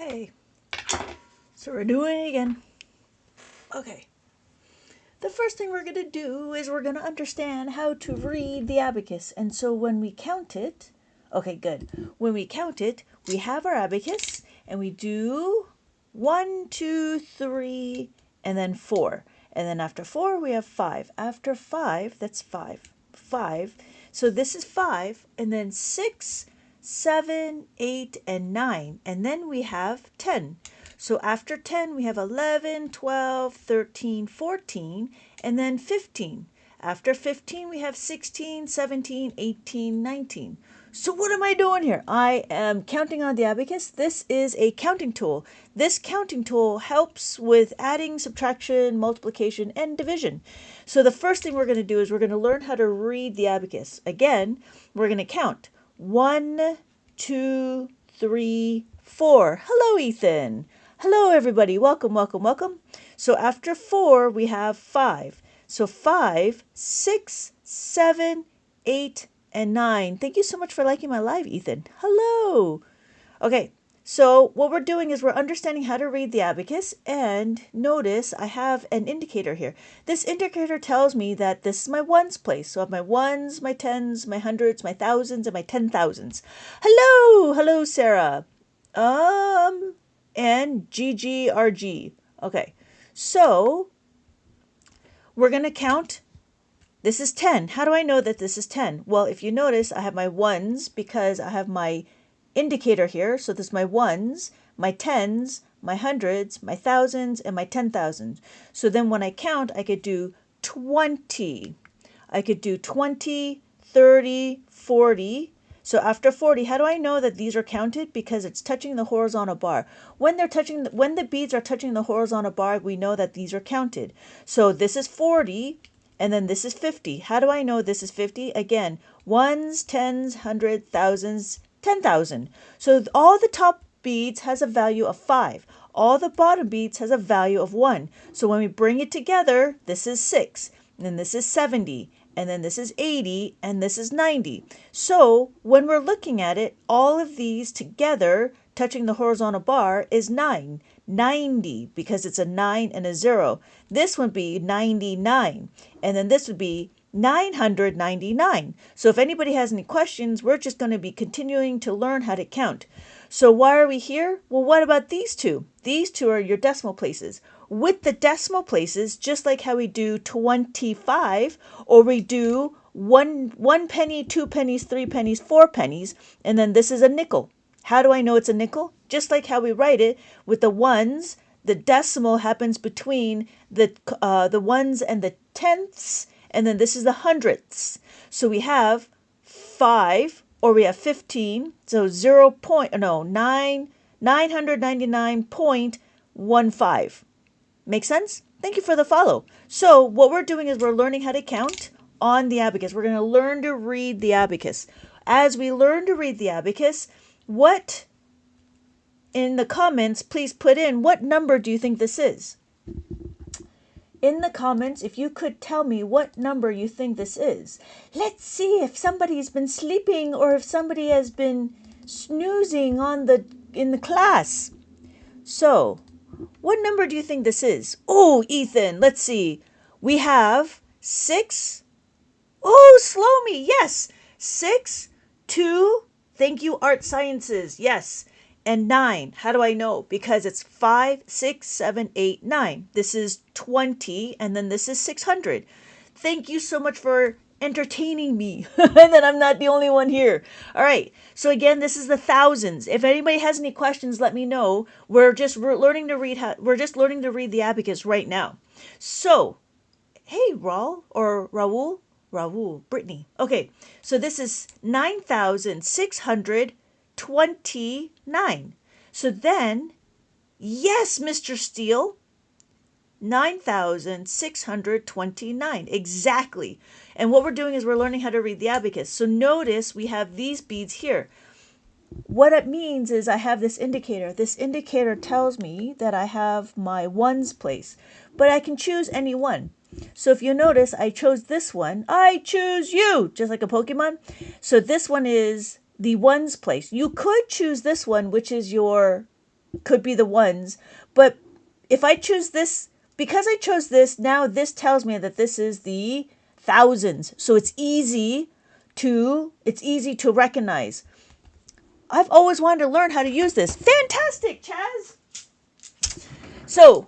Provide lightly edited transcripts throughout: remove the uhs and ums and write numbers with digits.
Okay, so we're doing it again. Okay, the first thing we're going to do is we're going to understand how to read the abacus. And so when we count it, okay, good. When we count it, we have our abacus and we do 1, 2, 3, and then 4. And then after 4, we have 5. After 5, that's 5. 5. So this is 5, and then 6, 7, 8, and 9. And then we have 10. So after 10, we have 11, 12, 13, 14, and then 15. After 15, we have 16, 17, 18, 19. So what am I doing here? I am counting on the abacus. This is a counting tool. This counting tool helps with adding, subtraction, multiplication, and division. So the first thing we're going to do is we're going to learn how to read the abacus. Again, we're going to count 1, 2, 3, 4. Hello, Ethan. Hello, everybody. Welcome, welcome, welcome. So after 4, we have 5. So 5, 6, 7, 8, and 9. Thank you so much for liking my live, Ethan. Hello. Okay, so what we're doing is we're understanding how to read the abacus. And notice I have an indicator here. This indicator tells me that this is my ones place. So I have my ones, my tens, my hundreds, my thousands, and my 10,000s. Hello. Hello, Sarah. And GGRG. Okay, so we're going to count. This is 10. How do I know that this is 10? Well, if you notice, I have my ones because I have my indicator here. So this is my ones, my tens, my hundreds, my thousands, and my 10,000s. So then when I count, I could do 20. I could do 20, 30, 40. So after 40, how do I know that these are counted? Because it's touching the horizontal bar. When the beads are touching the horizontal bar, we know that these are counted. So this is 40, and then this is 50. How do I know this is 50? Again, ones, tens, hundred, thousands, 10,000. So all the top beads has a value of 5. All the bottom beads has a value of 1. So when we bring it together, this is 6, and then this is 70. And then this is 80, and this is 90. So when we're looking at it, all of these together, touching the horizontal bar, is 9. 90, because it's a 9 and a 0. This would be 99, and then this would be 999. So if anybody has any questions, we're just going to be continuing to learn how to count. So why are we here? Well, what about these two? These two are your decimal places. With the decimal places, just like how we do 25, or we do one penny, 2 pennies, 3 pennies, 4 pennies, and then this is a nickel. How do I know it's a nickel? Just like how we write it with the ones, the decimal happens between the ones and the tenths, and then this is the hundredths. So we have 5, or we have 15, so 999.15. Make sense? Thank you for the follow. So what we're doing is we're learning how to count on the abacus. We're going to learn to read the abacus. As we learn to read the abacus, what in the comments, please put in what number do you think this is? In the comments, if you could tell me what number you think this is. Let's see if somebody's been sleeping or if somebody has been snoozing in the class. So, what number do you think this is? Oh, Ethan, let's see. We have 6. Oh, slow me. Yes. 6, 2. Thank you, Art Sciences. Yes. And 9. How do I know? Because it's 5, 6, 7, 8, 9. This is 20, and then this is 600. Thank you so much for entertaining me, and that I'm not the only one here. All right. So again, this is the thousands. If anybody has any questions, let me know. We're learning to read the abacus right now. So, hey, Raul, Brittany. Okay. So this is 9,629. So then, yes, Mr. Steele, 9,629. Exactly. And what we're doing is we're learning how to read the abacus. So notice we have these beads here. What it means is I have this indicator. This indicator tells me that I have my ones place, but I can choose any one. So if you notice, I chose this one. I choose you, just like a Pokemon. So this one is the ones place. You could choose this one, which is your could be the ones. But if I choose this, because I chose this, now this tells me that this is the thousands. So it's easy to recognize. I've always wanted to learn how to use this. Fantastic, Chaz! So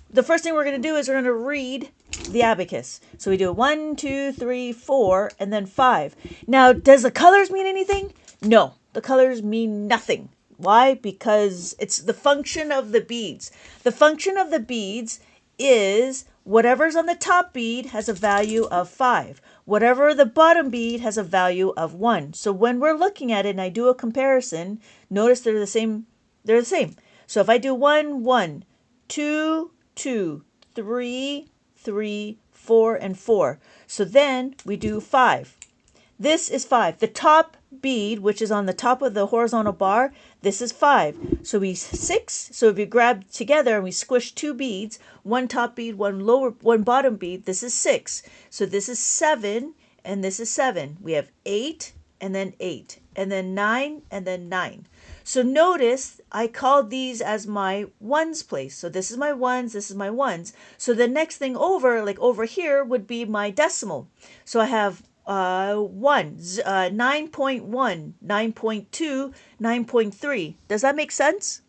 the first thing we're going to do is we're going to read the abacus. So we do 1, 2, 3, 4, and then 5. Now, does the colors mean anything? No, the colors mean nothing. Why? Because it's the function of the beads. The function of the beads is whatever's on the top bead has a value of 5. Whatever the bottom bead has a value of 1. So when we're looking at it and I do a comparison, notice they're the same. They're the same. So if I do 1, 1, 2, 2, 3, 3, 4, and 4. So then we do 5. This is 5. The top bead, which is on the top of the horizontal bar, this is 5. So we 6. So if you grab together and we squish two beads, one top bead, one bottom bead, this is 6. So this is 7, and this is 7. We have 8, and then 8, and then 9, and then 9. So notice I called these as my ones place. So this is my ones, this is my ones. So the next thing over, like over here, would be my decimal. So I have 9.1, 9.2, 9.3. Does that make sense?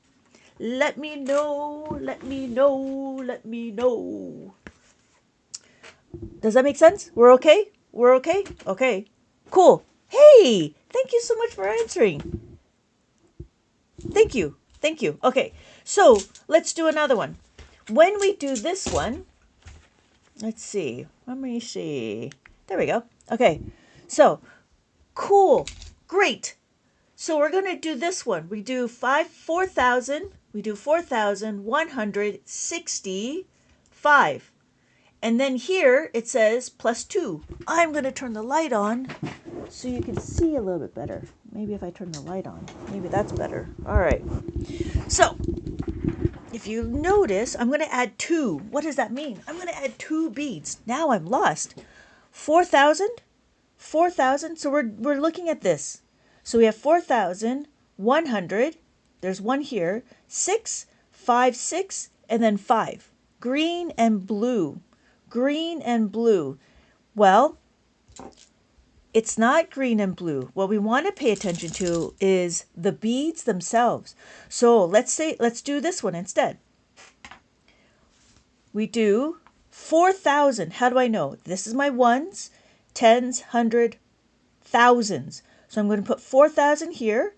Let me know, let me know, let me know. Does that make sense? We're okay? We're okay? Okay. Cool. Hey, thank you so much for answering. Thank you. Thank you. Okay, so let's do another one. When we do this one, let's see. Let me see. There we go. Okay, so cool. Great. So we're going to do this one. We do 4,000. We do 4,165. And then here it says plus 2. I'm going to turn the light on so you can see a little bit better. Maybe if I turn the light on, maybe that's better. All right. So if you notice, I'm going to add 2. What does that mean? I'm going to add 2 beads. Now I'm lost. 4,000, 4,000. So we're looking at this. So we have 4,100. There's 1 here. 6, 5, 6, and then 5. Green and blue. Green and blue. Well, it's not green and blue. What we want to pay attention to is the beads themselves. So let's do this one instead. We do 4,000. How do I know? This is my ones, tens, hundred, thousands. So I'm going to put 4,000 here.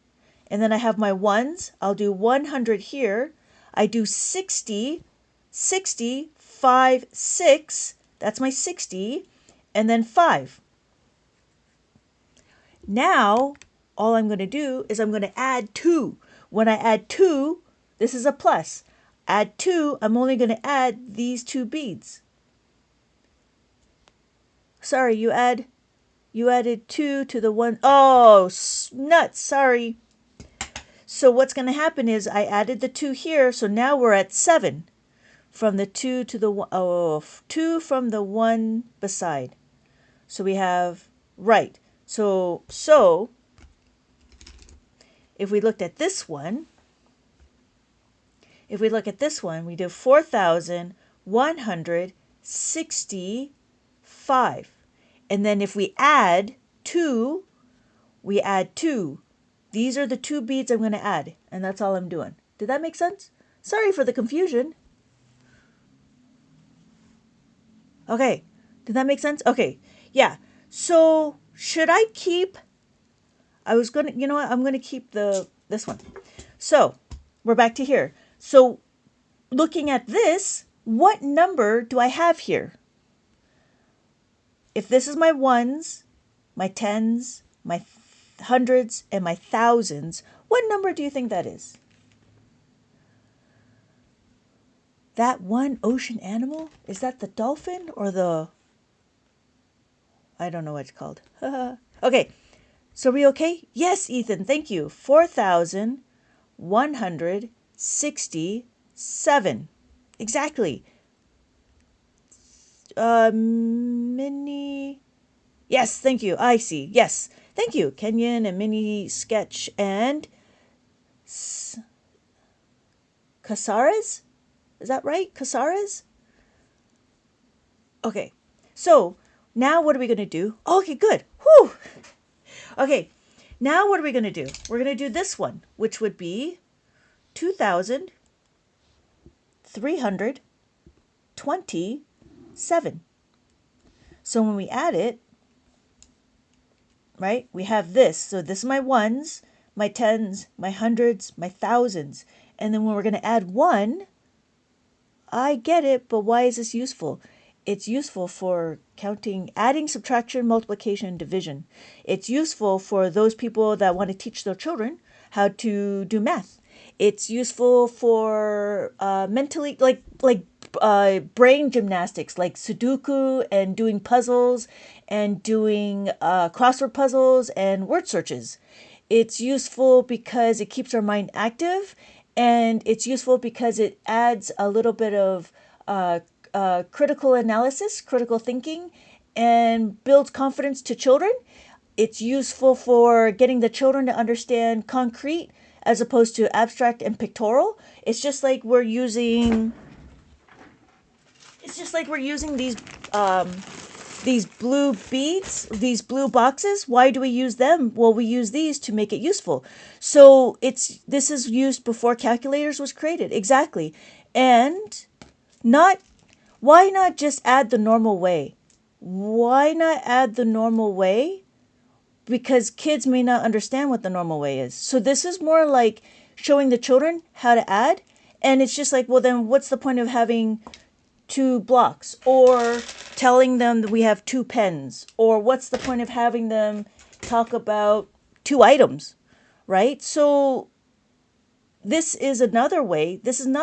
And then I have my ones. I'll do 100 here. I do 60, 60, 5, 6. That's my 60. And then 5. Now, all I'm going to do is I'm going to add 2. When I add 2, this is a plus. Add 2, I'm only going to add these 2 beads. Sorry, you added 2 to the 1. Oh, nuts, sorry. So what's going to happen is I added the 2 here, so now we're at 7. From the 2 to the 1, 2 from the 1 beside. So we have, right. So if we looked at this one, we do 4,165. And then if we add 2, we add 2. These are the 2 beads I'm going to add, and that's all I'm doing. Did that make sense? Sorry for the confusion. Okay, did that make sense? Okay, yeah. So should I keep, I'm going to keep this one. So we're back to here. So looking at this, what number do I have here? If this is my ones, my tens, my hundreds, and my thousands, what number do you think that is? That one ocean animal? Is that the dolphin or the... I don't know what it's called. Okay, so are we okay? Yes, Ethan, thank you. 4,167. Exactly. Mini... Yes, thank you. I see. Yes, thank you. Kenyon and mini sketch and... Casares? Is that right? Casares? Okay. So now what are we going to do? Okay, good. Whew. Okay. Now what are we going to do? We're going to do this one, which would be 2,327. So when we add it, right, we have this. So this is my ones, my tens, my hundreds, my thousands. And then when we're going to add 1, I get it, but why is this useful? It's useful for counting, adding, subtraction, multiplication, and division. It's useful for those people that want to teach their children how to do math. It's useful for mentally, brain gymnastics, like Sudoku and doing puzzles and doing crossword puzzles and word searches. It's useful because it keeps our mind active, and it's useful because it adds a little bit of critical analysis, critical thinking, and builds confidence to children. It's useful for getting the children to understand concrete as opposed to abstract and pictorial. It's just like we're using these blue beads, these blue boxes. Why do we use them? Well, we use these to make it useful. So this is used before calculators was created. Exactly. And why not just add the normal way? Why not add the normal way? Because kids may not understand what the normal way is. So this is more like showing the children how to add. And it's just like, well, then what's the point of having 2 blocks, or telling them that we have 2 pens, or what's the point of having them talk about 2 items, right? So this is another way. This is an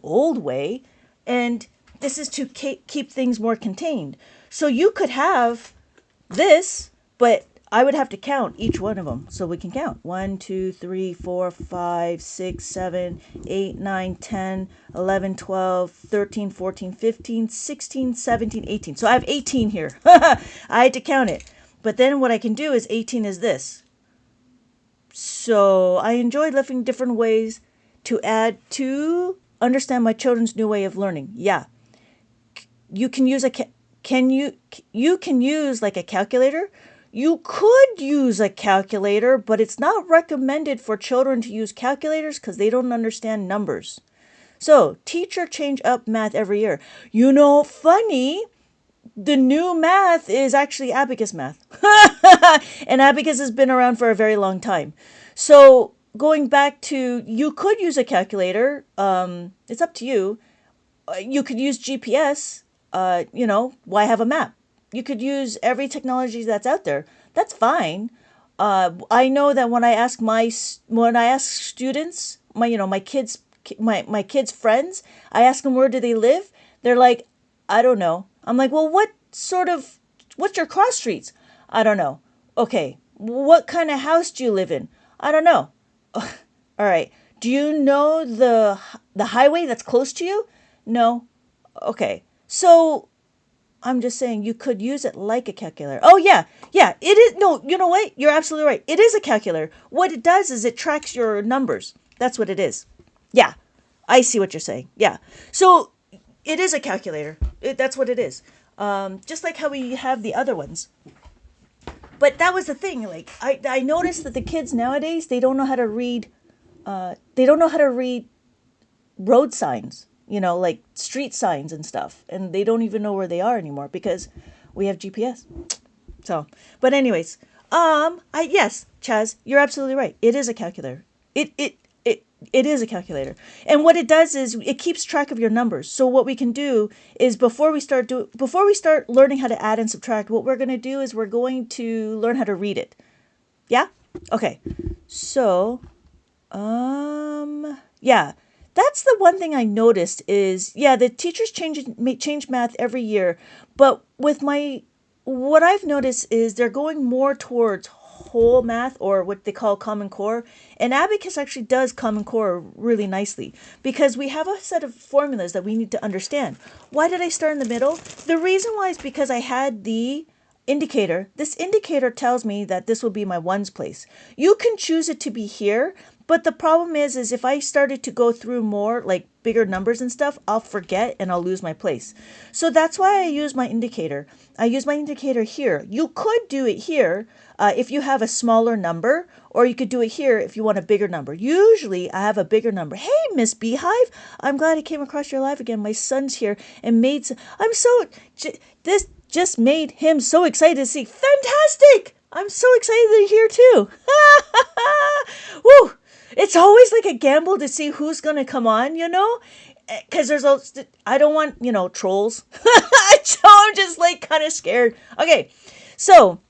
old way, and this is to keep things more contained. So you could have this, but I would have to count each one of them. So we can count 1, 2, 3, 4, 5, 6, 7, 8, 9, 10, 11, 12, 13, 14, 15, 16, 17, 18. So I have 18 here. I had to count it. But then what I can do is 18 is this. So I enjoy looking different ways to add to understand my children's new way of learning. Yeah. You can use you can use like a calculator. You could use a calculator, but it's not recommended for children to use calculators because they don't understand numbers. So, teacher change up math every year. You know, funny, the new math is actually Abacus math. And Abacus has been around for a very long time. So, going back to, you could use a calculator. It's up to you. You could use GPS. Why have a map? You could use every technology that's out there. That's fine. I know that when I ask students, my kids' friends, I ask them where do they live. They're like, I don't know. I'm like, well, what's your cross streets? I don't know. Okay, what kind of house do you live in? I don't know. All right. Do you know the highway that's close to you? No. Okay. So I'm just saying you could use it like a calculator. Oh, yeah. Yeah, it is. No, you know what? You're absolutely right. It is a calculator. What it does is it tracks your numbers. That's what it is. Yeah, I see what you're saying. Yeah. So it is a calculator. That's what it is. Just like how we have the other ones. But that was the thing. Like, I noticed that the kids nowadays, they don't know how to read. They don't know how to read road signs. Like street signs and stuff. And they don't even know where they are anymore because we have GPS. So, but anyways, yes, Chaz, you're absolutely right. It is a calculator. It is a calculator. And what it does is it keeps track of your numbers. So what we can do is before we start learning how to add and subtract, what we're going to do is we're going to learn how to read it. Yeah? Okay. So, yeah. That's the one thing I noticed is, the teachers change math every year, but what I've noticed is they're going more towards whole math, or what they call Common Core, and Abacus actually does Common Core really nicely because we have a set of formulas that we need to understand. Why did I start in the middle? The reason why is because I had the indicator. This indicator tells me that this will be my ones place. You can choose it to be here, But the problem is if I started to go through more like bigger numbers and stuff, I'll forget and I'll lose my place. So that's why I use my indicator. I use my indicator here. You could do it here if you have a smaller number, or you could do it here if you want a bigger number. Usually I have a bigger number. Hey, Miss Beehive, I'm glad I came across your live again. My son's here and made, this just made him so excited to see. Fantastic! I'm so excited to hear too. Woo! It's always like a gamble to see who's going to come on, you know? Because I don't want, trolls. I'm just like kind of scared. Okay, so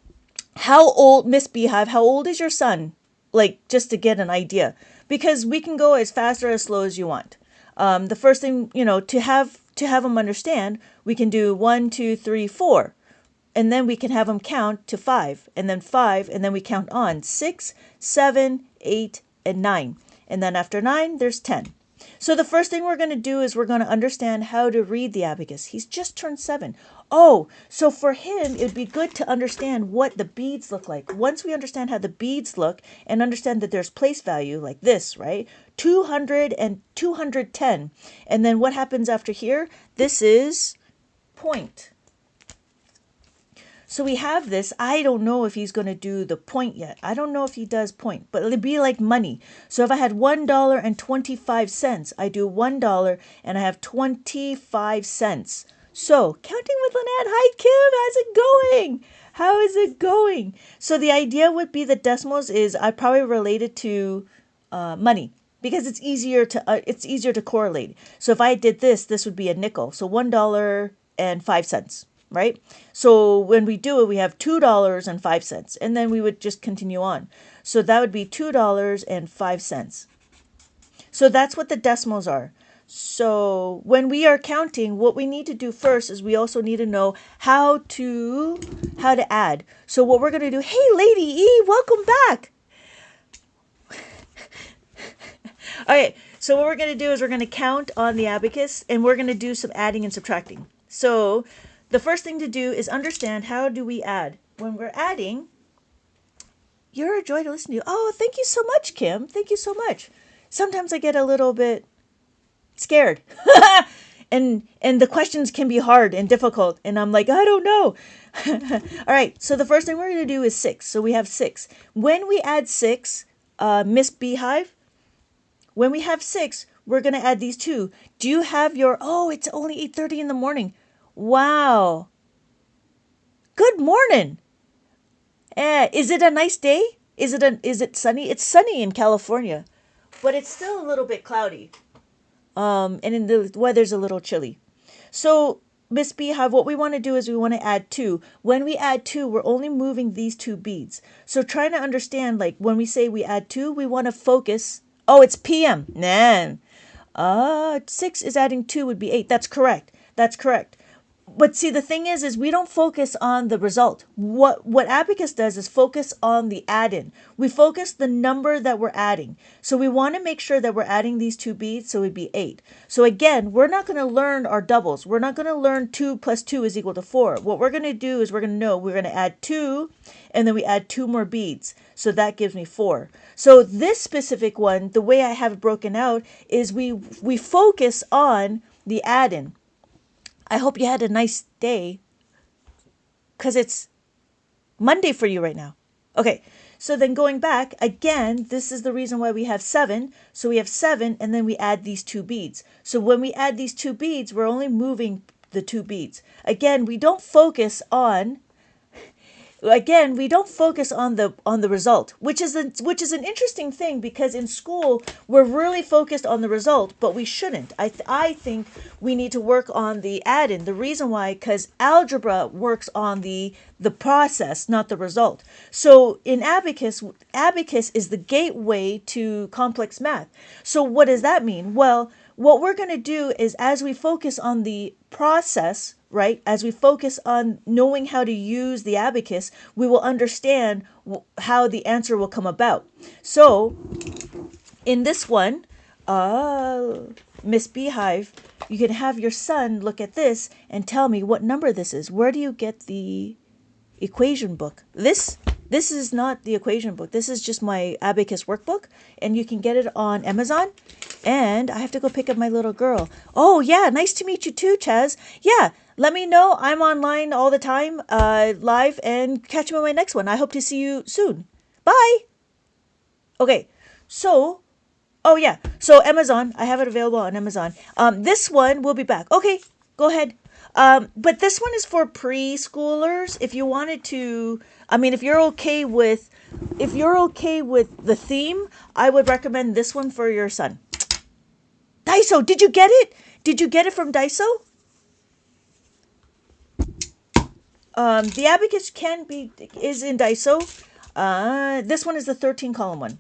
how old, Miss Beehive, how old is your son? Like, just to get an idea. Because we can go as fast or as slow as you want. The first thing, to have them understand, we can do 1, 2, 3, 4. And then we can have them count to 5, and then 5, and then we count on 6, 7, 8, and 9. And then after 9, there's 10. So the first thing we're going to do is we're going to understand how to read the abacus. He's just turned 7. Oh, so for him, it would be good to understand what the beads look like. Once we understand how the beads look and understand that there's place value like this, right? 200 and 210. And then what happens after here? This is point. So we have this. I don't know if he's going to do the point yet. I don't know if he does point, but it'll be like money. So if I had $1.25, I do $1 and I have 25 cents. So counting with Lynette. Hi, Kim. How's it going? How is it going? So the idea would be that decimals is I probably relate it to money, because it's easier to correlate. So if I did this would be a nickel. So $1.05. Right? So when we do it, we have $2.05, and then we would just continue on. So that would be $2.05. So that's what the decimals are. So when we are counting, what we need to do first is we also need to know how to add. So what we're going to do, hey, Lady E, welcome back. All right, so what we're going to do is we're going to count on the abacus, and we're going to do some adding and subtracting. So the first thing to do is understand, how do we add? When we're adding, you're a joy to listen to. Oh, thank you so much, Kim. Thank you so much. Sometimes I get a little bit scared. and the questions can be hard and difficult. And I'm like, I don't know. All right. So the first thing we're going to do is 6. So we have 6. When we add 6, Miss Beehive, when we have 6, we're going to add these 2. Do you have your, it's only 8:30 in the morning. Wow. Good morning. Is it a nice day? Is it sunny? It's sunny in California, but it's still a little bit cloudy. And the weather's a little chilly. So, Miss Beehive, what we want to do is we want to add 2. When we add 2, we're only moving these 2 beads. So trying to understand, like when we say we add 2, we want to focus. Oh, it's PM. Nah. 6 is adding 2 would be 8. That's correct. That's correct. But see, the thing is we don't focus on the result. What Abacus does is focus on the add-in. We focus the number that we're adding. So we want to make sure that we're adding these 2 beads, so it'd be 8. So again, we're not going to learn our doubles. We're not going to learn 2 plus 2 is equal to 4. What we're going to do is we're going to know we're going to add 2, and then we add 2 more beads. So that gives me 4. So this specific one, the way I have it broken out is we focus on the add-in. I hope you had a nice day, because it's Monday for you right now. Okay, so then going back, again, this is the reason why we have 7. So we have 7, and then we add these 2 beads. So when we add these 2 beads, we're only moving the 2 beads. Again, we don't focus on the result, which is an interesting thing, because in school we're really focused on the result, but we shouldn't. I think we need to work on the add-in. The reason why, because algebra works on the process, not the result. So in abacus is the gateway to complex math. So what does that mean? Well, what we're going to do is, as we focus on the process, right, as we focus on knowing how to use the abacus, we will understand how the answer will come about. So in this one, Miss Beehive, you can have your son look at this and tell me what number this is. Where do you get the equation book? This? This is not the equation book. This is just my Abacus workbook, and you can get it on Amazon. And I have to go pick up my little girl. Oh, yeah, nice to meet you too, Chaz. Yeah, let me know. I'm online all the time, live, and catch me on my next one. I hope to see you soon. Bye. Okay, so, oh yeah, so Amazon, I have it available on Amazon. This one will be back. Okay, go ahead. But this one is for preschoolers. If you wanted to, I mean, if you're okay with the theme, I would recommend this one for your son. Daiso, did you get it? Did you get it from Daiso? The Abacus is in Daiso. This one is the 13 column one.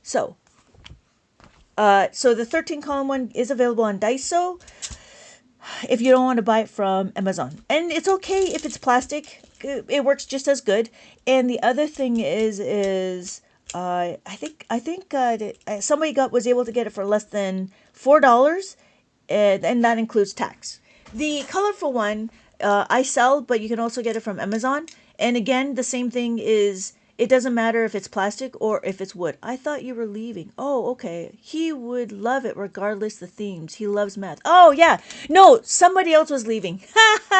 So the 13 column one is available on Daiso if you don't want to buy it from Amazon. And it's okay if it's plastic. It works just as good. And the other thing is I think somebody was able to get it for less than $4, and that includes tax. The colorful one I sell, but you can also get it from Amazon. And again, the same thing is, it doesn't matter if it's plastic or if it's wood. I thought you were leaving. Oh, okay. He would love it regardless the themes. He loves math. Oh, yeah. No, somebody else was leaving.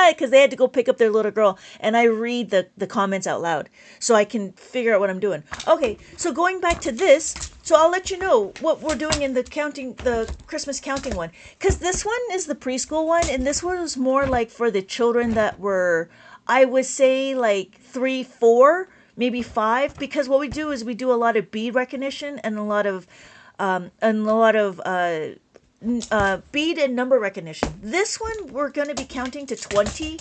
Because they had to go pick up their little girl. And I read the comments out loud so I can figure out what I'm doing. Okay, so going back to this, so I'll let you know what we're doing in the Christmas counting one. Because this one is the preschool one, and this one was more like for the children that were, I would say, like 3, 4, maybe 5. Because what we do is we do a lot of bead recognition and a lot of bead and number recognition. This one we're going to be counting to 20.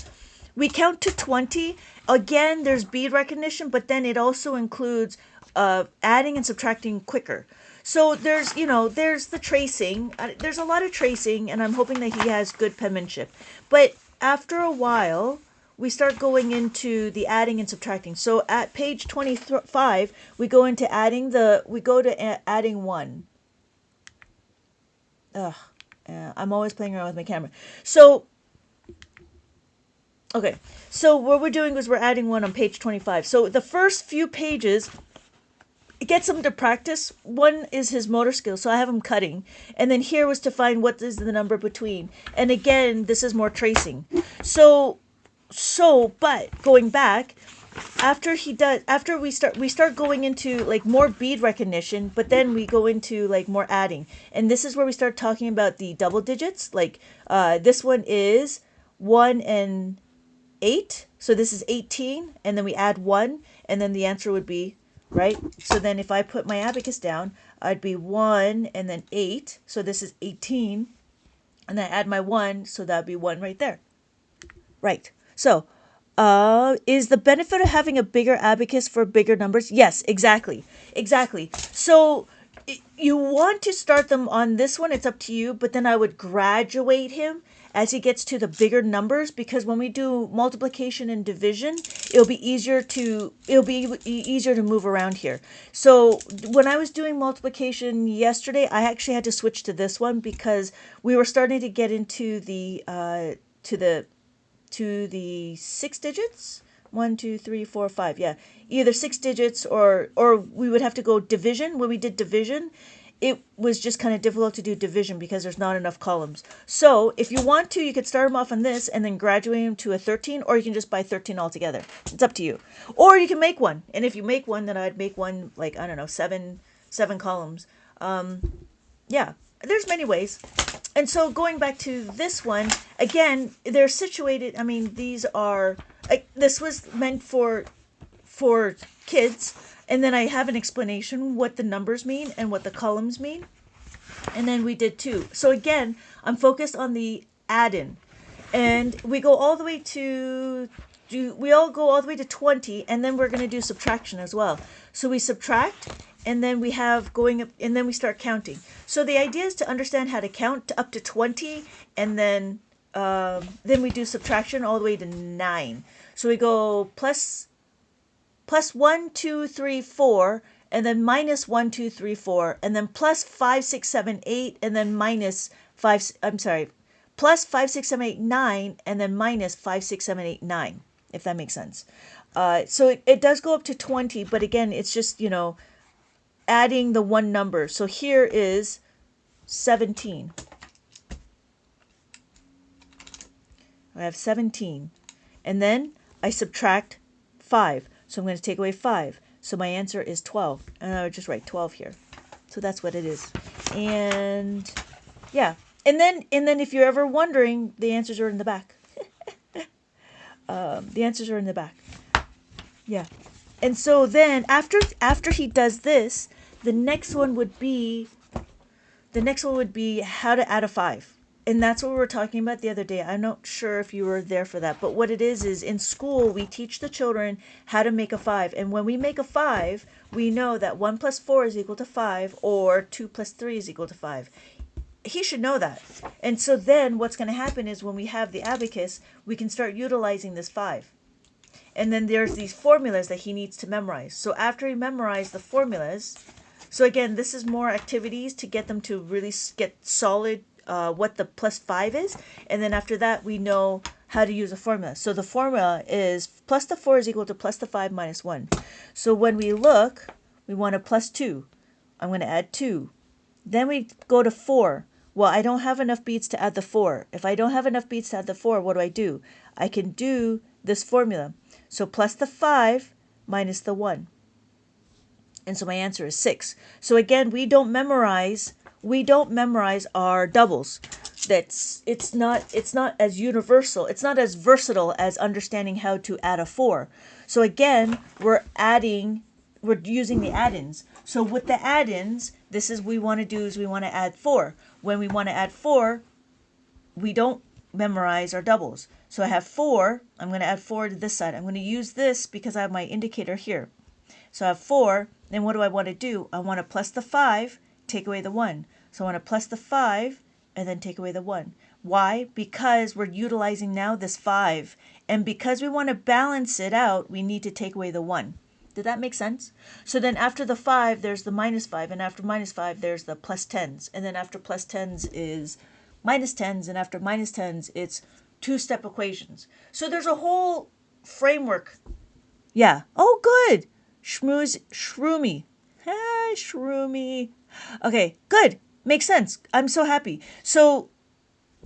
We count to 20. Again, there's bead recognition, but then it also includes adding and subtracting quicker. So there's the tracing. There's a lot of tracing, and I'm hoping that he has good penmanship. But after a while, we start going into the adding and subtracting. So at page 25, we go into adding 1. I'm always playing around with my camera. So, okay. So what we're doing is we're adding 1 on page 25. So the first few pages, it gets him to practice. 1 is his motor skill, so I have him cutting. And then here was to find what is the number between. And again, this is more tracing. But going back, after we start going into like more bead recognition, but then we go into like more adding. And this is where we start talking about the double digits. Like this one is 1 and 8. So this is 18, and then we add 1, and then the answer would be, right? So then if I put my abacus down, I'd be 1 and then 8. So this is 18, and then I add my 1, so that'd be 1 right there. Right. So, is the benefit of having a bigger abacus for bigger numbers? Yes, exactly. So, you want to start them on this one, it's up to you, but then I would graduate him as he gets to the bigger numbers, because when we do multiplication and division, it'll be easier to move around here. So when I was doing multiplication yesterday, I actually had to switch to this one because we were starting to get into the 6 digits. 1, 2, 3, 4, 5. Yeah, either 6 digits or we would have to go division. When we did division, it was just kind of difficult to do division because there's not enough columns. So if you want to, you could start them off on this and then graduate them to a 13, or you can just buy 13 altogether. It's up to you. Or you can make one. And if you make one, then I'd make one like, I don't know, seven columns. Yeah, there's many ways. And so going back to this one, again, they're situated, I mean, this was meant for kids, and then I have an explanation what the numbers mean and what the columns mean. And then we did 2. So again, I'm focused on the add-in. And we go all the way to 20, and then we're going to do subtraction as well. So we subtract, and then we have going up, and then we start counting. So the idea is to understand how to count up to 20, and then we do subtraction all the way to 9. So we go plus 1, 2, 3, 4, and then minus 1, 2, 3, 4, and then plus 5, 6, 7, 8, and then plus 5, 6, 7, 8, 9, and then minus 5, 6, 7, 8, 9, if that makes sense. So it does go up to 20, but again, it's just, adding the one number. So here is 17. I have 17. And then I subtract 5. So I'm going to take away 5. So my answer is 12. And I would just write 12 here. So that's what it is. And yeah. And then if you're ever wondering, the answers are in the back. The answers are in the back. Yeah. And so then after he does this, the next one would be how to add a 5. And that's what we were talking about the other day. I'm not sure if you were there for that, but what it is in school we teach the children how to make a 5. And when we make a 5, we know that 1 plus 4 is equal to 5, or 2 plus 3 is equal to 5. He should know that. And so then what's going to happen is when we have the abacus, we can start utilizing this 5. And then there's these formulas that he needs to memorize. So after he memorized the formulas, so again, this is more activities to get them to really get solid what the plus 5 is. And then after that, we know how to use a formula. So the formula is plus the 4 is equal to plus the 5 minus 1. So when we look, we want a plus 2. I'm going to add 2. Then we go to 4. Well, I don't have enough beats to add the 4. If I don't have enough beats to add the 4, what do? I can do this formula. So plus the 5 minus the 1. And so my answer is 6. So again, we don't memorize our doubles. It's not as universal. It's not as versatile as understanding how to add a 4. So again, we're using the add-ins. So with the add-ins, we want to add 4. When we want to add 4, we don't memorize our doubles. So I have 4. I'm going to add 4 to this side. I'm going to use this because I have my indicator here. So I have 4. Then what do I want to do? I want to plus the 5, take away the 1. So I want to plus the 5 and then take away the 1. Why? Because we're utilizing now this 5. And because we want to balance it out, we need to take away the 1. Did that make sense? So then after the 5, there's the minus 5. And after minus 5, there's the plus 10s. And then after plus 10s is minus 10s. And after minus 10s, it's two-step equations. So there's a whole framework. Yeah. Oh, good. Shroomy. Hi, Shroomy. Okay, good. Makes sense. I'm so happy. So,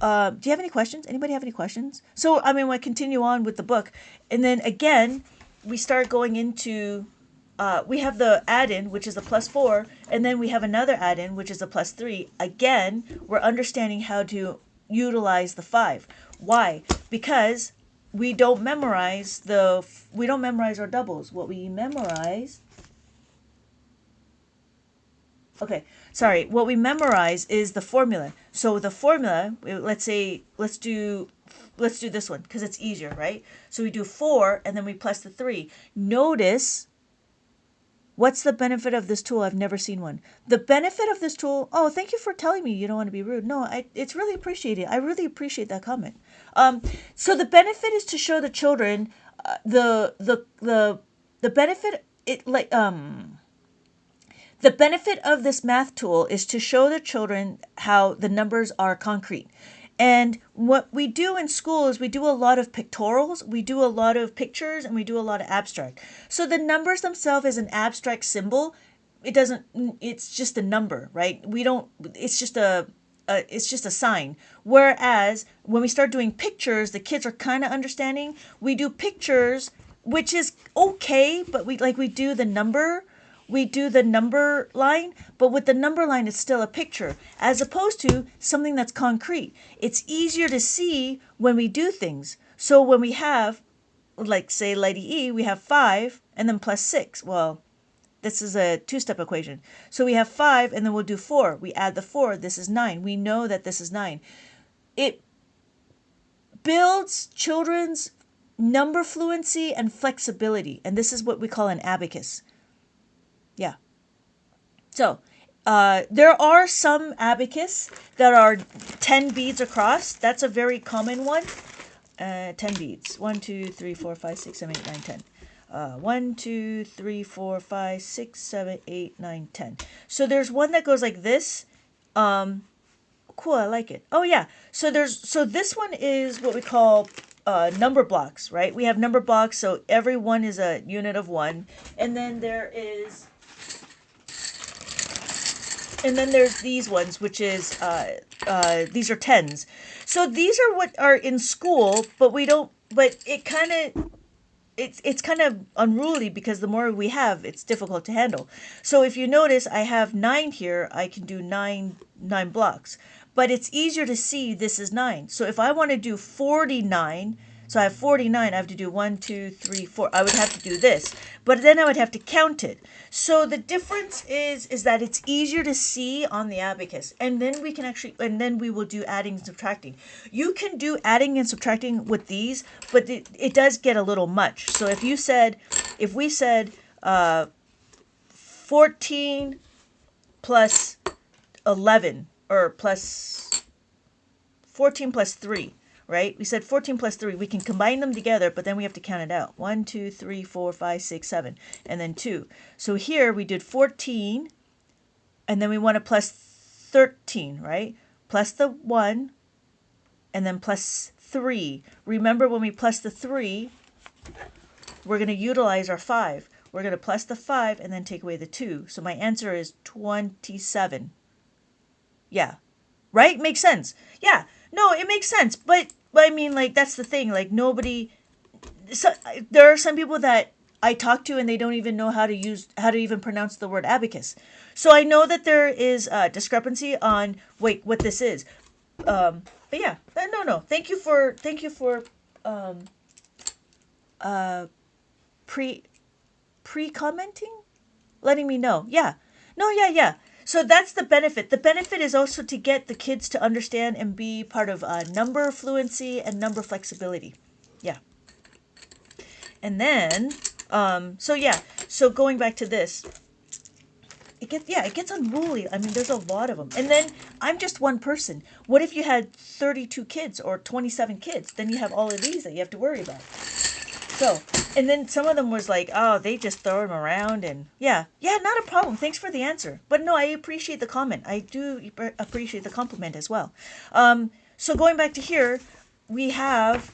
do you have any questions? Anybody have any questions? So, I mean, we'll continue on with the book. And then again, we start going into, we have the add-in, which is the plus 4. And then we have another add-in, which is a plus 3. Again, we're understanding how to utilize the 5. Why? Because we don't memorize our doubles. What we memorize, what we memorize is the formula. So the formula, let's do this one because it's easier, right? So we do 4 and then we plus the 3. Notice, what's the benefit of this tool? I've never seen one. The benefit of this tool, oh, thank you for telling me you don't want to be rude. No, it's really appreciated. I really appreciate that comment. So the benefit is to show the children the benefit, the benefit of this math tool is to show the children how the numbers are concrete. And what we do in school is we do a lot of pictorials, we do a lot of pictures, and we do a lot of abstract. So the numbers themselves is an abstract symbol. It's just a number, right? It's just a sign. Whereas when we start doing pictures, the kids are kind of understanding. We do pictures, which is okay, but we do the number. We do the number line, but with the number line, it's still a picture, as opposed to something that's concrete. It's easier to see when we do things. So when we have, like, say, Lady E, we have 5 and then plus 6. Well, this is a two-step equation. So we have 5 and then we'll do 4. We add the 4. This is 9. We know that this is 9. It builds children's number fluency and flexibility, and this is what we call an abacus. Yeah. So there are some abacus that are 10 beads across. That's a very common one. 10 beads. 1, 2, 3, 4, 5, 6, 7, 8, 9, 10. 1, 2, 3, 4, 5, 6, 7, 8, 9, 10. So there's one that goes like this. Cool, I like it. Oh yeah. So this one is what we call number blocks, right? We have number blocks, so every one is a unit of one. And then there's these ones, which is these are tens. So these are what are in school, but we don't. But it's kind of unruly because the more we have, it's difficult to handle. So if you notice, I have 9 here. I can do nine blocks, but it's easier to see this is 9. So if I want to do 49, so I have 49, I have to do 1, 2, 3, 4. I would have to do this, but then I would have to count it. So the difference is that it's easier to see on the abacus, and then we can and then we will do adding and subtracting. You can do adding and subtracting with these, but it does get a little much. So if we said 14 plus 11, or plus 14 plus 3, right? We said 14 plus 3. We can combine them together, but then we have to count it out. 1, 2, 3, 4, 5, 6, 7, and then 2. So here we did 14, and then we want to plus 13, right? Plus the 1, and then plus 3. Remember, when we plus the 3, we're going to utilize our 5. We're going to plus the 5 and then take away the 2. So my answer is 27. Yeah. Right? Makes sense. Yeah. No, it makes sense. But I mean, like, that's the thing. Like, nobody... So, there are some people that I talk to and they don't even know how to even pronounce the word abacus. So I know that there is a discrepancy on, wait, what this is. But yeah. No. Thank you for pre-commenting? Letting me know. Yeah. No, yeah. So that's the benefit. The benefit is also to get the kids to understand and be part of number fluency and number flexibility. Yeah. And then, so going back to this, it gets unruly. I mean, there's a lot of them. And then I'm just one person. What if you had 32 kids or 27 kids? Then you have all of these that you have to worry about. So, and then some of them was like, oh, they just throw them around, and yeah, not a problem. Thanks for the answer. But no, I appreciate the comment. I do appreciate the compliment as well. So going back to here, we have,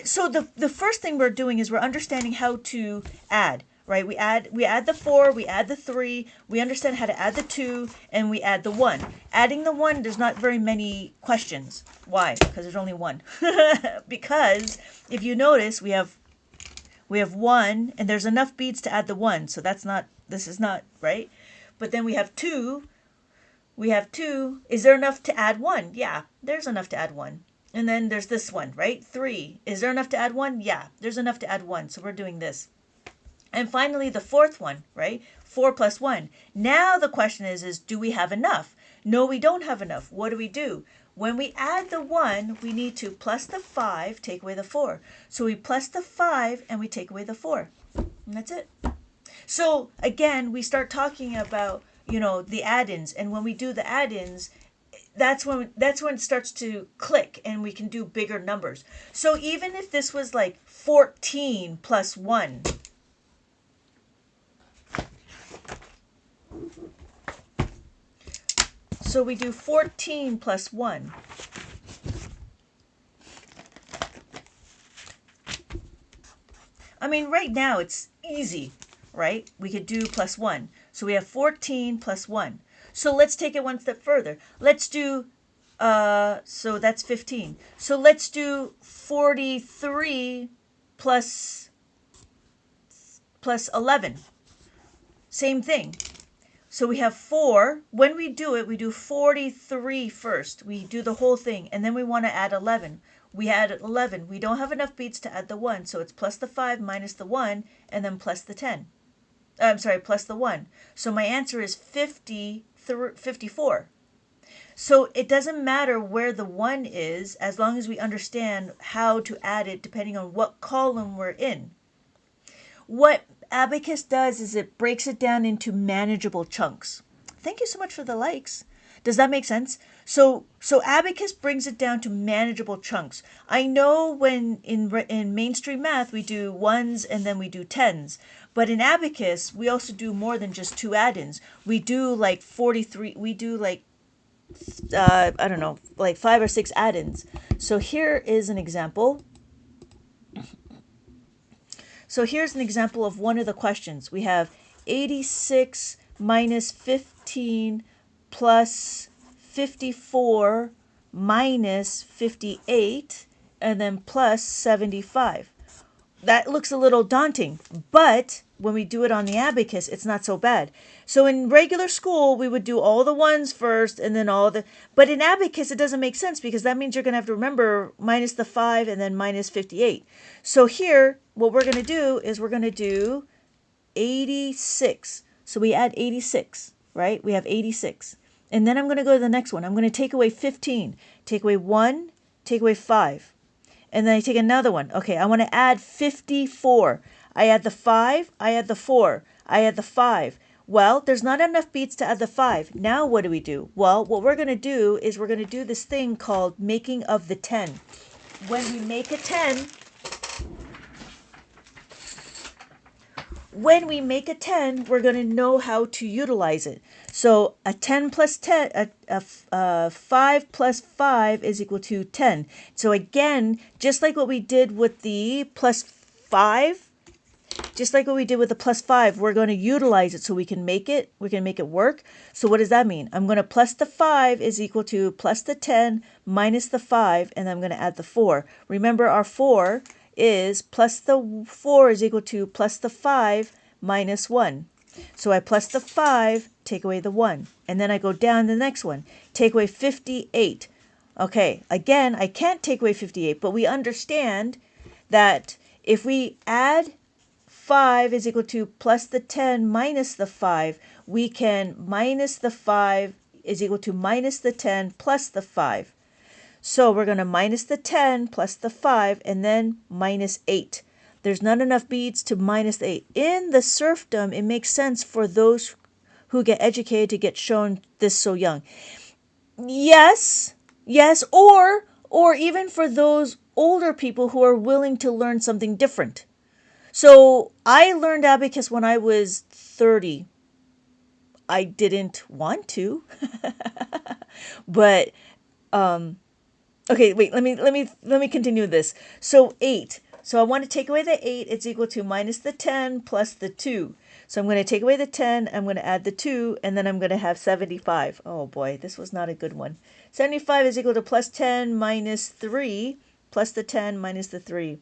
so the first thing we're doing is we're understanding how to add, right? We add the 4, we add the 3, we understand how to add the 2, and we add the 1. Adding the 1, there's not very many questions. Why? Because there's only 1. Because if you notice, we have 1, and there's enough beads to add the 1, so this is not, right? But then we have 2. Is there enough to add 1? Yeah, there's enough to add 1. And then there's this one, right? 3. Is there enough to add 1? Yeah, there's enough to add 1, so we're doing this. And finally, the fourth one, right? 4 plus 1. Now the question is do we have enough? No, we don't have enough. What do we do? When we add the 1, we need to plus the 5, take away the 4. So we plus the 5 and we take away the 4. And that's it. So again, we start talking about, the add-ins. And when we do the add-ins, that's when it starts to click and we can do bigger numbers. So even if this was like 14 plus 1, so we do 14 plus 1. I mean, right now it's easy, right? We could do plus 1. So we have 14 plus 1. So let's take it one step further. Let's do, so that's 15. So let's do 43 plus 11. Same thing. So we have 4. When we do it, we do 43 first. We do the whole thing, and then we want to add 11. We add 11. We don't have enough beads to add the 1, so it's plus the 5 minus the 1, and then plus the 10. Plus the 1. So my answer is 54. So it doesn't matter where the 1 is, as long as we understand how to add it depending on what column we're in. What Abacus does is it breaks it down into manageable chunks. Thank you so much for the likes. Does that make sense? So Abacus brings it down to manageable chunks. I know when in mainstream math we do 1s and then we do 10s, but in Abacus we also do more than just 2 add-ins. We do like 43. We do like I don't know, like 5 or 6 add-ins. So here is an example. So here's an example of one of the questions. We have 86 minus 15 plus 54 minus 58 and then plus 75. That looks a little daunting, but when we do it on the abacus, it's not so bad. So in regular school, we would do all the ones first and then but in abacus, it doesn't make sense because that means you're going to have to remember minus the 5 and then minus 58. So here, what we're going to do is we're going to do 86. So we add 86, right? We have 86. And then I'm going to go to the next one. I'm going to take away 15, take away 1, take away 5. And then I take another one. Okay, I want to add 54. I add the 5, I add the 4, I add the 5. Well, there's not enough beats to add the 5. Now what do we do? Well, what we're going to do is we're going to do this thing called making of the 10. When we make a 10, we're going to know how to utilize it. So a 10 plus 10, a 5 plus 5 is equal to 10. So again, just like what we did with the plus 5, we're going to utilize it so we can make it work. So what does that mean? I'm going to plus the 5 is equal to plus the 10 minus the 5, and I'm going to add the 4. Remember, our 4 is plus the 4 is equal to plus the 5 minus 1. So I plus the 5, take away the 1. And then I go down to the next one. Take away 58. Okay, again, I can't take away 58, but we understand that if we add 5 is equal to plus the 10 minus the 5, we can minus the 5 is equal to minus the 10 plus the 5. So we're going to minus the 10 plus the 5 and then minus 8. There's not enough beads to minus the 8. In the serfdom, it makes sense for those who get educated to get shown this so young. Yes, or even for those older people who are willing to learn something different. So I learned abacus when I was 30. I didn't want to, but okay, wait, let me continue this. So 8. So I want to take away the 8. It's equal to minus the 10 plus the 2. So I'm going to take away the 10. I'm going to add the 2. And then I'm going to have 75. Oh boy, this was not a good one. 75 is equal to plus 10 minus 3 plus the 10 minus the 3.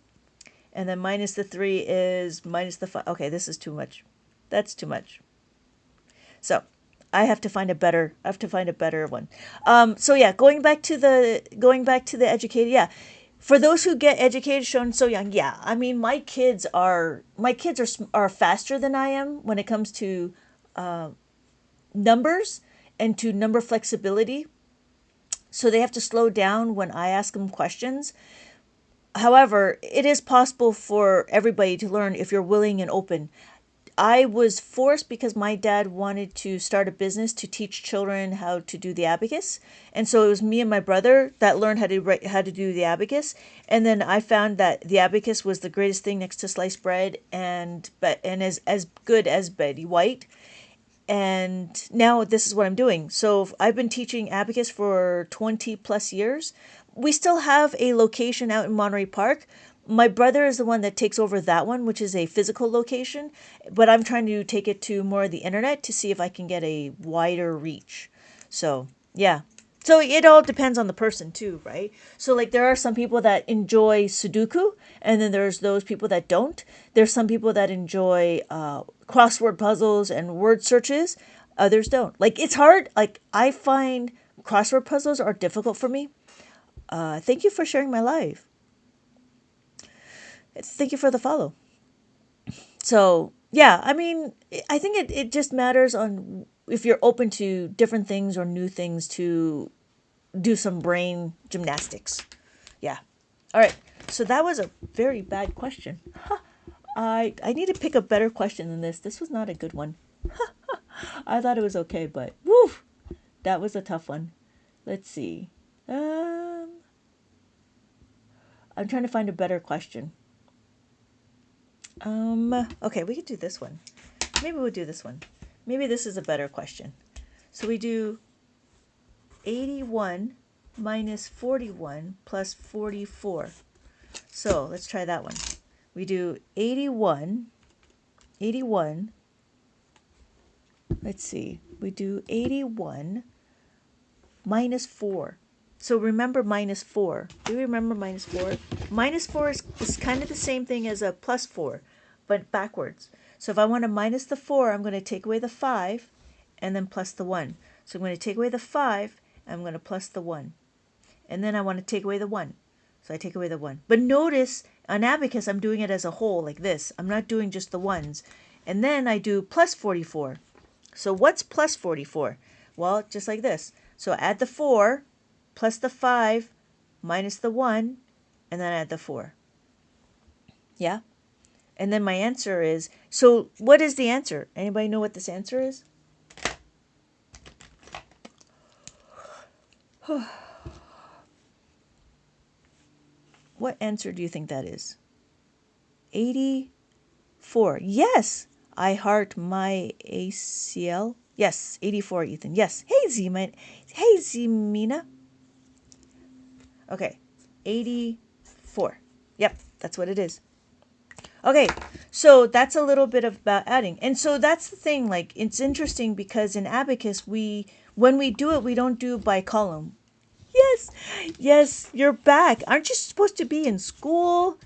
And then minus the 3 is minus the 5. Okay, this is too much. That's too much. So I have to find a better one. So yeah, going back to the educated, yeah. For those who get educated shown so young, yeah. I mean, my kids are faster than I am when it comes to numbers and to number flexibility. So they have to slow down when I ask them questions. However, it is possible for everybody to learn if you're willing and open. I was forced because my dad wanted to start a business to teach children how to do the abacus. And so it was me and my brother that learned how to do the abacus. And then I found that the abacus was the greatest thing next to sliced bread and as good as Betty White. And now this is what I'm doing. So I've been teaching abacus for 20 plus years. We still have a location out in Monterey Park. My brother is the one that takes over that one, which is a physical location, but I'm trying to take it to more of the internet to see if I can get a wider reach. So, yeah. So it all depends on the person too, right? So like there are some people that enjoy Sudoku, and then there's those people that don't. There's some people that enjoy crossword puzzles and word searches. Others don't. Like it's hard. Like I find crossword puzzles are difficult for me. Thank you for sharing my life. Thank you for the follow. So, yeah, I mean, I think it just matters on if you're open to different things or new things to do some brain gymnastics. Yeah. All right. So that was a very bad question. I need to pick a better question than this. This was not a good one. I thought it was okay, but woo, that was a tough one. Let's see. I'm trying to find a better question. Okay, we could do this one. Maybe we'll do this one. Maybe this is a better question. So we do 81 minus 41 plus 44. So let's try that one. we do 81, 81, let's see, we do 81 minus 4. So remember minus 4. Do you remember minus 4? Minus 4 is kind of the same thing as a plus 4, but backwards. So if I want to minus the 4, I'm going to take away the 5 and then plus the 1. So I'm going to take away the 5 and I'm going to plus the 1. And then I want to take away the 1. So I take away the 1. But notice on Abacus, I'm doing it as a whole like this. I'm not doing just the ones. And then I do plus 44. So what's plus 44? Well, just like this. So add the 4 plus the 5 minus the 1 and then add the 4. Yeah? And then my answer is, so what is the answer? Anybody know what this answer is? What answer do you think that is? 84. Yes. I heart my ACL. Yes. 84, Ethan. Yes. Hey, Z-Mina. Hey, Z-Mina. Okay. 84. Yep. That's what it is. Okay. So that's a little bit about adding. And so that's the thing. Like, it's interesting because in Abacus, when we do it, we don't do by column. Yes, yes, you're back. Aren't you supposed to be in school?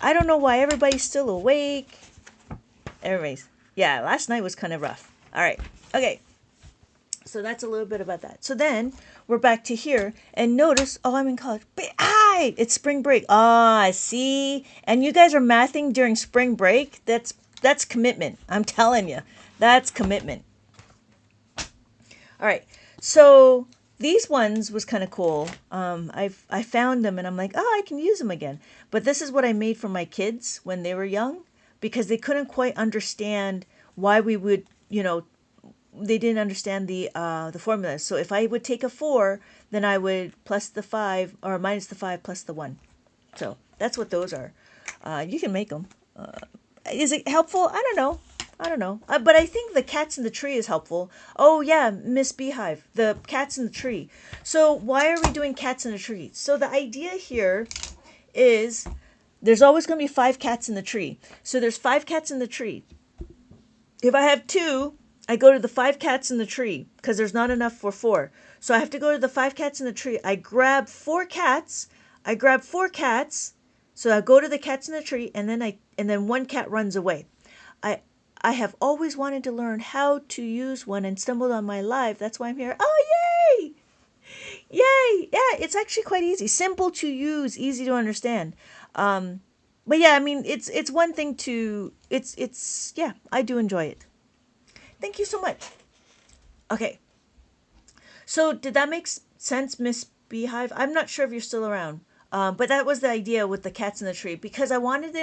I don't know why everybody's still awake. Anyways, yeah, last night was kind of rough. All right, okay. So that's a little bit about that. So then we're back to here. And notice, oh, I'm in college. It's spring break. Ah, see? And you guys are mathing during spring break? That's commitment. I'm telling you. That's commitment. All right, so these ones was kind of cool. I found them and I'm like, oh, I can use them again. But this is what I made for my kids when they were young because they couldn't quite understand why we would, they didn't understand the formulas. So if I would take a 4, then I would plus the 5 or minus the 5 plus the 1. So that's what those are. You can make them. Is it helpful? I don't know. But I think the cats in the tree is helpful. Oh, yeah, Miss Beehive, the cats in the tree. So why are we doing cats in the tree? So the idea here is there's always going to be 5 cats in the tree. So there's 5 cats in the tree. If I have 2, I go to the 5 cats in the tree because there's not enough for 4. So I have to go to the 5 cats in the tree. I grab 4 cats. So I go to the cats in the tree and then 1 cat runs away. I have always wanted to learn how to use one and stumbled on my live. That's why I'm here. Oh, yay! Yay! Yeah, it's actually quite easy. Simple to use, easy to understand. But yeah, I mean, it's one thing to, yeah, I do enjoy it. Thank you so much. Okay. So did that make sense, Miss Beehive? I'm not sure if you're still around. But that was the idea with the cats in the tree because I wanted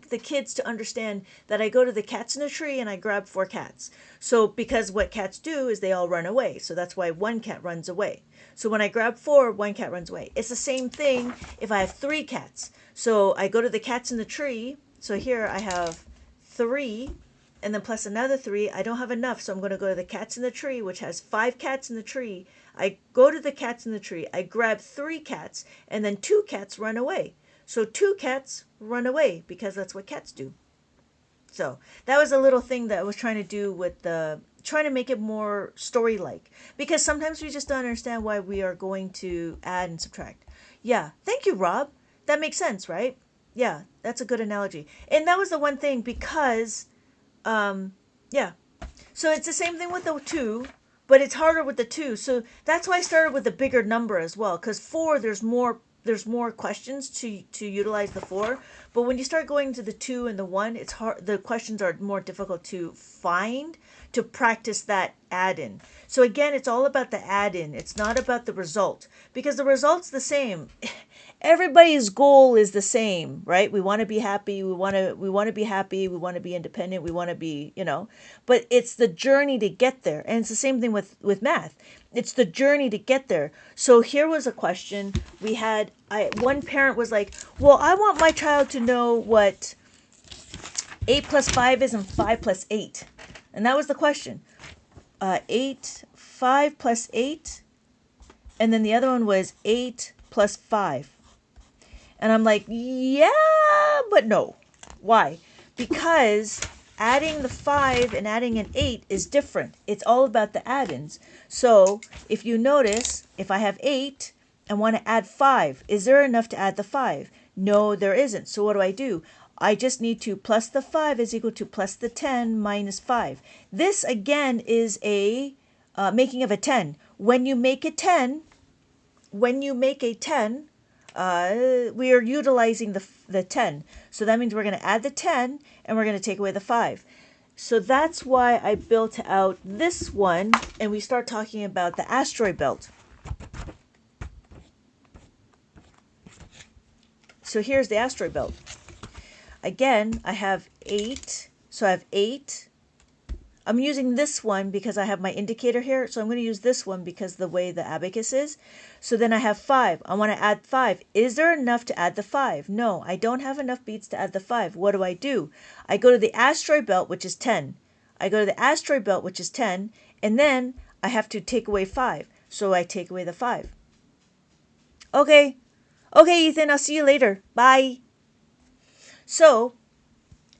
the kids to understand that I go to the cats in the tree and I grab 4 cats. So because what cats do is they all run away. So that's why 1 cat runs away. So when I grab 4, 1 cat runs away. It's the same thing if I have 3 cats. So I go to the cats in the tree. So here I have 3 and then plus another 3. I don't have enough. So I'm going to go to the cats in the tree, which has 5 cats in the tree. I go to the cats in the tree. I grab 3 cats, and then 2 cats run away. So 2 cats run away because that's what cats do. So that was a little thing that I was trying to do with trying to make it more story-like. Because sometimes we just don't understand why we are going to add and subtract. Yeah, thank you, Rob. That makes sense, right? Yeah, that's a good analogy. And that was the one thing because, yeah. So it's the same thing with the 2. But it's harder with the 2. So that's why I started with a bigger number as well. Because 4, there's more questions to utilize the 4. But when you start going to the 2 and the 1, it's hard. The questions are more difficult to find to practice that add-in. So again, it's all about the add-in. It's not about the result because the result's the same. Everybody's goal is the same, right? We want to be happy. We want to be happy. We want to be independent. We want to be, but it's the journey to get there. And it's the same thing with math. It's the journey to get there. So here was a question we had. One parent was like, well, I want my child to know what 8 plus 5 is and 5 plus 8. And that was the question. 5 plus 8. And then the other one was 8 plus 5. And I'm like, yeah, but no. Why? Because adding the 5 and adding an 8 is different. It's all about the add-ins. So if you notice, if I have 8 and want to add 5, is there enough to add the 5? No, there isn't. So what do? I just need to plus the 5 is equal to plus the 10 minus 5. This again is a making of a 10. When you make a 10, we are utilizing the 10. So that means we're going to add the 10 and we're going to take away the 5. So that's why I built out this one, and we start talking about the asteroid belt. So here's the asteroid belt. Again, I have 8. So I have 8. I'm using this one because I have my indicator here. So I'm going to use this one because the way the abacus is. So then I have 5. I want to add 5. Is there enough to add the 5? No, I don't have enough beats to add the 5. What do? I go to the asteroid belt, which is 10. I go to the asteroid belt, which is 10. And then I have to take away 5. So I take away the 5. Okay. Okay, Ethan, I'll see you later. Bye. So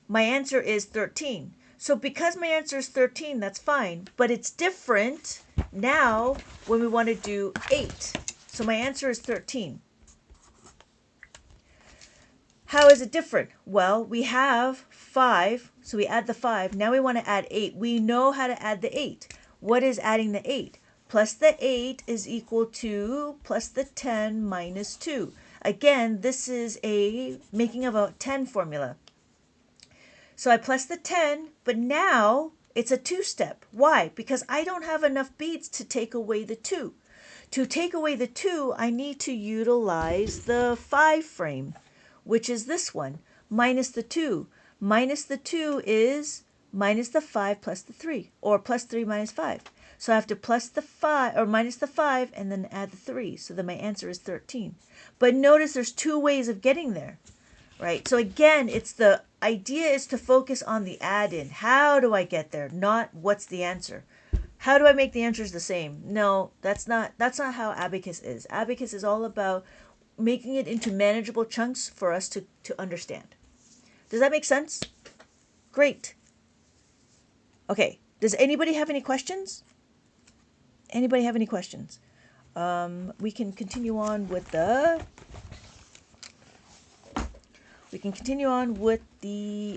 my answer is 13. So because my answer is 13, that's fine. But it's different now when we want to do 8. So my answer is 13. How is it different? Well, we have 5. So we add the 5. Now we want to add 8. We know how to add the 8. What is adding the 8? Plus the 8 is equal to plus the 10 minus 2. Again, this is a making of a 10 formula. So I plus the 10, but now it's a 2-step. Why? Because I don't have enough beats to take away the 2. To take away the 2, I need to utilize the 5 frame, which is this one, minus the 2. Minus the 2 is minus the 5 plus the 3, or plus 3 minus 5. So I have to plus the 5, or minus the 5, and then add the 3. So then my answer is 13. But notice there's 2 ways of getting there. Right? So again, it's the idea is to focus on the add-in. How do I get there? Not what's the answer. How do I make the answers the same? No, that's not how Abacus is. Abacus is all about making it into manageable chunks for us to understand. Does that make sense? Great. Okay. Does anybody have any questions? Anybody have any questions? We can continue on with the...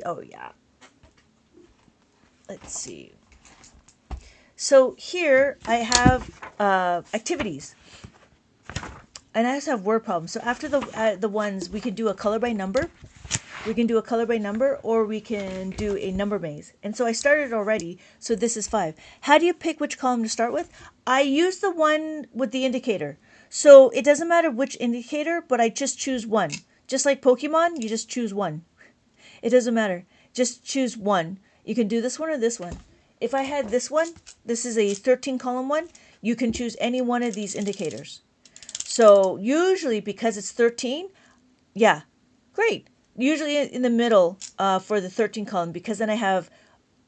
oh yeah. Let's see. So here I have activities. And I also have word problems. So after the ones, we can do a color by number. We can do a color by number, or we can do a number maze. And so I started already. So this is 5. How do you pick which column to start with? I use the one with the indicator. So it doesn't matter which indicator, but I just choose one. Just like Pokemon, you just choose one. It doesn't matter. Just choose one. You can do this one or this one. If I had this one, this is a 13 column one, you can choose any one of these indicators. So usually because it's 13, yeah, great. Usually in the middle for the 13 column, because then I have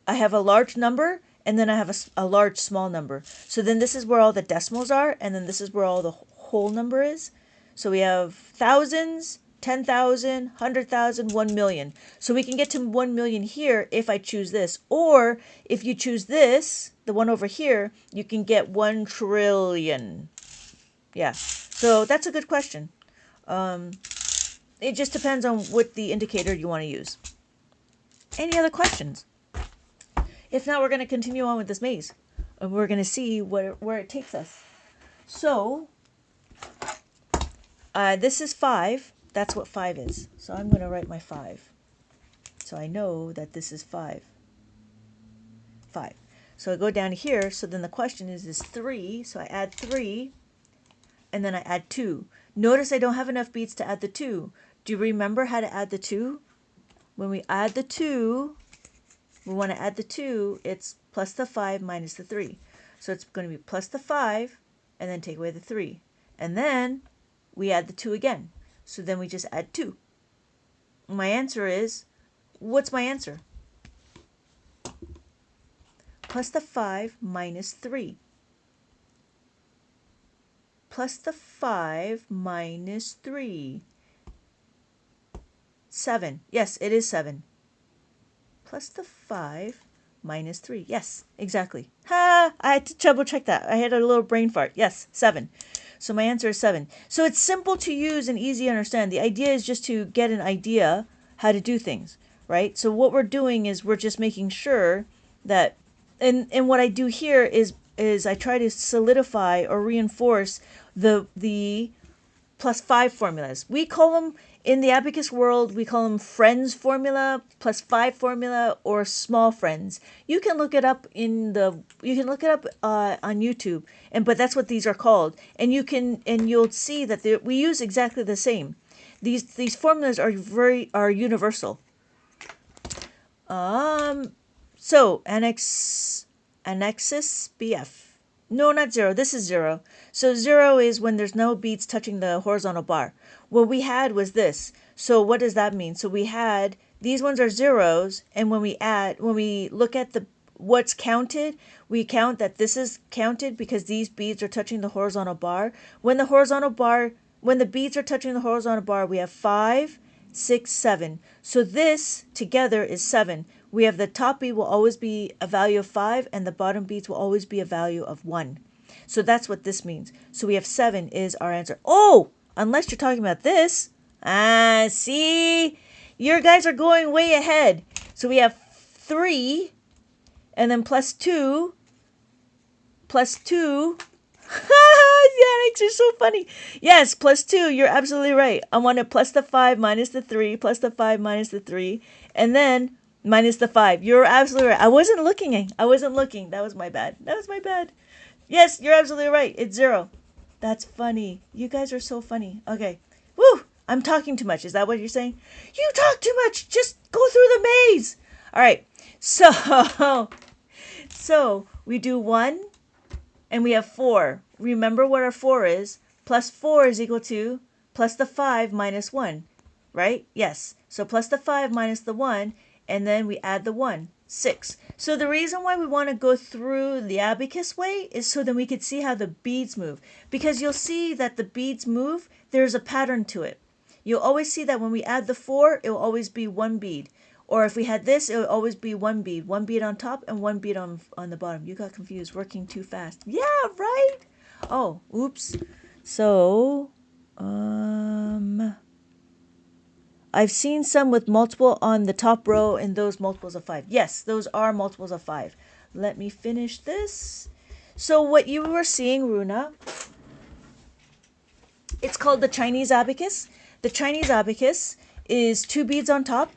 a large number and then I have a large small number. So then this is where all the decimals are, and then this is where all the whole number is. So we have thousands, 10,000, 100,000, 1 million. So we can get to 1 million here if I choose this. Or if you choose this, the one over here, you can get 1 trillion. Yeah. So that's a good question. It just depends on what the indicator you want to use. Any other questions? If not, we're going to continue on with this maze. And we're going to see where it takes us. So, this is 5. That's what 5 is. So I'm going to write my 5. So I know that this is 5. 5. So I go down here. So then the question is 3. So I add 3. And then I add 2. Notice I don't have enough beats to add the 2. Do you remember how to add the 2? When we add the 2, we want to add the 2, it's plus the 5 minus the 3. So it's going to be plus the 5 and then take away the 3. And then we add the 2 again. So then we just add 2. My answer is, what's my answer? Plus the 5 minus 3. Plus the 5 minus 3. 7. Yes, it is 7. Plus the 5 minus 3. Yes, exactly. Ha! I had to double check that. I had a little brain fart. Yes, 7. So my answer is 7. So it's simple to use and easy to understand. The idea is just to get an idea how to do things, right? So what we're doing is we're just making sure that, and what I do here is I try to solidify or reinforce the plus 5 formulas. We call them, in the abacus world, we call them friends formula, plus 5 formula, or small friends. You can look it up on YouTube, but that's what these are called. And you'll see that we use exactly the same. These formulas are universal. So annexus BF. No, not 0. This is 0. So 0 is when there's no beads touching the horizontal bar. What we had was this. So what does that mean? So we had, these ones are zeros, and when we look at what's counted, we count that this is counted because these beads are touching the horizontal bar. When the beads are touching the horizontal bar, we have 5, 6, 7. So this together is 7. We have the top bead will always be a value of 5, and the bottom beads will always be a value of 1. So that's what this means. So we have 7 is our answer. Oh, unless you're talking about this. See? Your guys are going way ahead. So we have 3, and then plus 2, plus 2. Yeah, you're so funny. Yes, plus 2. You're absolutely right. I want to plus the 5 minus the 3, plus the 5 minus the 3, and then minus the 5. You're absolutely right. I wasn't looking. That was my bad. Yes, you're absolutely right. It's 0. That's funny. You guys are so funny. Okay. Woo! I'm talking too much. Is that what you're saying? You talk too much. Just go through the maze. All right. So we do 1 and we have 4. Remember what our 4 is. Plus 4 is equal to plus the 5 minus 1. Right? Yes. So plus the 5 minus the 1, and then we add the 1. 6. So the reason why we want to go through the abacus way is so then we could see how the beads move. Because you'll see that the beads move, there's a pattern to it. You'll always see that when we add the 4, it will always be 1 bead. Or if we had this, it would always be 1 bead. 1 bead on top and 1 bead on the bottom. You got confused, working too fast. Yeah, right? Oh, oops. So, I've seen some with multiple on the top row and those multiples of 5. Yes, those are multiples of 5. Let me finish this. So what you were seeing, Runa, it's called the Chinese abacus. The Chinese abacus is 2 beads on top,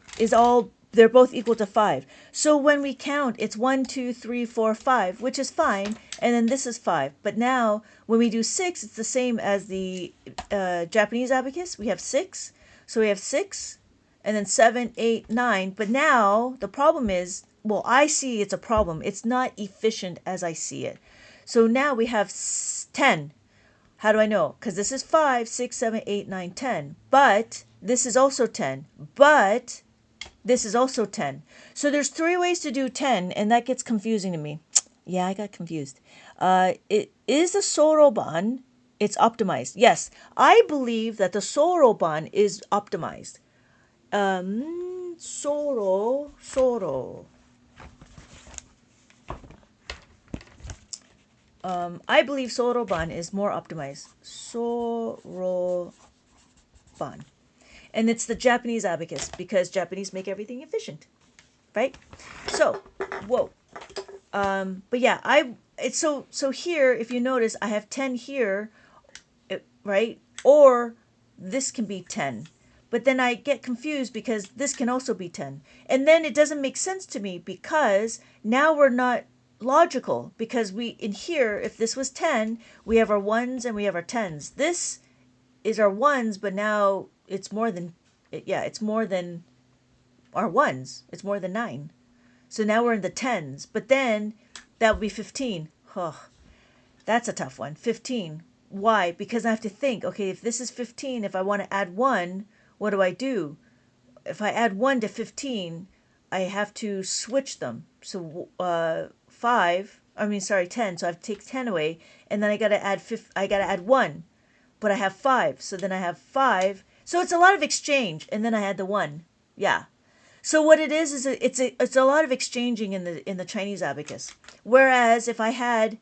they're both equal to 5. So when we count, it's 1, 2, 3, 4, 5, which is fine, and then this is 5. But now, when we do 6, it's the same as the Japanese abacus. We have 6. So we have 6, and then 7, 8, 9. But now, the problem is, well, I see it's a problem. It's not efficient as I see it. So now we have 10. How do I know? Because this is 5, 6, 7, 8, 9, 10. But this is also 10. But this is also 10. So there's 3 ways to do 10, and that gets confusing to me. Yeah, I got confused. It is the Soroban. It's optimized. Yes, I believe that the Soroban is optimized. Soro. I believe Soroban is more optimized. Soroban. And it's the Japanese abacus because Japanese make everything efficient, right? So, whoa. But yeah, so here, if you notice, I have 10 here, right? Or this can be 10. But then I get confused because this can also be 10. And then it doesn't make sense to me because now we're not logical, because in here, if this was 10, we have our 1s and we have our 10s. This is our 1s, but now it's more than our 1s. It's more than 9. So now we're in the 10s. But then that would be 15. Oh, that's a tough one. 15. Why? Because I have to think, okay, if this is 15, if I want to add 1, what do I do? If I add 1 to 15, I have to switch them. So 10. So I have to take 10 away, and then I got to add 1. But I have 5. So then I have 5. So it's a lot of exchange, and then I add the 1. Yeah. So what it is it's a lot of exchanging in the Chinese abacus. Whereas if I had,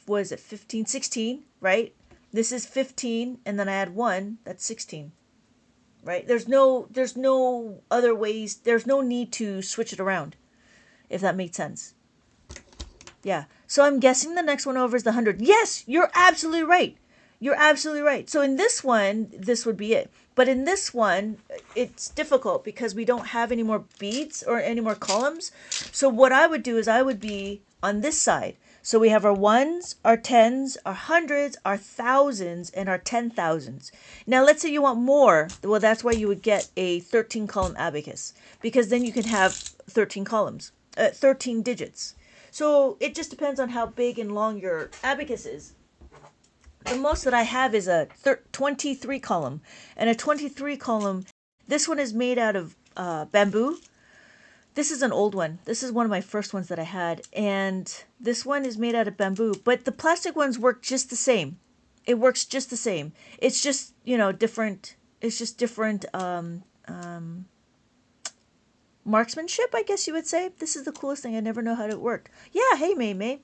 what is it, 15, 16, right? This is 15 and then I add 1, that's 16. Right? There's no other ways, there's no need to switch it around, if that makes sense. Yeah. So I'm guessing the next one over is the 100. Yes, you're absolutely right. You're absolutely right. So in this one, this would be it. But in this one, it's difficult because we don't have any more beads or any more columns. So what I would do is I would be on this side. So we have our ones, our tens, our hundreds, our thousands, and our 10,000s. Now let's say you want more. Well, that's why you would get a 13 column abacus, because then you can have 13 columns, 13 digits. So it just depends on how big and long your abacus is. The most that I have is a 23 column. And a 23 column, this one is made out of bamboo. This is an old one. This is one of my first ones that I had. And this one is made out of bamboo. But the plastic ones work just the same. It works just the same. It's just, different. It's just different marksmanship, I guess you would say. This is the coolest thing. I never know how it worked. Yeah, hey, May.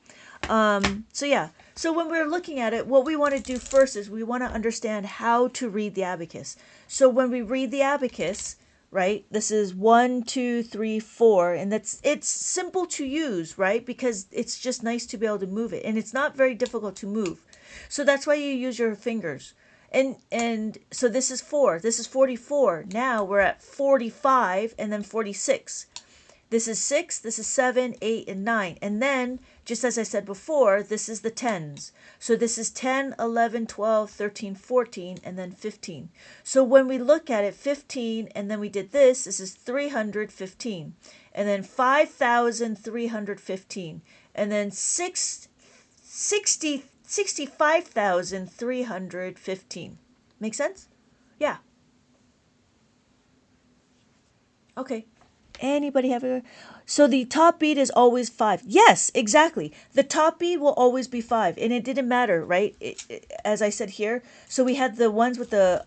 So yeah. So when we're looking at it, what we want to do first is we want to understand how to read the abacus. So when we read the abacus, right, this is 1, 2, 3, 4, and it's simple to use, right, because it's just nice to be able to move it, and it's not very difficult to move. So that's why you use your fingers. And so this is 4. This is 44. Now we're at 45 and then 46. This is 6, this is 7, 8, and 9. And then, just as I said before, this is the tens. So this is 10, 11, 12, 13, 14, and then 15. So when we look at it, 15, and then we did this is 315. And then 5,315. And then 65,315. Make sense? Yeah. Okay. Anybody have a... So the top bead is always 5. Yes, exactly. The top bead will always be 5, and it didn't matter, right? As I said here, so we had the ones with the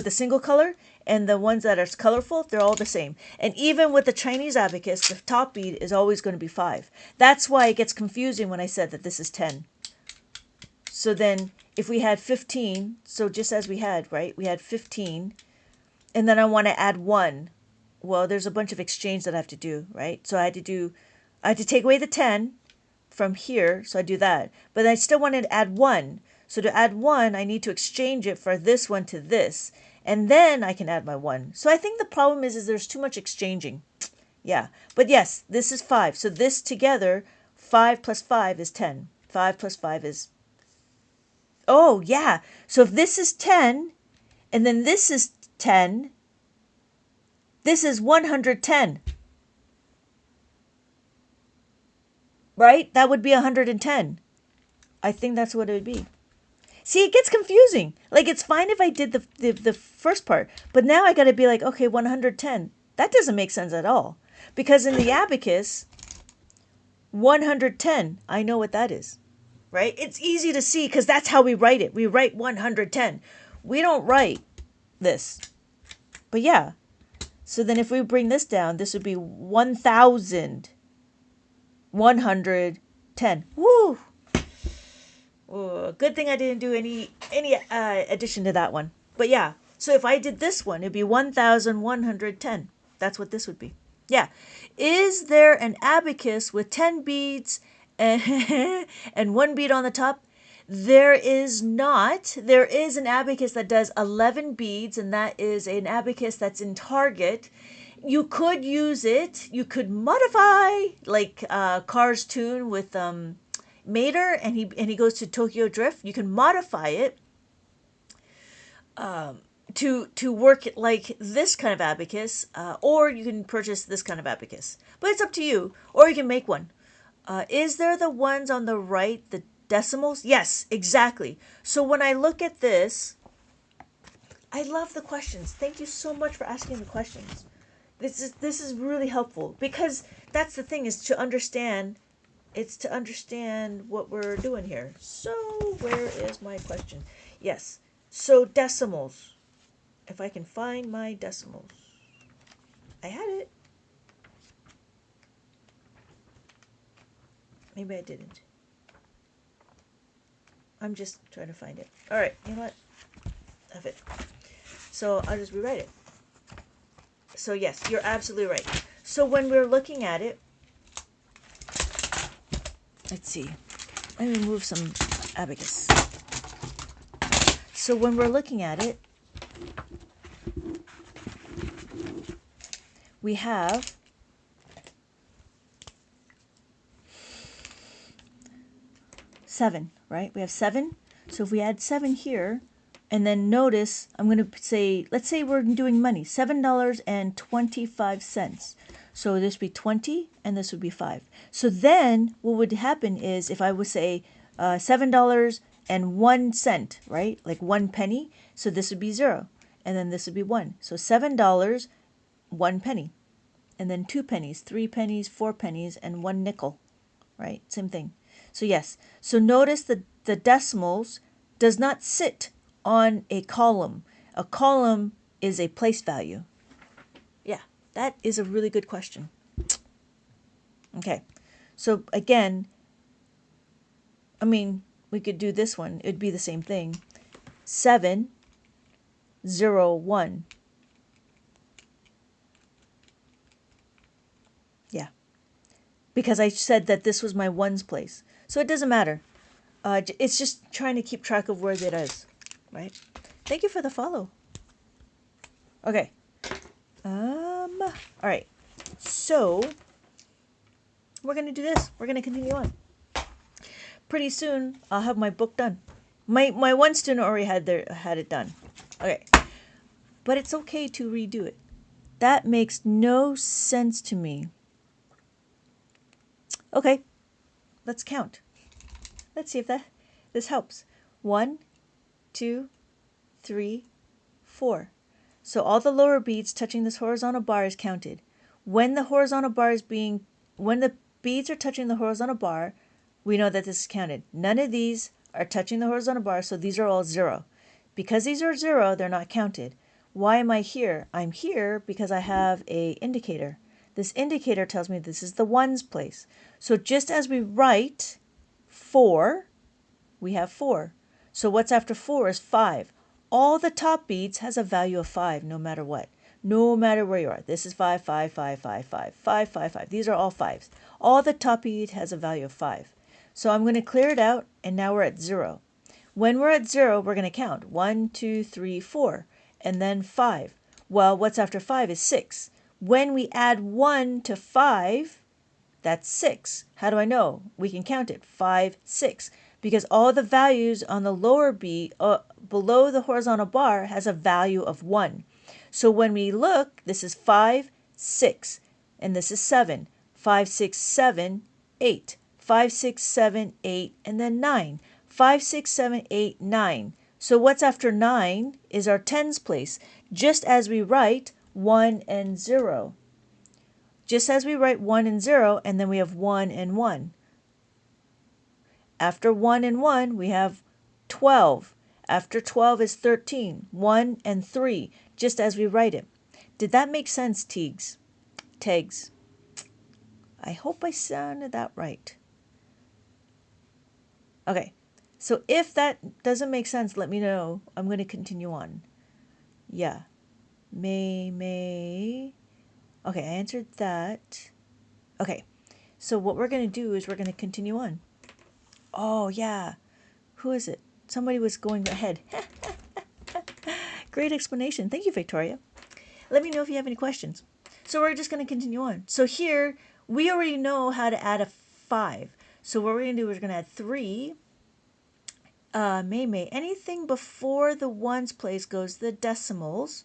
single color and the ones that are colorful. They're all the same. And even with the Chinese abacus, the top bead is always going to be 5. That's why it gets confusing when I said that this is 10. So then if we had 15, so just as we had, right? We had 15, and then I want to add 1. Well, there's a bunch of exchange that I have to do, right? So I had to take away the 10 from here, so I do that. But I still wanted to add 1. So to add 1, I need to exchange it for this one to this. And then I can add my 1. So I think the problem is there's too much exchanging. Yeah. But yes, this is 5. So this together, 5 plus 5 is 10. 5 plus 5 is... Oh, yeah. So if this is 10, and then this is 10... This is 110. Right? That would be 110. I think that's what it would be. See, it gets confusing. Like, it's fine if I did the first part. But now I got to be like, okay, 110. That doesn't make sense at all. Because in the abacus, 110, I know what that is. Right? It's easy to see because that's how we write it. We write 110. We don't write this. But yeah. So then if we bring this down, this would be 1,110. Woo! Ooh, good thing I didn't do any addition to that one. But yeah, so if I did this one, it'd be 1,110. That's what this would be. Yeah. Is there an abacus with 10 beads and 1 bead on the top? There is not. There is an abacus that does 11 beads, and that is an abacus that's in Target. You could use it. You could modify, like Car's tune with Mater, and he goes to Tokyo Drift. You can modify it to work like this kind of abacus, or you can purchase this kind of abacus. But it's up to you, or you can make one. Is there the ones on the right, the decimals? Yes, exactly. So when I look at this, I love the questions. Thank you so much for asking the questions. This is really helpful because that's the thing, is to understand. It's to understand what we're doing here. So where is my question? Yes. So decimals. if I can find my decimals. I had it. Maybe I didn't. I'm just trying to find it. All right, you know what? Have it. So I'll just rewrite it. So yes, you're absolutely right. So when we're looking at it, let's see. Let me move some abacus. So when we're looking at it, we have seven, right? We have seven. So if we add seven here, and then notice, I'm going to say, let's say we're doing money, $7.25. So this would be 20, and this would be 5. So then what would happen is if I would say $7.01, right? Like 1 penny. So this would be 0, and then this would be 1. So $7, 1 penny, and then 2 pennies, 3 pennies, 4 pennies, and 1 nickel, right? Same thing. So yes, so notice the decimals does not sit on a column. A column is a place value. Yeah, that is a really good question. Okay, so again, I mean, we could do this one. It'd be the same thing. 7, 0, 1. Yeah, because I said that this was my ones place. So it doesn't matter. It's just trying to keep track of where it is, right? Thank you for the follow. Okay. All right. So we're going to do this. We're going to continue on. Pretty soon, I'll have my book done. My one student already had it done. Okay. But it's okay to redo it. That makes no sense to me. Okay. Let's count. Let's see if this helps. 1, 2, 3, 4. So all the lower beads touching this horizontal bar is counted. When the beads are touching the horizontal bar, we know that this is counted. None of these are touching the horizontal bar, so these are all 0. Because these are 0, they're not counted. Why am I here? I'm here because I have an indicator. This indicator tells me this is the ones place. So just as we write 4, we have 4. So what's after 4 is 5. All the top beads has a value of 5 no matter what. No matter where you are. This is 5, 5, 5, 5, 5, 5, 5, 5. These are all 5s. All the top bead has a value of 5. So I'm going to clear it out, and now we're at 0. When we're at 0, we're going to count 1, 2, 3, 4, and then 5. Well, what's after 5 is 6. When we add 1 to 5, that's 6. How do I know? We can count it. 5, 6. Because all the values on the lower bead, below the horizontal bar, has a value of 1. So when we look, this is 5, 6, and this is 7. 5, 6, 7, 8. 5, 6, 7, 8, and then 9. 5, 6, 7, 8, 9. So what's after 9 is our tens place, just as we write 1 and 0. Just as we write 1 and 0, and then we have 1 and 1. After 1 and 1, we have 12. After 12 is 13. 1 and 3, just as we write it. Did that make sense, Teagues? Tags. I hope I sounded that right. Okay, so if that doesn't make sense, let me know. I'm going to continue on. Yeah. May. Okay, I answered that. Okay, so what we're going to do is we're going to continue on. Oh, yeah. Who is it? Somebody was going ahead. Great explanation. Thank you, Victoria. Let me know if you have any questions. So we're just going to continue on. So here, we already know how to add a 5. So what we're going to do is we're going to add 3. May. Anything before the ones place goes to the decimals.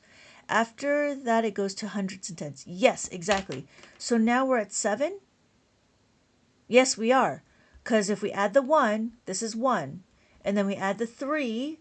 After that, it goes to hundreds and tens. Yes, exactly. So now we're at 7. Yes, we are. Because if we add the 1, this is 1. And then we add the 3.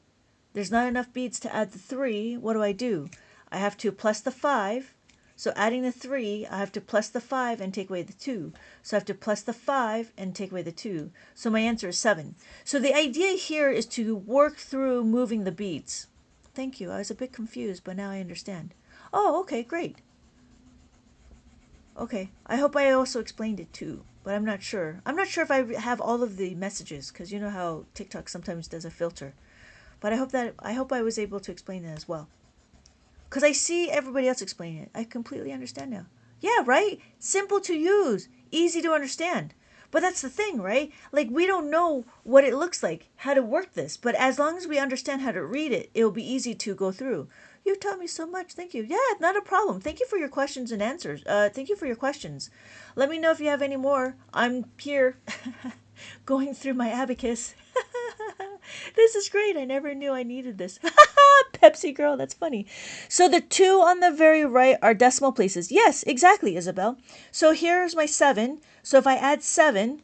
There's not enough beads to add the 3. What do? I have to plus the 5. So adding the 3, I have to plus the 5 and take away the 2. So I have to plus the 5 and take away the 2. So my answer is 7. So the idea here is to work through moving the beads. Thank you. I was a bit confused, but now I understand. Oh, okay, great. Okay. I hope I also explained it too, but I'm not sure. I'm not sure if I have all of the messages because you know how TikTok sometimes does a filter. But I hope I was able to explain that as well. Because I see everybody else explaining it. I completely understand now. Yeah, right? Simple to use, easy to understand. But that's the thing, right? Like, we don't know what it looks like, how to work this. But as long as we understand how to read it, it'll be easy to go through. You taught me so much. Thank you. Yeah, not a problem. Thank you for your questions and answers. Thank you for your questions. Let me know if you have any more. I'm here going through my abacus. This is great. I never knew I needed this. Pepsi girl, that's funny. So the two on the very right are decimal places. Yes, exactly, Isabel. So here's my 7. So if I add 7,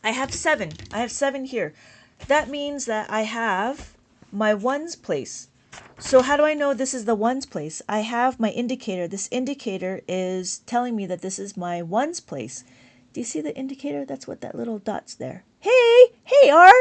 I have 7. I have 7 here. That means that I have my ones place. So how do I know this is the ones place? I have my indicator. This indicator is telling me that this is my ones place. Do you see the indicator? That's what that little dot's there. Hey, R.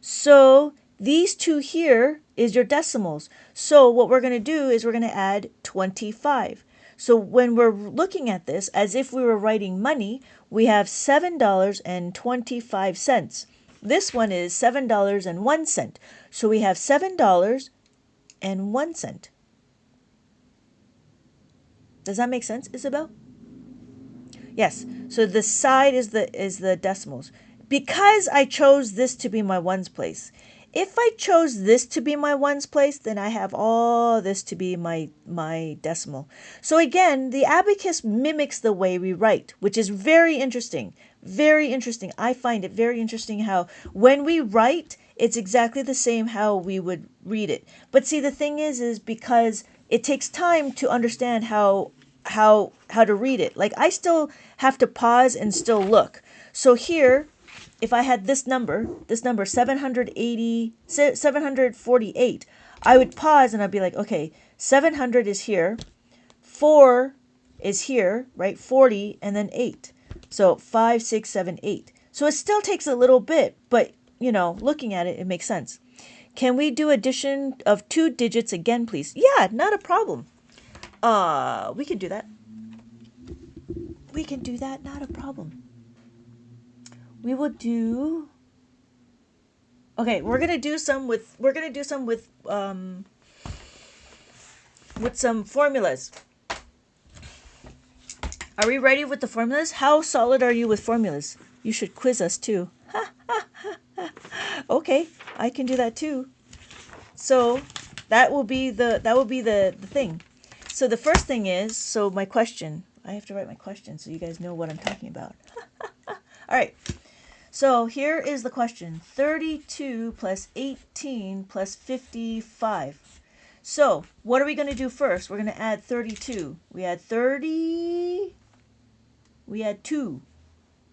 So these two here is your decimals. So what we're going to do is we're going to add 25. So when we're looking at this as if we were writing money, we have $7.25. This one is $7.01. So we have $7.01. Does that make sense, Isabel? Yes. So the side is the decimals. Because I chose this to be my ones place. If I chose this to be my ones place, then I have all this to be my decimal. So again, the abacus mimics the way we write, which is very interesting. Very interesting. I find it very interesting how when we write, it's exactly the same how we would read it. But see, the thing is because it takes time to understand how to read it. Like I still have to pause and still look. So here, if I had this number 748, I would pause and I'd be like, okay, 700 is here, 4 is here, right? 40 and then 8. So 5, 6, 7, 8. So it still takes a little bit, but looking at it, it makes sense. Can we do addition of 2 digits again, please? Yeah, not a problem. We can do that. We can do that, not a problem. We will do. Okay, we're gonna do some with some formulas. Are we ready with the formulas? How solid are you with formulas? You should quiz us too. Okay, I can do that too. So that will be the thing. So the first thing is, so my question. I have to write my question so you guys know what I'm talking about. All right. So here is the question. 32 plus 18 plus 55. So what are we going to do first? We're going to add 32. We add 30. We add 2.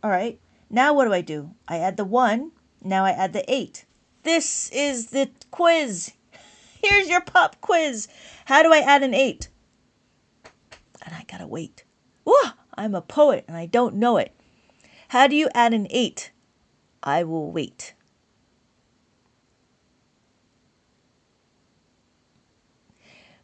All right. Now what do? I add the 1. Now I add the 8. This is the quiz. Here's your pop quiz. How do I add an 8? And I got to wait. Whoa, I'm a poet and I don't know it. How do you add an 8? I will wait.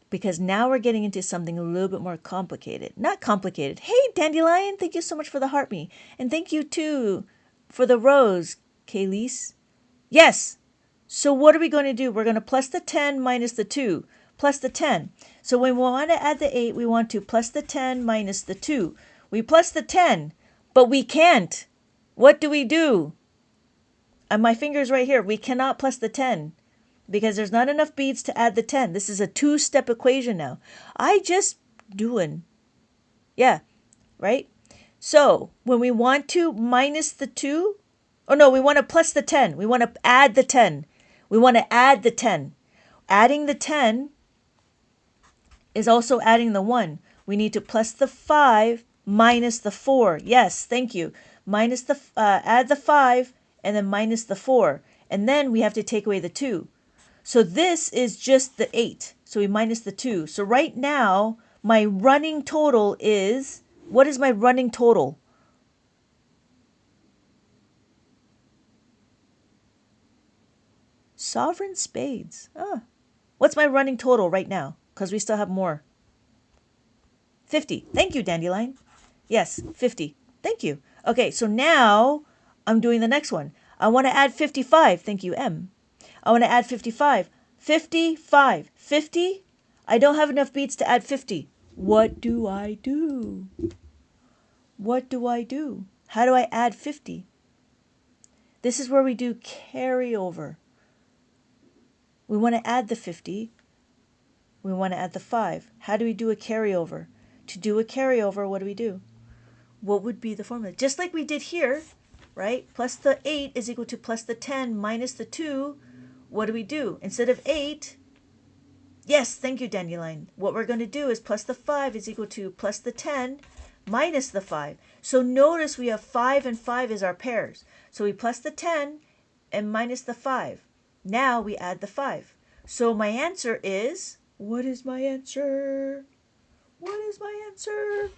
Because now we're getting into something a little bit more complicated. Not complicated. Hey, Dandelion, thank you so much for the heart me. And thank you too for the rose, Kaylise. Yes. So what are we going to do? We're going to plus the 10 minus the 2. Plus the 10. So when we want to add the 8, we want to plus the 10 minus the 2. We plus the 10, but we can't. What do? And my finger's right here. We cannot plus the 10 because there's not enough beads to add the 10. This is a 2-step equation now. I just doing. Yeah, right? So when we want to minus the 2, oh no, we want to plus the 10. We want to add the 10. We want to add the 10. Adding the 10 is also adding the 1. We need to plus the 5 minus the 4. Yes, thank you. Minus the add the 5 and then minus the 4. And then we have to take away the 2. So this is just the 8. So we minus the 2. So right now, my running total is, what is my running total? Sovereign spades. Oh. What's my running total right now? Because we still have more. 50. Thank you, Dandelion. Yes, 50. Thank you. Okay, so now I'm doing the next one. I want to add 55. Thank you, M. I want to add 55. 55. 50? I don't have enough beats to add 50. What do I do? What do I do? How do I add 50? This is where we do carryover. We want to add the 50. We want to add the 5. How do we do a carryover? To do a carryover, what do we do? What would be the formula? Just like we did here, right? Plus the 8 is equal to plus the 10 minus the 2. What do we do? Instead of 8, yes, thank you, Dandelion. What we're going to do is plus the 5 is equal to plus the 10 minus the 5. So notice we have 5 and 5 as our pairs. So we plus the 10 and minus the 5. Now we add the 5. So my answer is, what is my answer? What is my answer?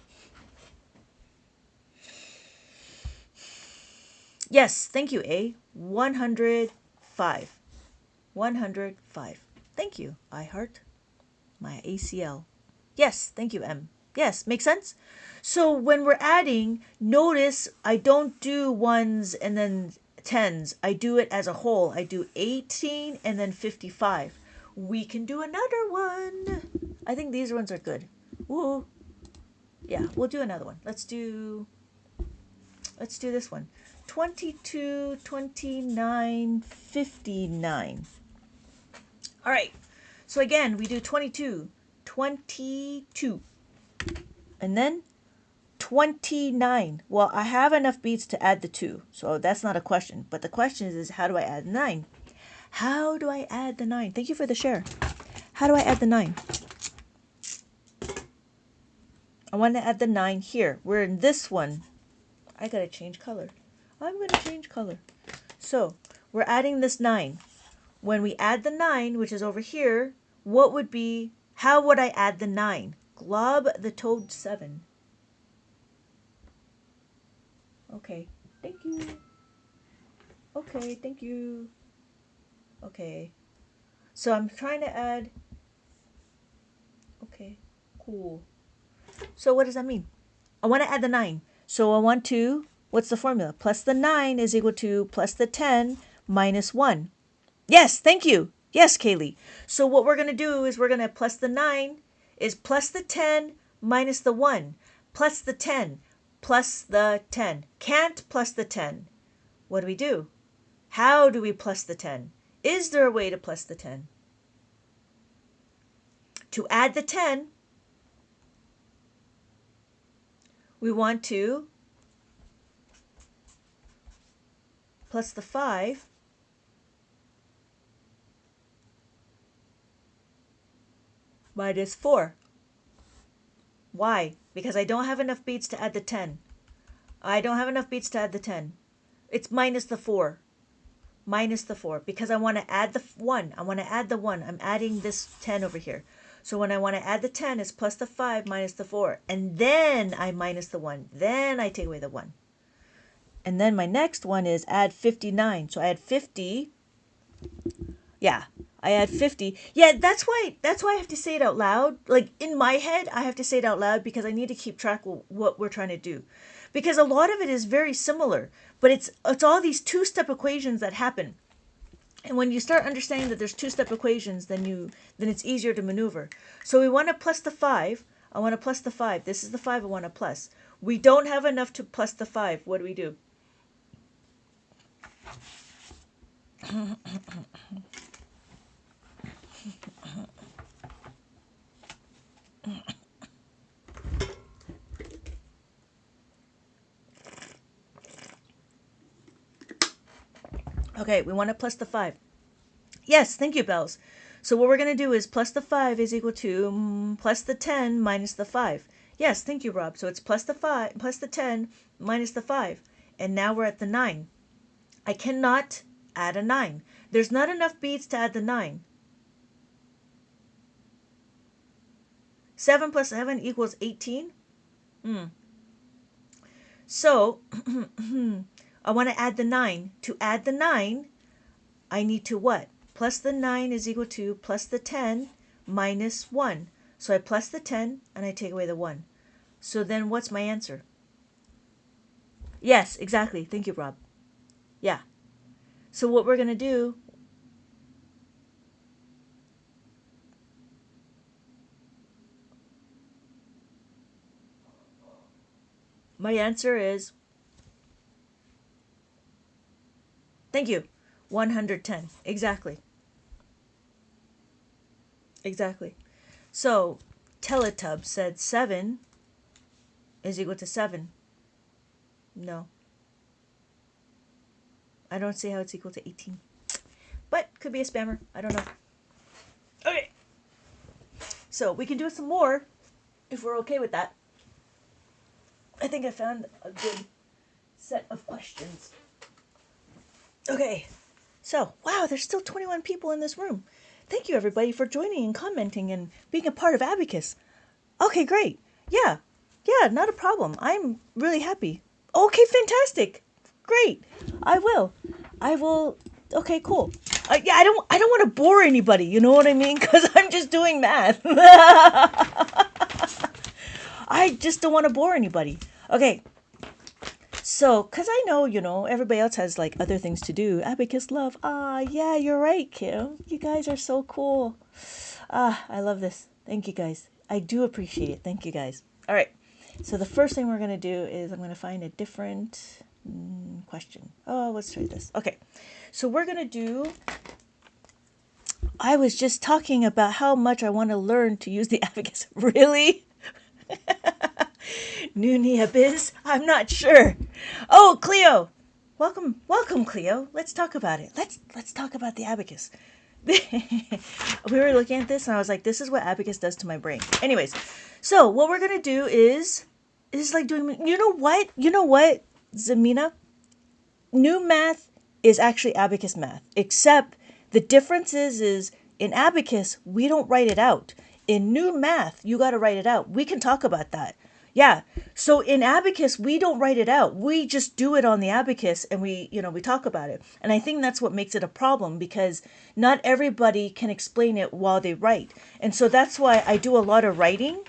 Yes, thank you, A. 105. 105. Thank you, iHeart. My ACL. Yes, thank you, M. Yes, makes sense? So when we're adding, notice I don't do ones and then tens. I do it as a whole. I do 18 and then 55. We can do another one. I think these ones are good. Woo. Yeah, we'll do another one. Let's do this one. 22, 29, 59. All right. So again, we do 22, 22, and then 29. Well, I have enough beats to add the 2, so that's not a question. But the question is how do I add 9? How do I add the 9? Thank you for the share. How do I add the 9? I want to add the 9 here. We're in this one. I got to change color. I'm going to change color. So we're adding this 9. When we add the 9, which is over here, what would be, how would I add the 9? Glob the Toad 7. Okay, thank you. Okay, thank you. Okay. So I'm trying to add, okay, cool. So what does that mean? I want to add the 9. So I want to, what's the formula? Plus the 9 is equal to plus the 10 minus 1. Yes, thank you. Yes, Kaylee. So what we're going to do is we're going to plus the 9 is plus the 10 minus the 1. Plus the 10. Plus the 10. Can't plus the 10. What do we do? How do we plus the 10? Is there a way to plus the 10? To add the 10, we want to plus the 5 minus 4. Why? Because I don't have enough beats to add the 10. I don't have enough beats to add the 10. It's minus the 4. Minus the 4. Because I want to add the 1. I want to add the 1. I'm adding this 10 over here. So when I want to add the 10, it's plus the 5 minus the 4. And then I minus the 1. Then I take away the 1. And then my next one is add 59. So I add 50. Yeah, I add 50. Yeah, that's why I have to say it out loud. Like in my head, I have to say it out loud because I need to keep track of what we're trying to do. Because a lot of it is very similar, but it's all these two-step equations that happen. And when you start understanding that there's two-step equations, then it's easier to maneuver. So we want to plus the 5. I want to plus the 5. This is the 5 I want to plus. We don't have enough to plus the 5. What do we do? Okay, we want to plus the 5. Yes, thank you, Bells. So what we're going to do is plus the 5 is equal to plus the 10 minus the 5. Yes, thank you, Rob. So it's plus the 5 plus the 10 minus the 5. And now we're at the 9. I cannot add a 9. There's not enough beats to add the 9. 7 plus 7 equals 18. So I want to add the 9. To add the 9, I need to what? plus the 9 is equal to plus the 10 minus 1. So I plus the 10 and I take away the 1. So then what's my answer? Yes, exactly. Thank you, Rob. Yeah. So what we're going to do, my answer is, thank you, 110. Exactly. Exactly. So Teletub said 7 is equal to 7. No. I don't see how it's equal to 18. But could be a spammer. I don't know. Okay. So we can do some more if we're okay with that. I think I found a good set of questions. Okay. So, wow, there's still 21 people in this room. Thank you, everybody, for joining and commenting and being a part of Abacus. Okay, great. Yeah, not a problem. I'm really happy. Okay, fantastic. Great. I will. Okay, cool. Yeah, I don't want to bore anybody. You know what I mean? Because I'm just doing math. I just don't want to bore anybody. Okay. So, because I know, everybody else has like other things to do. Abacus love. Yeah, you're right, Kim. You guys are so cool. I love this. Thank you guys. I do appreciate it. Thank you guys. All right. So the first thing we're going to do is I'm going to find a different question. Oh, let's try this. Okay. So we're going to do, I was just talking about how much I want to learn to use the Abacus. Really? Noonie Abyss? I'm not sure. Oh, Cleo. Welcome, Cleo. Let's talk about it. Let's talk about the Abacus. We were looking at this and I was like, this is what Abacus does to my brain. Anyways, so what we're going to do is like doing, you know what, Zamina? New math is actually Abacus math, except the difference is in Abacus, we don't write it out. In new math, you got to write it out. We can talk about that. Yeah. So in Abacus, we don't write it out. We just do it on the Abacus and we talk about it. And I think that's what makes it a problem because not everybody can explain it while they write. And so that's why I do a lot of writing.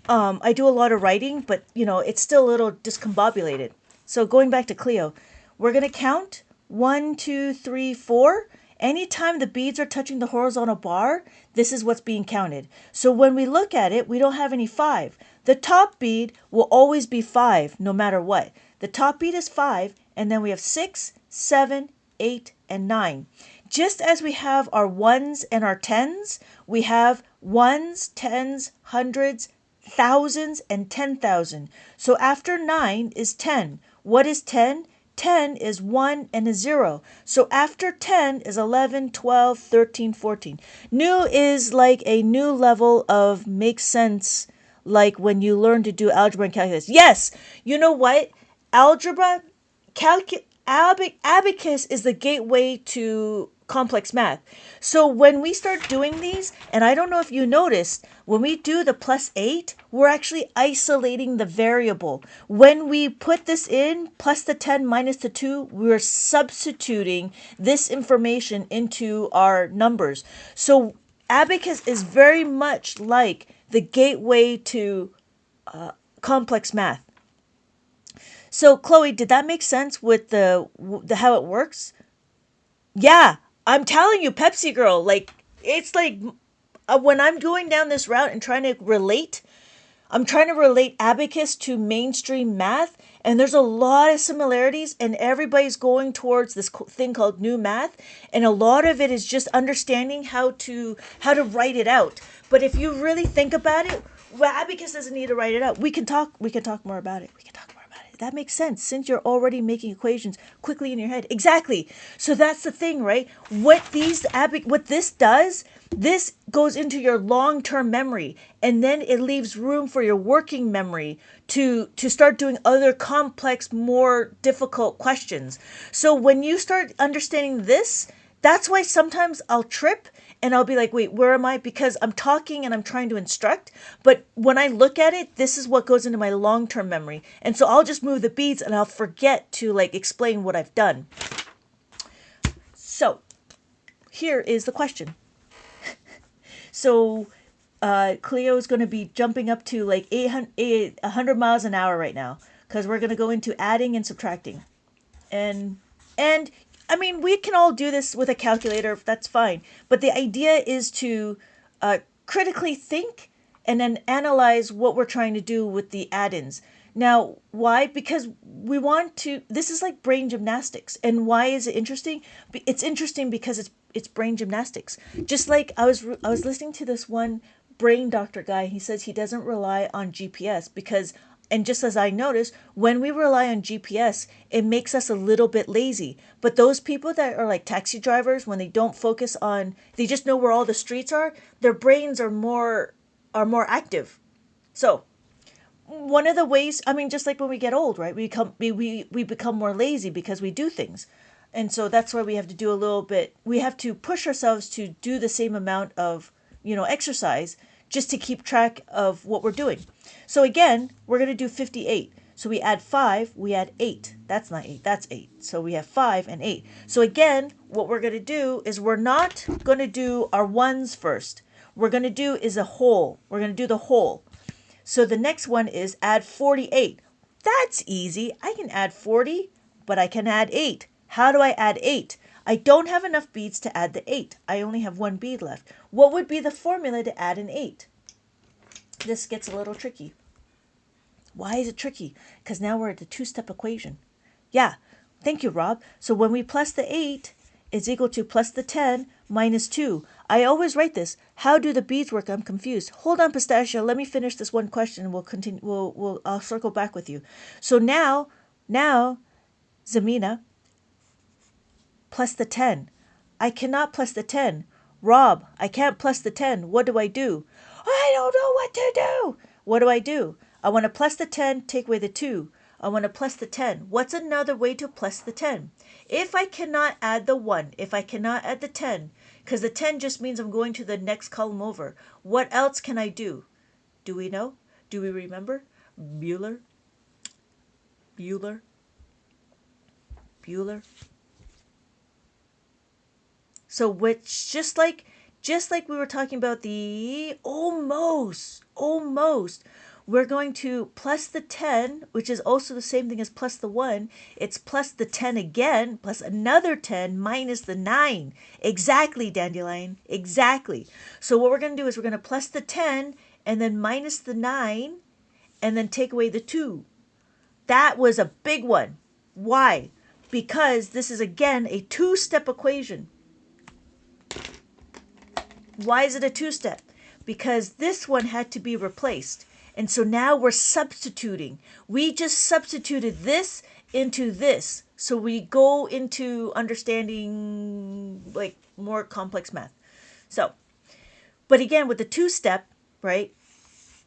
But it's still a little discombobulated. So going back to Cleo, we're going to count 1, 2, 3, 4. Anytime the beads are touching the horizontal bar, this is what's being counted. So when we look at it, we don't have any 5. The top bead will always be 5 no matter what. The top bead is 5, and then we have 6, 7, 8, and 9. Just as we have our 1s and our 10s, we have 1s, 10s, hundreds, thousands, and 10,000. So after 9 is 10. What is 10? 10 is 1 and a 0. So after 10 is 11, 12, 13, 14. New is like a new level of makes sense, like when you learn to do algebra and calculus. Yes, you know what? Algebra, Abacus is the gateway to complex math. So when we start doing these, and I don't know if you noticed, when we do the +8, we're actually isolating the variable. When we put this in, plus the 10 minus the 2, we're substituting this information into our numbers. So Abacus is very much like the gateway to complex math. So Chloe, did that make sense with the how it works? Yeah, I'm telling you, Pepsi Girl, like, it's like when I'm going down this route and trying to relate, I'm trying to relate Abacus to mainstream math, and there's a lot of similarities, and everybody's going towards this thing called new math, and a lot of it is just understanding how to write it out. But if you really think about it, well, Abacus doesn't need to write it out. We can talk more about it. That makes sense since you're already making equations quickly in your head. Exactly. So that's the thing, right? What this does, this goes into your long-term memory, and then it leaves room for your working memory to start doing other complex, more difficult questions. So when you start understanding this, that's why sometimes I'll trip and I'll be like, wait, where am I? Because I'm talking and I'm trying to instruct. But when I look at it, this is what goes into my long-term memory. And so I'll just move the beads and I'll forget to like explain what I've done. So here is the question. So Cleo is going to be jumping up to like 100 miles an hour right now because we're going to go into adding and subtracting. And I mean, we can all do this with a calculator. That's fine. But the idea is to critically think and then analyze what we're trying to do with the add-ins. Now, why? Because we want to. This is like brain gymnastics. And why is it interesting? It's interesting because it's brain gymnastics. Just like I was listening to this one brain doctor guy. He says he doesn't rely on GPS because, and just as I noticed, when we rely on GPS, it makes us a little bit lazy. But those people that are like taxi drivers, when they don't focus on, they just know where all the streets are, their brains are more active. So one of the ways, I mean, just like when we get old, right? We become more lazy because we do things. And so that's why we have to do a little bit, we have to push ourselves to do the same amount of, exercise just to keep track of what we're doing. So again, we're going to do 58. So we add 5, we add 8. That's not 8, that's 8. So we have 5 and 8. So again, what we're going to do is we're not going to do our ones first. What we're going to do is a whole. We're going to do the whole. So the next one is add 48. That's easy. I can add 40, but I can add 8. How do I add 8? I don't have enough beads to add the 8. I only have one bead left. What would be the formula to add an 8? This gets a little tricky. Why is it tricky? Because now we're at the two-step equation. Yeah, thank you, Rob. So when we plus the 8, it's equal to plus the 10 minus 2. I always write this. How do the beads work? I'm confused. Hold on, Pistachio. Let me finish this one question and we'll continue. I'll circle back with you. So now, Zamina, plus the 10. I cannot plus the 10. Rob, I can't plus the 10. What do I do? I don't know what to do. What do I do? I want to plus the 10, take away the 2. I want to plus the 10. What's another way to plus the 10? If I cannot add the 1, if I cannot add the 10, because the 10 just means I'm going to the next column over, what else can I do? Do we know? Do we remember? Bueller? So which just like we were talking about the almost, we're going to plus the 10, which is also the same thing as plus the 1. It's plus the 10 again, plus another 10 minus the 9. Exactly, Dandelion. Exactly. So what we're going to do is we're going to plus the 10 and then minus the 9 and then take away the 2. That was a big one. Why? Because this is again a two-step equation. Why is it a two-step? Because this one had to be replaced. And so now we're substituting. We just substituted this into this. So we go into understanding like more complex math. So, but again, with the two-step, right,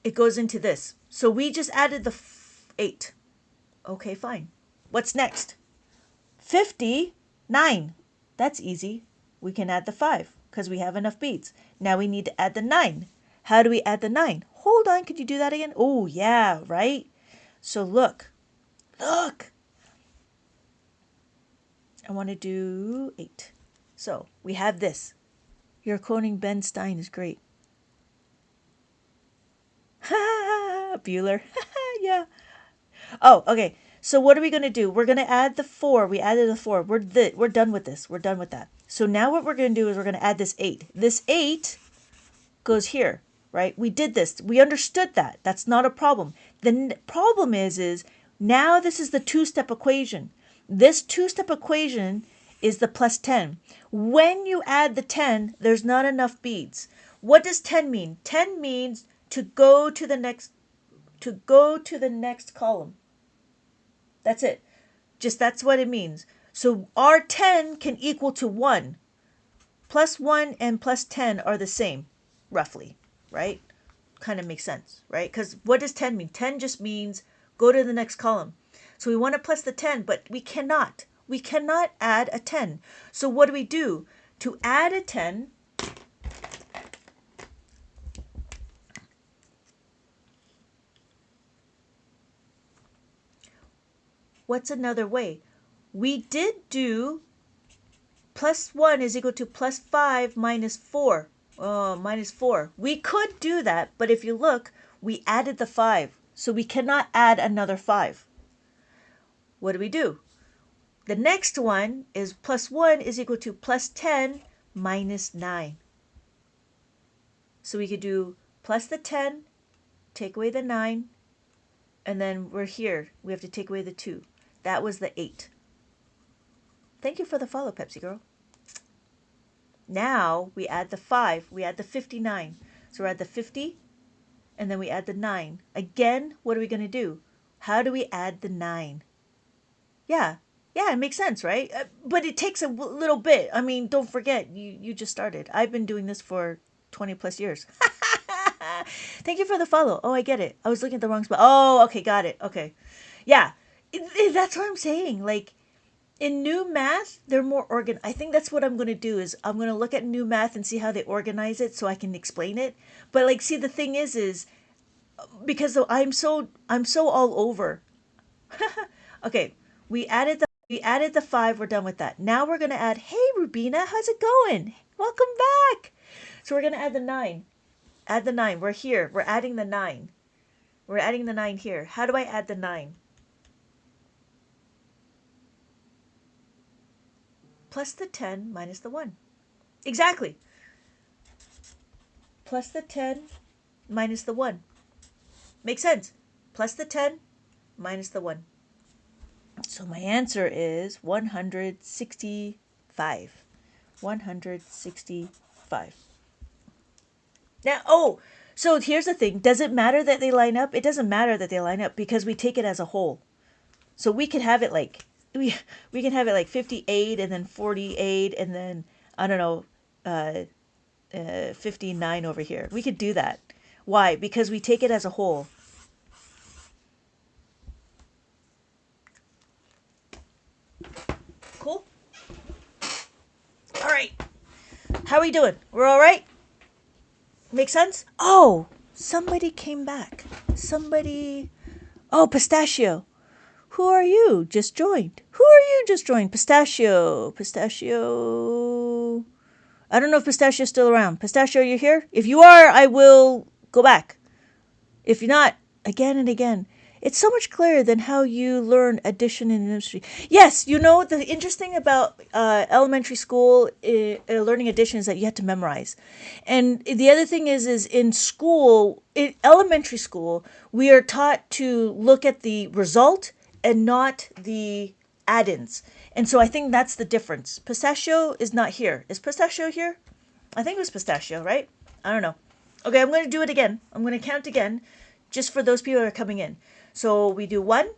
it goes into this. So we just added the 8. Okay, fine. What's next? 59. That's easy. We can add the 5 because we have enough beads. Now we need to add the 9. How do we add the 9? Hold on, could you do that again? Oh, yeah, right? So look. I want to do 8. So we have this. Your quoting Ben Stein is great. Ha, Bueller. Yeah. Oh, okay. So what are we going to do? We're going to add the 4. We added the 4. We're done with this. We're done with that. So now what we're going to do is we're going to add this 8. This 8 goes here, right? We did this. We understood that. That's not a problem. The problem is now this is the two-step equation. This two-step equation is the plus 10. When you add the 10, there's not enough beads. What does 10 mean? 10 means to go to the next column. That's it. Just that's what it means. So our 10 can equal to 1. Plus 1 and plus 10 are the same, roughly, right? Kind of makes sense, right? Because what does 10 mean? 10 just means go to the next column. So we want to plus the 10, but we cannot. We cannot add a 10. So what do? To add a 10, what's another way? We did do plus 1 is equal to plus 5 minus 4. Oh, minus 4. We could do that, but if you look, we added the 5. So we cannot add another 5. What do we do? The next one is plus 1 is equal to plus 10 minus 9. So we could do plus the 10, take away the 9, and then we're here. We have to take away the 2. That was the 8. Thank you for the follow, Pepsi Girl. Now we add the 5. We add the 59. So we add the 50, and then we add the 9. Again, what are we going to do? How do we add the 9? Yeah, it makes sense, right? But it takes a little bit. I mean, don't forget, you just started. I've been doing this for 20 plus years. Thank you for the follow. Oh, I get it. I was looking at the wrong spot. Oh, okay, got it. Okay. Yeah, that's what I'm saying. Like, in new math, they're more I think that's what I'm going to do is I'm going to look at new math and see how they organize it so I can explain it. But like, see, the thing is because I'm so all over. Okay, we added the 5. We're done with that. Now we're going to add, hey, Rubina, how's it going? Welcome back. So we're going to add the 9. Add the 9. We're here. We're adding the 9. We're adding the 9 here. How do I add the 9? Plus the 10 minus the 1. Exactly. Plus the 10 minus the 1. Makes sense. Plus the 10 minus the 1. So my answer is 165. 165. Now, so here's the thing. Does it matter that they line up? It doesn't matter that they line up because we take it as a whole. So we could have it like, we can have it like 58 and then 48 and then, I don't know, 59 over here. We could do that. Why? Because we take it as a whole. Cool? All right. How are we doing? We're all right? Make sense? Oh, somebody came back. Oh, Pistachio. Who are you? Just joined. Who are you just joined? Pistachio. I don't know if Pistachio's still around. Pistachio, are you here? If you are, I will go back. If you're not, again and again. It's so much clearer than how you learn addition in industry. Yes, the interesting about elementary school learning addition is that you have to memorize. And the other thing is in school, in elementary school, we are taught to look at the result and not the add-ins. And so I think that's the difference. Pistachio is not here. Is Pistachio here? I think it was Pistachio, right? I don't know. Okay, I'm going to do it again. I'm going to count again just for those people that are coming in. So we do 1,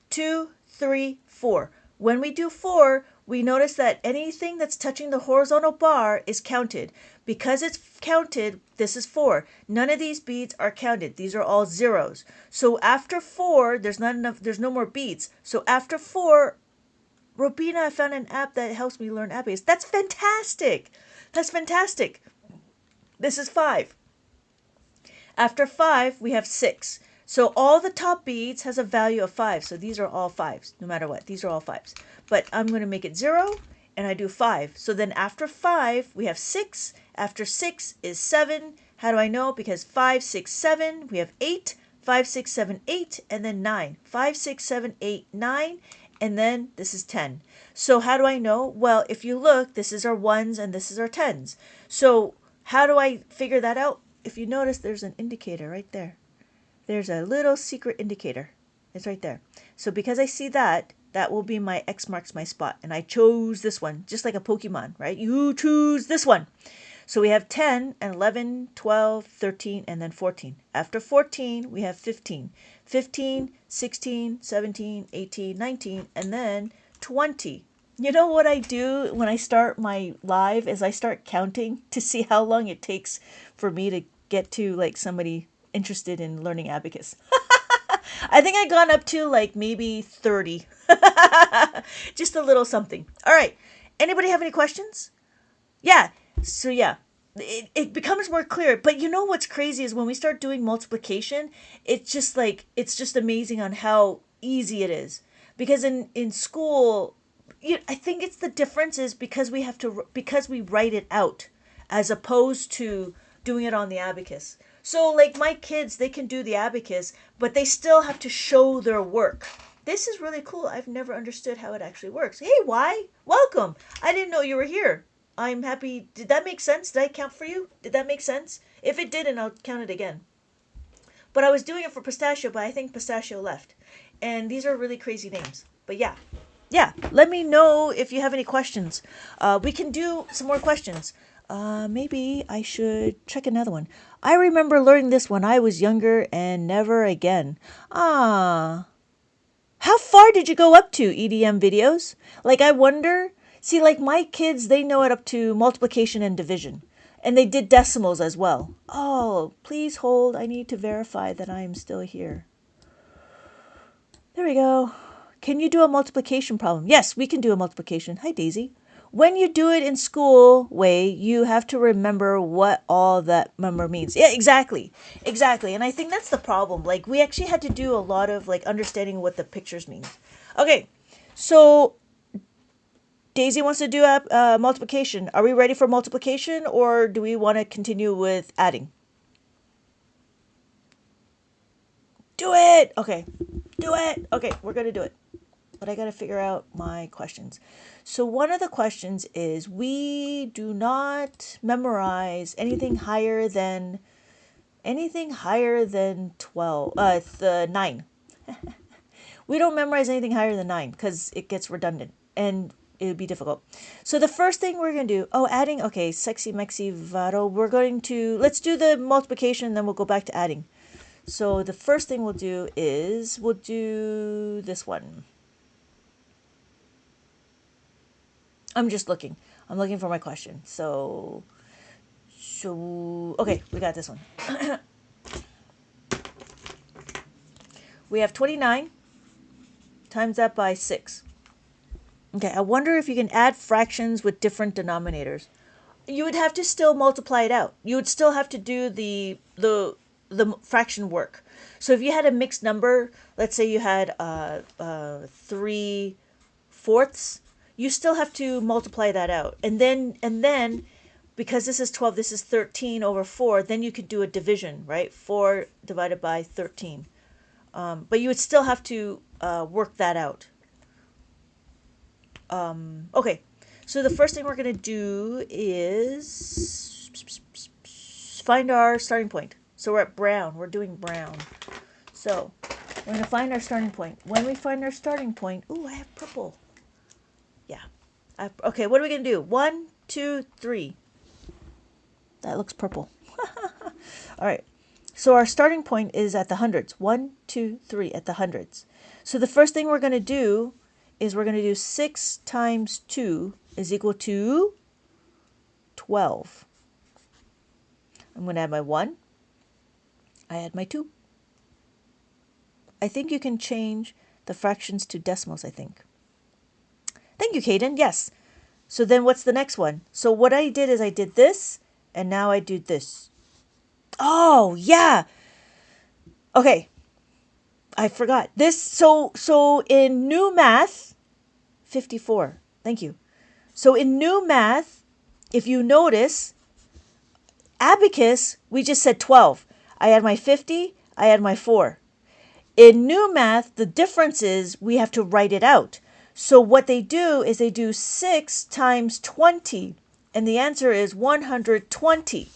2, 3, 4. When we do 4, we notice that anything that's touching the horizontal bar is counted. Because it's counted, this is 4. None of these beads are counted. These are all zeros. So after 4, there's no more beads. So after 4, Robina, I found an app that helps me learn Abacus. That's fantastic. That's fantastic. This is 5. After 5, we have 6. So all the top beads has a value of 5. So these are all 5s, no matter what. These are all 5s. But I'm going to make it 0, and I do 5. So then after 5, we have 6. After 6 is 7. How do I know? Because 5, 6, 7. We have 8. 5, 6, 7, 8. And then 9. 5, 6, 7, 8, 9. And then this is 10. So how do I know? Well, if you look, this is our 1s and this is our 10s. So how do I figure that out? If you notice, there's an indicator right there. There's a little secret indicator. It's right there. So because I see that, that will be my X marks my spot. And I chose this one, just like a Pokemon, right? You choose this one. So we have 10 and 11, 12, 13, and then 14. After 14, we have 15. 15, 16, 17, 18, 19, and then 20. You know what I do when I start my live is I start counting to see how long it takes for me to get to like somebody interested in learning abacus. I think I gone up to like maybe 30. Just a little something. All right. Anybody have any questions? Yeah. So yeah, it becomes more clear. But you know what's crazy is when we start doing multiplication, it's just amazing on how easy it is. Because in school, I think it's the difference is because we write it out as opposed to doing it on the abacus. So like my kids, they can do the abacus, but they still have to show their work. This is really cool. I've never understood how it actually works. Hey, why? Welcome. I didn't know you were here. I'm happy. Did that make sense? Did I count for you? Did that make sense? If it didn't, I'll count it again. But I was doing it for Pistachio, but I think Pistachio left. And these are really crazy names. But yeah. Yeah, let me know if you have any questions. We can do some more questions. Maybe I should check another one. I remember learning this when I was younger and never again. Ah. How far did you go up to, EDM videos? Like, I wonder. See, like my kids, they know it up to multiplication and division. And they did decimals as well. Oh, please hold. I need to verify that I am still here. There we go. Can you do a multiplication problem? Yes, we can do a multiplication. Hi, Daisy. When you do it in school way, you have to remember what all that number means. Yeah, exactly. Exactly. And I think that's the problem. Like, we actually had to do a lot of, like, understanding what the pictures mean. Okay, so Daisy wants to do a multiplication. Are we ready for multiplication, or do we want to continue with adding? Do it! Okay. Do it! Okay, we're going to do it. But I got to figure out my questions. So one of the questions is, we do not memorize anything higher than 12, 9. We don't memorize anything higher than 9 because it gets redundant and it would be difficult. So the first thing we're going to do, adding, okay, sexy mexy varo. Let's do the multiplication, then we'll go back to adding. So the first thing we'll do is, we'll do this one. I'm just looking. I'm looking for my question. So okay, we got this one. We have 29 times that by 6. Okay, I wonder if you can add fractions with different denominators. You would have to still multiply it out. You would still have to do the fraction work. So if you had a mixed number, let's say you had 3/4, you still have to multiply that out. And then because this is 12, this is 13 over 4, then you could do a division, right? 4 divided by 13. But you would still have to work that out. Okay, so the first thing we're going to do is find our starting point. So we're at brown. We're doing brown. So we're going to find our starting point. When we find our starting point, ooh, I have purple. Yeah. Okay, what are we going to do? 1, 2, 3. That looks purple. All right. So our starting point is at the hundreds. 1, 2, 3 at the hundreds. So the first thing we're going to do is we're going to do 6 times 2 is equal to 12. I'm going to add my 1. I add my 2. I think you can change the fractions to decimals, I think. Thank you, Caden. Yes. So then what's the next one? So what I did is I did this, and now I do this. Oh, yeah. Okay. I forgot. This, so in new math, 54. Thank you. So in new math, if you notice, abacus, we just said 12. I add my 50, I add my 4. In new math, the difference is we have to write it out. So what they do is they do 6 times 20, and the answer is 120.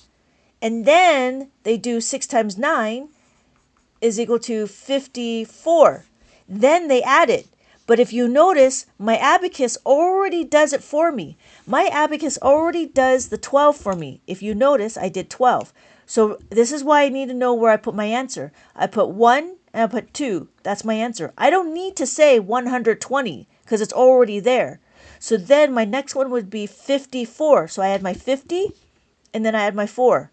And then they do 6 times 9 is equal to 54. Then they add it. But if you notice, my abacus already does it for me. My abacus already does the 12 for me. If you notice, I did 12. So this is why I need to know where I put my answer. I put 1 and I put 2. That's my answer. I don't need to say 120 because it's already there. So then my next one would be 54. So I add my 50 and then I add my 4.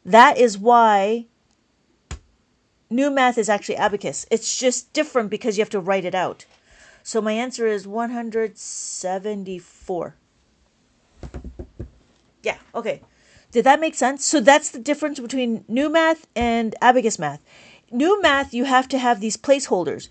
That is why new math is actually abacus. It's just different because you have to write it out. So my answer is 174. Yeah, okay. Did that make sense? So that's the difference between new math and abacus math. New math, you have to have these placeholders.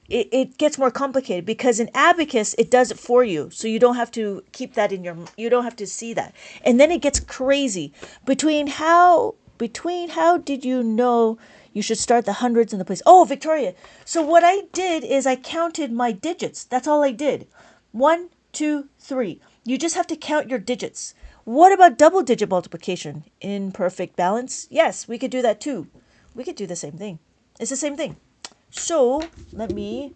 it gets more complicated because in Abacus it does it for you, so you don't have to keep that in your, you don't have to see that. And then it gets crazy between how did you know you should start the hundreds in the place. Oh, Victoria, so what I did is I counted my digits. That's all I did. 1, 2, 3. You just have to count your digits. What about double digit multiplication in perfect balance? Yes, we could do that too. We could do the same thing. It's the same thing. So let me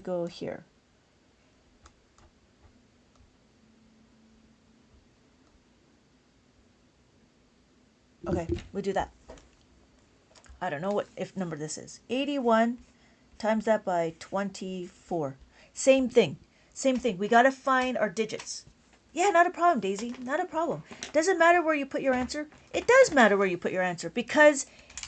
go here. Okay, we'll do that. I don't know what if number this is. 81 times that by 24. Same thing. Same thing. We got to find our digits. Yeah, not a problem, Daisy. Not a problem. Doesn't matter where you put your answer. It does matter where you put your answer because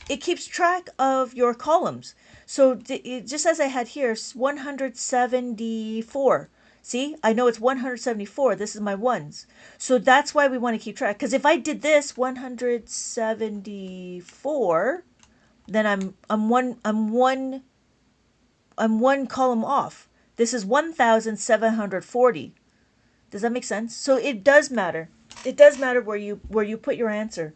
it keeps track of your columns. So just as I had here, 174. See, I know it's 174. This is my ones. So that's why we want to keep track. Because if I did this 174, then I'm one column off. This is 1,740. Does that make sense? So it does matter. It does matter where you put your answer.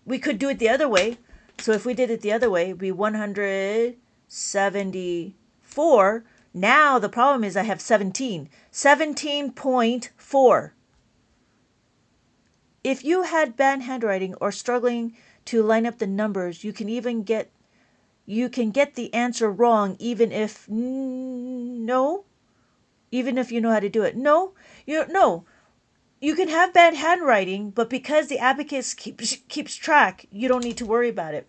We could do it the other way. So if we did it the other way, it'd be 174. Now the problem is I have 17. 17.4. If you had bad handwriting or struggling to line up the numbers, you can get the answer wrong even if even if you know how to do it. No. You can have bad handwriting, but because the abacus keeps track, you don't need to worry about it.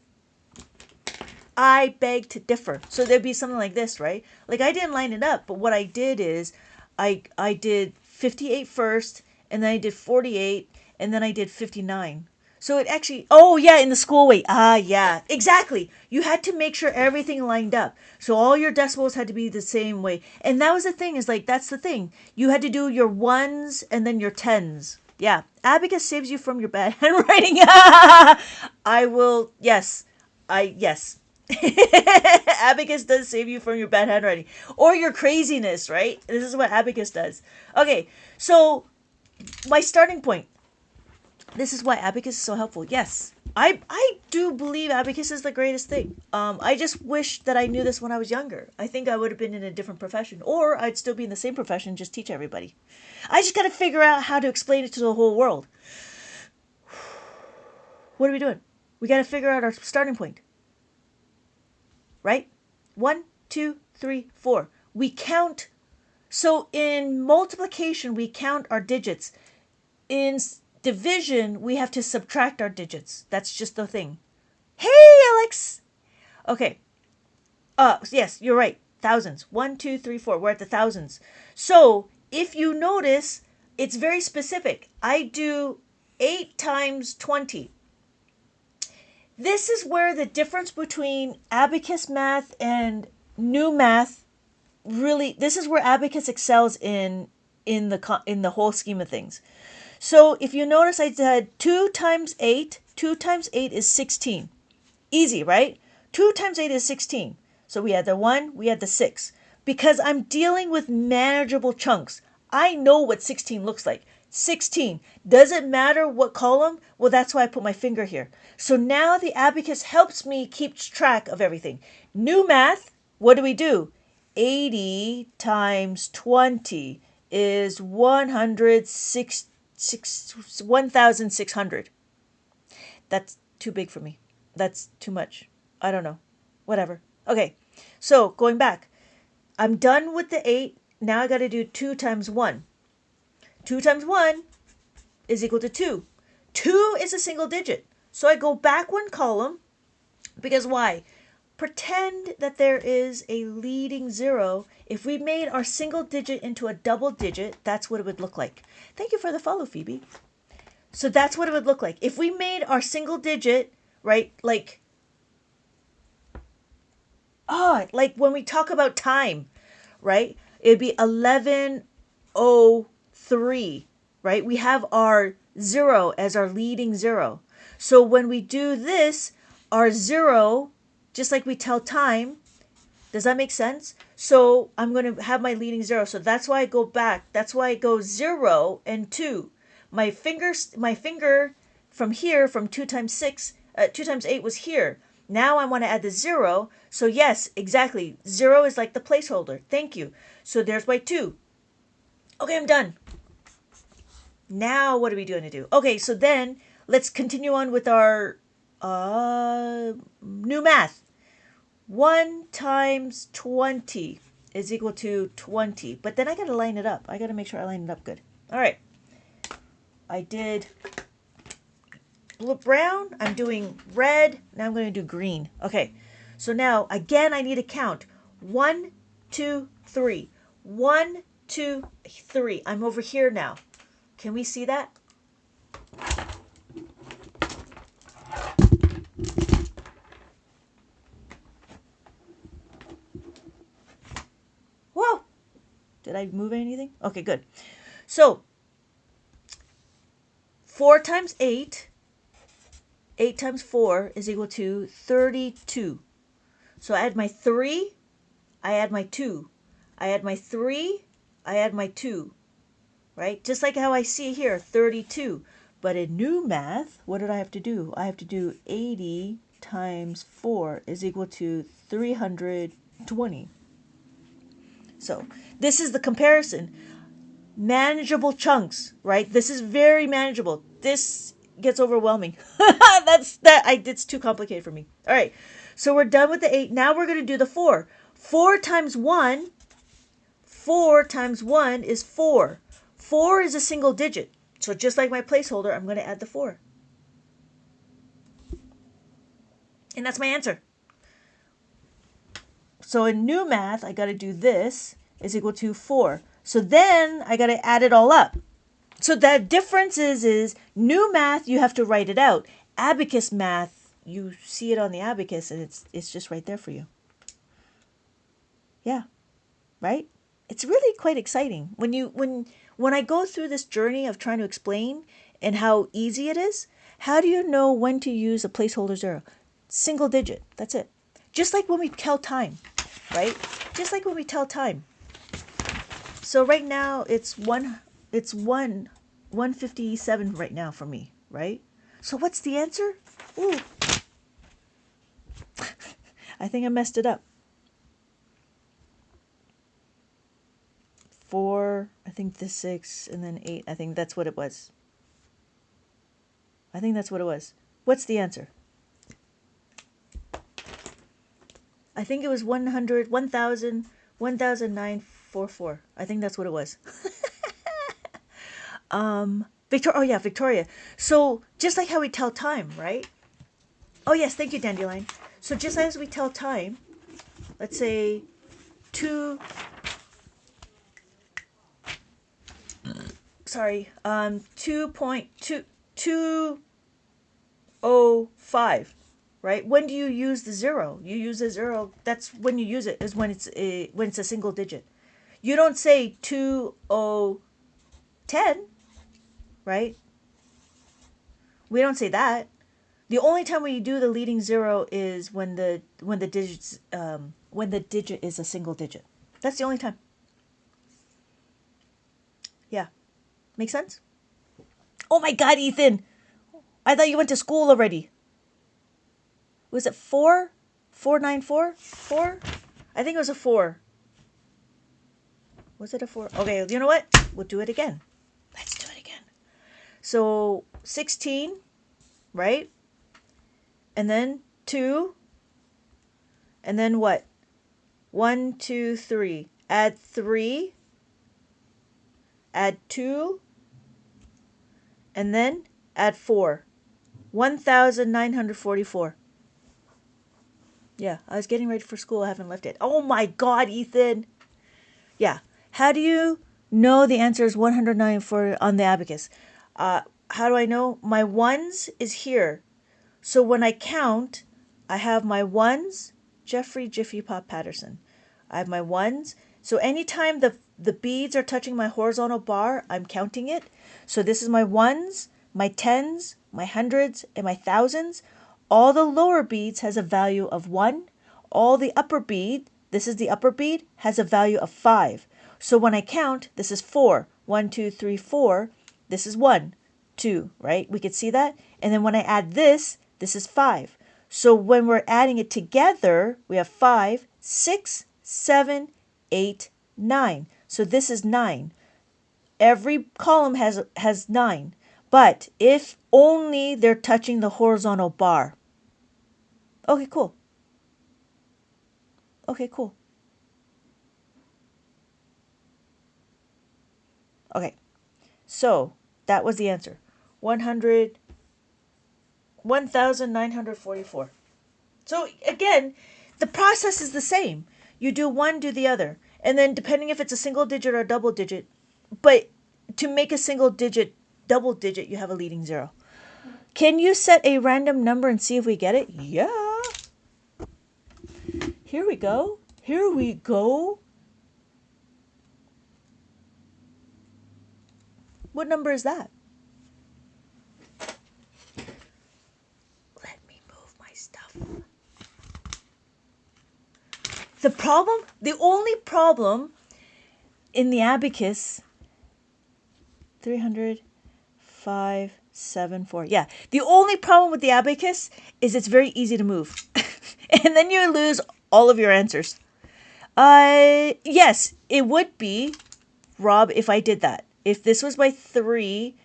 I beg to differ. So there'd be something like this, right? Like I didn't line it up, but what I did is I did 58 first, and then I did 48, and then I did 59. So it actually, oh yeah, in the school way. Ah, yeah, exactly. You had to make sure everything lined up. So all your decimals had to be the same way. And that was the thing, is like, that's the thing. You had to do your ones and then your tens. Yeah. Abacus saves you from your bad handwriting. Yes. Abacus does save you from your bad handwriting or your craziness, right? This is what Abacus does. Okay. So my starting point. This is why Abacus is so helpful. Yes, I do believe Abacus is the greatest thing. I just wish that I knew this when I was younger. I think I would have been in a different profession, or I'd still be in the same profession and just teach everybody. I just got to figure out how to explain it to the whole world. What are we doing? We got to figure out our starting point. Right? 1, 2, 3, 4. We count. So in multiplication, we count our digits. In division, we have to subtract our digits. That's just the thing. Hey, Alex. Okay. Yes, you're right. Thousands. 1, 2, 3, 4. We're at the thousands. So if you notice, it's very specific. I do 8 times 20. This is where the difference between Abacus math and new math really, this is where Abacus excels in the whole scheme of things. So if you notice, I did 2 times 8. 2 times 8 is 16. Easy, right? 2 times 8 is 16. So we had the 1, we had the 6. Because I'm dealing with manageable chunks. I know what 16 looks like. 16. Does it matter what column? Well, that's why I put my finger here. So now the abacus helps me keep track of everything. New math, what do? 80 times 20 is 1,600. That's too big for me. That's too much. I don't know. Whatever. Okay. So going back, I'm done with the 8. Now I got to do 2 times 1. 2 times 1 is equal to 2. 2 is a single digit. So I go back one column because why? Pretend that there is a leading 0. If we made our single digit into a double digit, that's what it would look like. Thank you for the follow, Phoebe. So that's what it would look like. If we made our single digit, right, like when we talk about time, right, it'd be 11:03, right? We have our 0 as our leading 0. So when we do this, our 0 just like we tell time. Does that make sense? So I'm going to have my leading 0. So that's why I go back. That's why I go 0 and 2. My finger from here, from 2 times 6, 2 times 8 was here. Now I want to add the 0. So yes, exactly. 0 is like the placeholder. Thank you. So there's my 2. Okay, I'm done. Now what are we going to do? Okay, so then let's continue on with our new math. 1 times 20 is equal to 20. But then I got to line it up. I got to make sure I line it up good. All right. I did brown. I'm doing red. Now I'm going to do green. Okay. So now, again, I need to count. 1, 2, 3. 1, 2, 3. I'm over here now. Can we see that? Whoa! Did I move anything? Okay, good. So, 4 times 8, 8 times 4 is equal to 32. So I add my 3, I add my 2. I add my 3, I add my 2. Right? Just like how I see here, 32. But in new math, what did I have to do? I have to do 80 times 4 is equal to 320. So this is the comparison. Manageable chunks, right? This is very manageable. This gets overwhelming. It's too complicated for me. All right. So we're done with the 8. Now we're going to do the 4. 4 times 1 is 4. 4 is a single digit. So just like my placeholder, I'm going to add the 4. And that's my answer. So in new math, I got to do this is equal to 4. So then I got to add it all up. So the difference is new math, you have to write it out. Abacus math, you see it on the abacus and it's just right there for you. Yeah, right? It's really quite exciting. When I go through this journey of trying to explain and how easy it is, how do you know when to use a placeholder 0? Single digit, that's it. Just like when we tell time, right? Just like when we tell time. So right now it's 157 right now for me, right? So what's the answer? Ooh. I think I messed it up. 4, I think the 6, and then 8. I think that's what it was. I think that's what it was. What's the answer? I think it was 100, 1,000, 1,944. I think that's what it was. Victoria. Oh yeah, Victoria. So just like how we tell time, right? Oh yes, thank you, Dandelion. So just as we tell time, let's say 2.205, right? When do you use the 0? You use the 0. That's when you use it, is when it's a single digit. You don't say 2010, right? We don't say that. The only time when you do the leading 0 is when the digit is a single digit. That's the only time. Yeah. Make sense? Oh my God, Ethan! I thought you went to school already. Was it 4? 494? 4? I think it was a 4. Was it a 4? Okay, you know what? We'll do it again. Let's do it again. So 16, right? And then 2. And then what? 1, 2, 3. Add 3. Add 2. And then add 4. 1,944. Yeah, I was getting ready for school. I haven't left it. Oh my God, Ethan. Yeah. How do you know the answer is 194 on the abacus? How do I know? My ones is here. So when I count, I have my ones, Jeffrey Jiffy Pop Patterson. I have my ones. So anytime the beads are touching my horizontal bar, I'm counting it. So this is my ones, my tens, my hundreds, and my thousands. all the lower beads has a value of 1. All the upper bead, this is the upper bead, has a value of 5. So when I count, this is 4. 1, 2, 3, 4. This is 1, 2, right? We could see that. And then when I add this is 5. So when we're adding it together, we have 5, 6, 7, 8, 9. So this is 9. Every column has 9. But if only they're touching the horizontal bar. Okay, cool. Okay, cool. Okay, so that was the answer. 1,944. So again, the process is the same. You do one, do the other. And then depending if it's a single digit or a double digit, but to make a single digit, double digit, you have a leading zero. Can you set a random number and see if we get it? Yeah. Here we go. Here we go. What number is that? Let me move my stuff. The only problem in the abacus, 30574. Yeah, the only problem with the abacus is it's very easy to move. And then you lose all of your answers. Yes, it would be, Rob, if I did that. If this was my 3,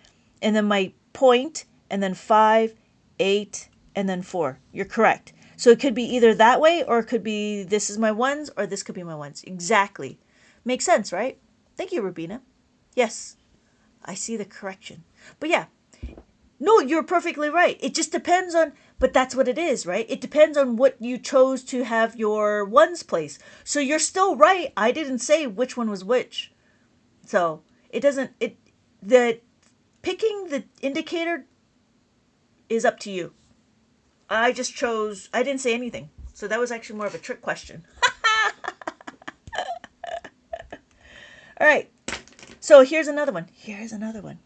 and then my point, and then 5, 8, and then 4. You're correct. So it could be either that way, or it could be this is my ones, or this could be my ones. Exactly. Makes sense, right? Thank you, Rubina. Yes, I see the correction. But yeah, no, you're perfectly right. It just depends on, but that's what it is, right? It depends on what you chose to have your ones place. So you're still right. I didn't say which one was which. So it doesn't, the picking the indicator is up to you. I just chose, I didn't say anything. So that was actually more of a trick question. All right. So here's another one. Here's another one.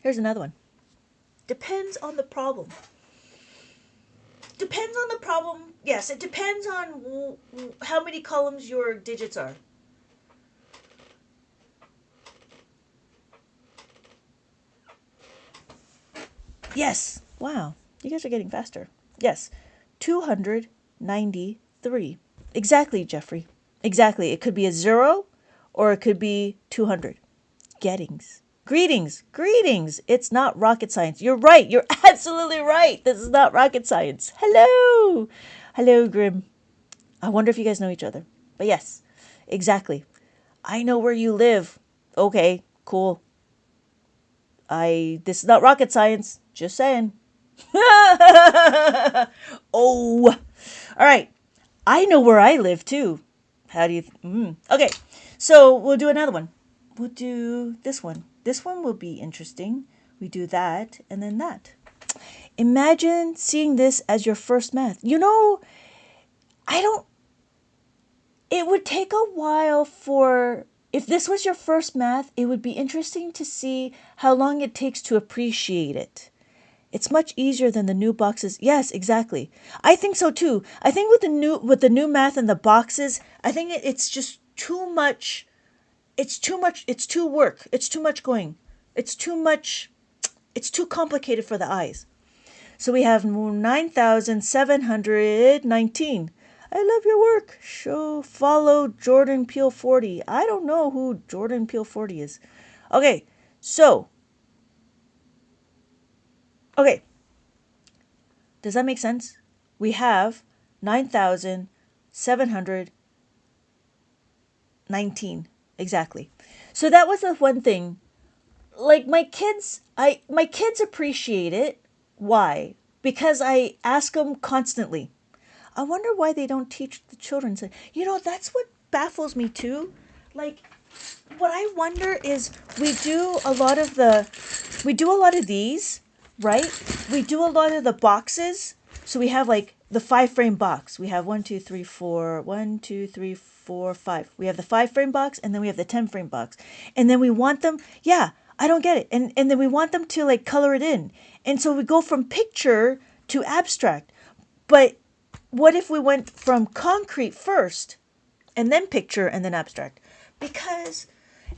Here's another one. Depends on the problem. Depends on the problem. Yes, it depends on how many columns your digits are. Yes. Wow. You guys are getting faster. Yes. 293. Exactly, Jeffrey. Exactly. It could be a 0 or it could be 200. Gettings. Greetings. Greetings. It's not rocket science. You're right. You're absolutely right. This is not rocket science. Hello. Hello, Grim. I wonder if you guys know each other. But yes, exactly. I know where you live. Okay, cool. This is not rocket science. Just saying. Oh. All right. I know where I live too. How do you... Okay. So we'll do another one. We'll do this one. This one will be interesting. We do that and then that. Imagine seeing this as your first math. You know, it would take a while for... If this was your first math, it would be interesting to see how long it takes to appreciate it. It's much easier than the new boxes. Yes, exactly. I think so too. I think with the new math and the boxes, I think it's just too much. It's too much. It's too work. It's too much going. It's too much. It's too complicated for the eyes. So we have 9,719. I love your work. Follow Jordan Peele 40. I don't know who Jordan Peele 40 is. Okay, so. Okay. Does that make sense? We have 9,719. Exactly. So that was the one thing. Like my kids appreciate it. Why? Because I ask them constantly. I wonder why they don't teach the children. You know, that's what baffles me too. Like, what I wonder is we do a lot of these, right? We do a lot of the boxes. So we have like the 5-frame box. We have 1, 2, 3, 4, 1, 2, 3, 4, 5. We have the 5-frame box and then we have the 10-frame box. And then we want them, yeah, I don't get it. And then we want them to like color it in. And so we go from picture to abstract. But what if we went from concrete first and then picture and then abstract? Because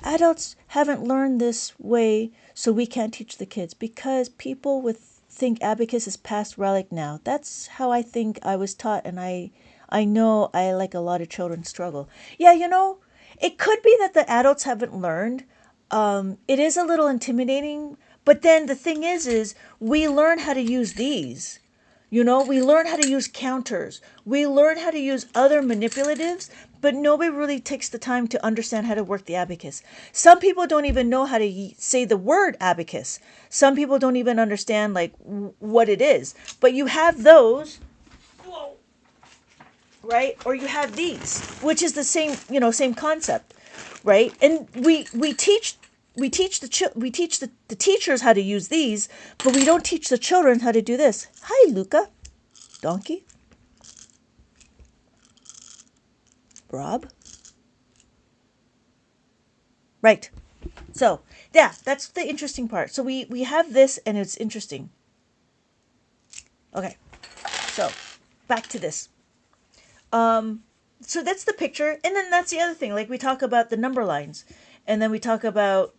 adults haven't learned this way, so we can't teach the kids. Because people with think abacus is past relic now. That's how I think I was taught, and I know I, like a lot of children, struggle. Yeah, it could be that the adults haven't learned. It is a little intimidating, but then the thing is we learn how to use these. We learn how to use counters. We learn how to use other manipulatives, but nobody really takes the time to understand how to work the abacus. Some people don't even know how to say the word abacus. Some people don't even understand like what it is. But you have those, right? Or you have these, which is the same concept, right? And we teach the teachers how to use these, but we don't teach the children how to do this. Hi, Luca. Donkey. Rob. Right. So, yeah, that's the interesting part. So we have this, and it's interesting. Okay. So, back to this. So that's the picture, and then that's the other thing. Like we talk about the number lines, and then we talk about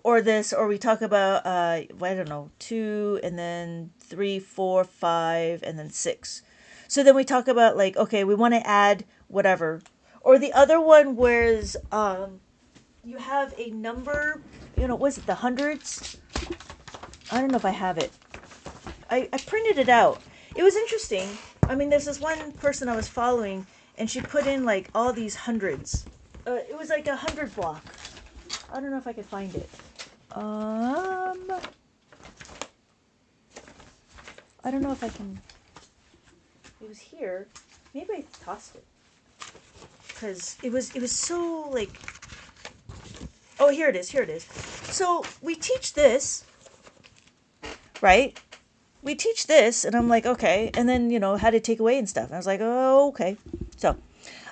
or this, or we talk about I don't know, 2 and then 3, 4, 5, and then 6. So then we talk about like, okay, we want to add whatever, or the other one where's you have a number, was it the hundreds? I don't know if I have it. I printed it out. It was interesting. I mean, there's this one person I was following, and she put in like all these hundreds. It was like 100 block. I don't know if I could find it. I don't know if I can. It was here. Maybe I tossed it because it was so like. Oh, here it is. Here it is. So we teach this, right? We teach this, and I'm like, okay, and then how to take away and stuff. And I was like, oh, okay. So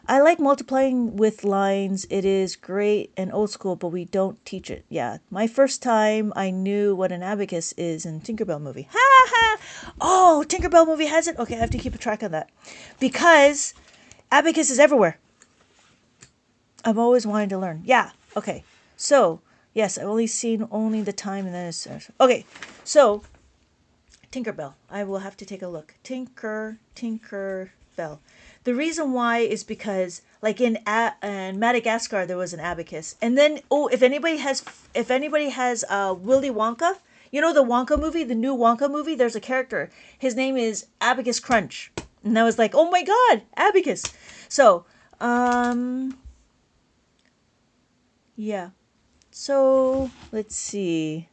I like multiplying with lines. It is great and old school, but we don't teach it. Yeah, my first time I knew what an abacus is in Tinkerbell movie. Ha ha! Oh, Tinkerbell movie has it. Okay, I have to keep a track of that because abacus is everywhere. I've always wanted to learn. Yeah. Okay. So yes, I've only seen the time, and then it's okay. So. Tinkerbell. I will have to take a look. Tinkerbell. The reason why is because, like in Madagascar, there was an abacus, and then if anybody has Willy Wonka, the Wonka movie, the new Wonka movie, there's a character. His name is Abacus Crunch, and I was like, oh my god, abacus. So, yeah. So let's see.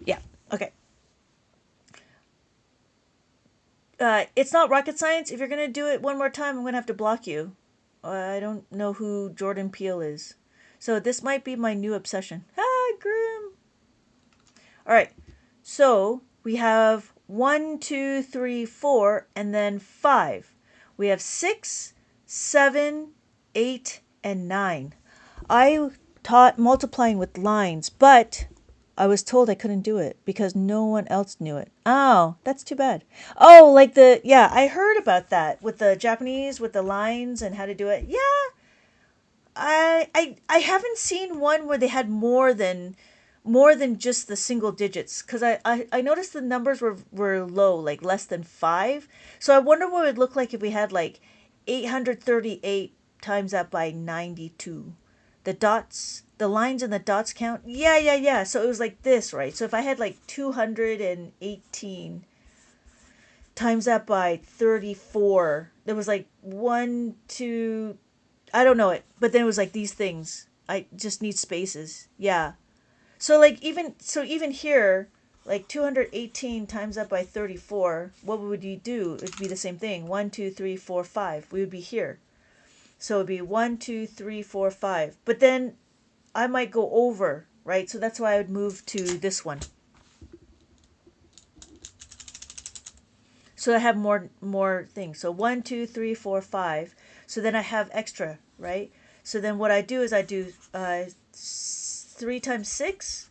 Yeah. Okay. It's not rocket science. If you're going to do it one more time, I'm going to have to block you. I don't know who Jordan Peele is. So this might be my new obsession. Ah, grim. All right. So we have 1, 2, 3, 4, and then 5. We have 6, 7, 8, and 9. I taught multiplying with lines, but I was told I couldn't do it because no one else knew it. Oh, that's too bad. Oh, like I heard about that with the Japanese, with the lines and how to do it. Yeah, I haven't seen one where they had more than just the single digits, because I noticed the numbers were low, like less than 5. So I wonder what it would look like if we had like 838 times that by 92. The lines and the dots count. Yeah. So it was like this, right? So if I had like 218 times that by 34, there was like 1, 2, I don't know it, but then it was like these things. I just need spaces. Yeah. So like even here, like 218 times that by 34, what would you do? It would be the same thing. 1, 2, 3, 4, 5. We would be here. So it would be 1, 2, 3, 4, 5. But then I might go over, right? So that's why I would move to this one. So I have more things. So 1, 2, 3, 4, 5. So then I have extra, right? So then what I do is I do 3 times 6,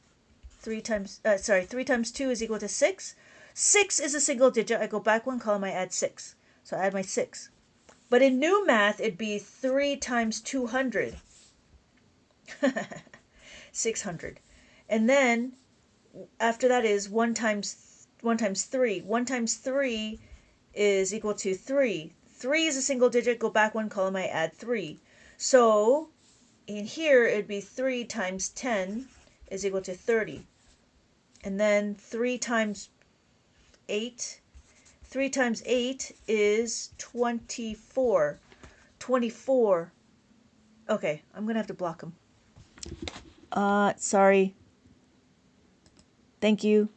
3 times, 3 times 2 is equal to 6. 6 is a single digit. I go back one column, I add 6. So I add my 6. But in new math, it'd be 3 times 200. 600. And then after that is 1 times 3. 1 times 3 is equal to 3. 3 is a single digit. Go back one column, I add 3. So in here, it'd be 3 times 10 is equal to 30. And then 3 times 8. 3 times 8 is 24. 24. Okay, I'm going to have to block them. Sorry. Thank you.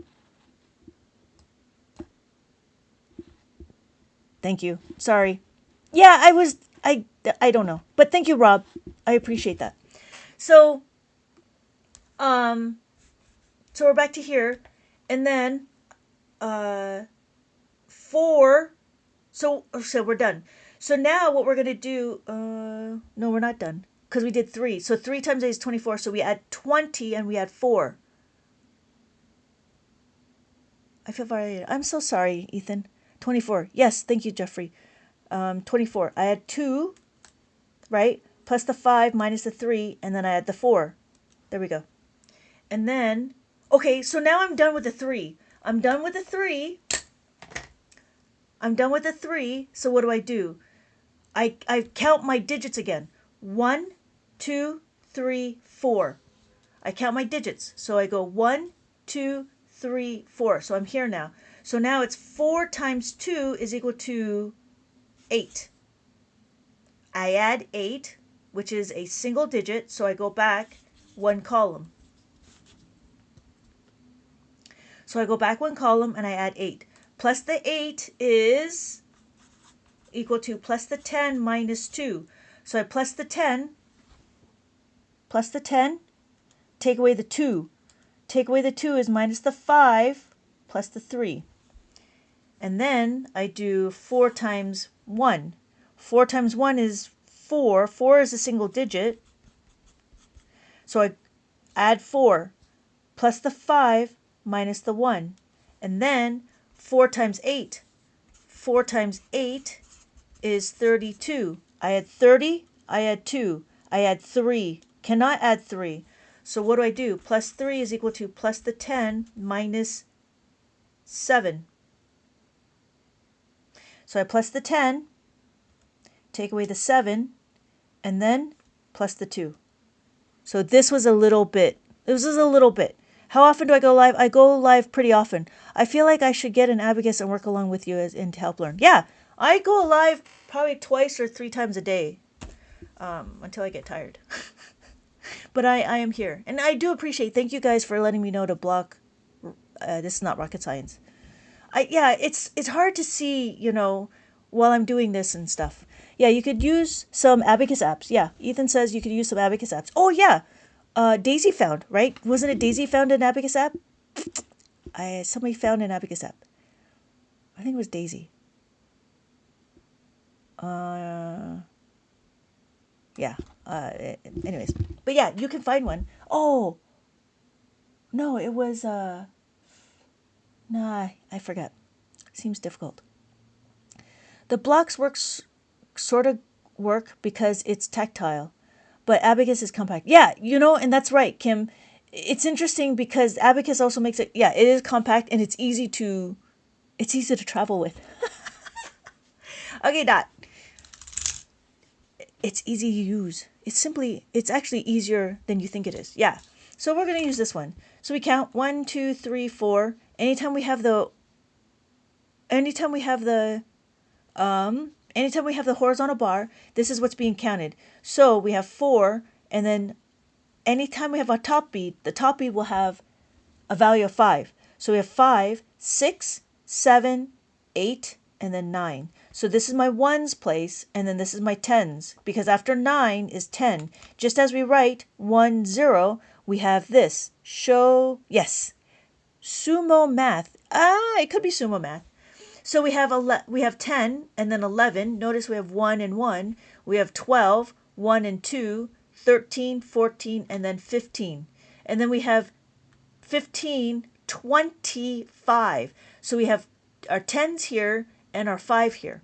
Thank you. Sorry. Yeah, I don't know. But thank you, Rob. I appreciate that. So we're back to here. And then 4. So we're done. So now what we're going to do, no, we're not done. Because we did 3. So 3 times 8 is 24. So we add 20 and we add 4. I feel violated. I'm so sorry, Ethan. 24. Yes, thank you, Jeffrey. 24. I add 2, right? Plus the 5 minus the 3, and then I add the 4. There we go. And then, okay, so now I'm done with the 3. I'm done with the 3. So what do? I count my digits again. 1, 2, 3, 4. I count my digits. So I go 1, 2, 3, 4. So I'm here now. So now it's 4 times 2 is equal to 8. I add 8, which is a single digit. So I go back one column. So I go back one column and I add 8. Plus the 8 is equal to plus the 10 minus 2. So I plus the 10, take away the 2. Take away the 2 is minus the 5 plus the 3. And then I do 4 times 1. 4 times 1 is 4. 4 is a single digit. So I add 4 plus the 5 minus the 1. And then 4 times 8. 4 times 8 is 32. I add 30. I add 2. I add 3. Cannot add 3. So what do? Plus 3 is equal to plus the 10 minus 7. So I plus the 10, take away the 7, and then plus the 2. So this was a little bit. This is a little bit. How often do I go live? I go live pretty often. I feel like I should get an Abacus and work along with you and to help learn. Yeah, I go live probably 2 or 3 times a day until I get tired. But I am here. And I do appreciate, thank you guys for letting me know to block. This is not rocket science. It's hard to see, while I'm doing this and stuff. Yeah, you could use some Abacus apps. Yeah, Ethan says you could use some Abacus apps. Oh, yeah. Daisy found, right? Wasn't it Daisy found an Abacus app? Somebody found an Abacus app. I think it was Daisy. Yeah. Anyways. But yeah, you can find one. Oh. No, it was, nah, I forgot. Seems difficult. The blocks sort of work because it's tactile, but Abacus is compact. Yeah, and that's right, Kim. It's interesting because Abacus also makes it, it is compact and it's easy to travel with. Okay, Dot. It's easy to use. It's actually easier than you think it is. Yeah. So we're going to use this one. So we count 1, 2, 3, 4. Anytime we have the horizontal bar, this is what's being counted. So we have 4, and then anytime we have a top beat, the top beat will have a value of 5. So we have 5, 6, 7, 8, and then 9. So this is my ones place, and then this is my tens, because after 9 is 10. Just as we write 1, 0, we have this. Yes, sumo math. It could be sumo math. So we have 10 and then 11. Notice we have 1 and 1. We have 12, 1 and 2, 13, 14, and then 15. And then we have 15, 25. So we have our 10s here and our 5 here.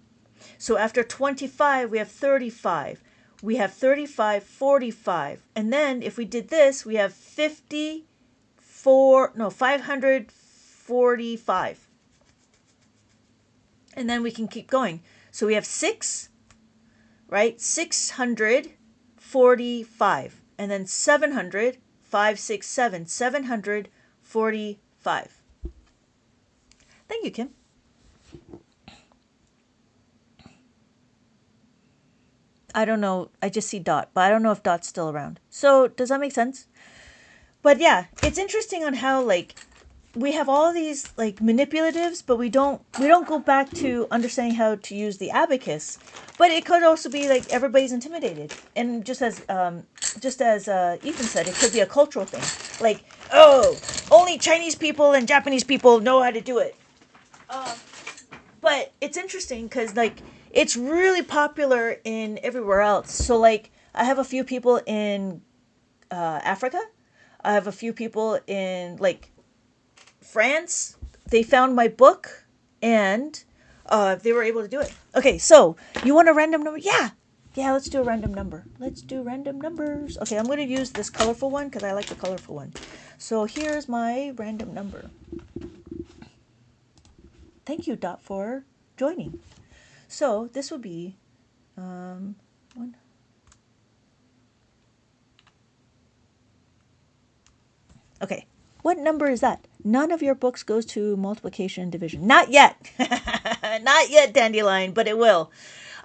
So after 25, we have 35. We have 35, 45. And then if we did this, we have 545. And then we can keep going. So we have 6, right? 645. And then 700, 5, 6, 7. 745. Thank you, Kim. I don't know. I just see Dot, but I don't know if Dot's still around. So does that make sense? But yeah, it's interesting on how like we have all these like manipulatives, but we don't go back to understanding how to use the abacus. But it could also be like everybody's intimidated, and just as Ethan said, it could be a cultural thing. Like, oh, only Chinese people and Japanese people know how to do it. But it's interesting because like it's really popular in everywhere else. So like I have a few people in Africa. I have a few people in like France. They found my book and they were able to do it. Okay, so you want a random number? Yeah, let's do a random number. Let's do random numbers. Okay, I'm going to use this colorful one because I like the colorful one. So here's my random number. Thank you, Dot, for joining. So this would be 1. Okay, what number is that? None of your books goes to multiplication and division. Not yet. Not yet, Dandelion, but it will.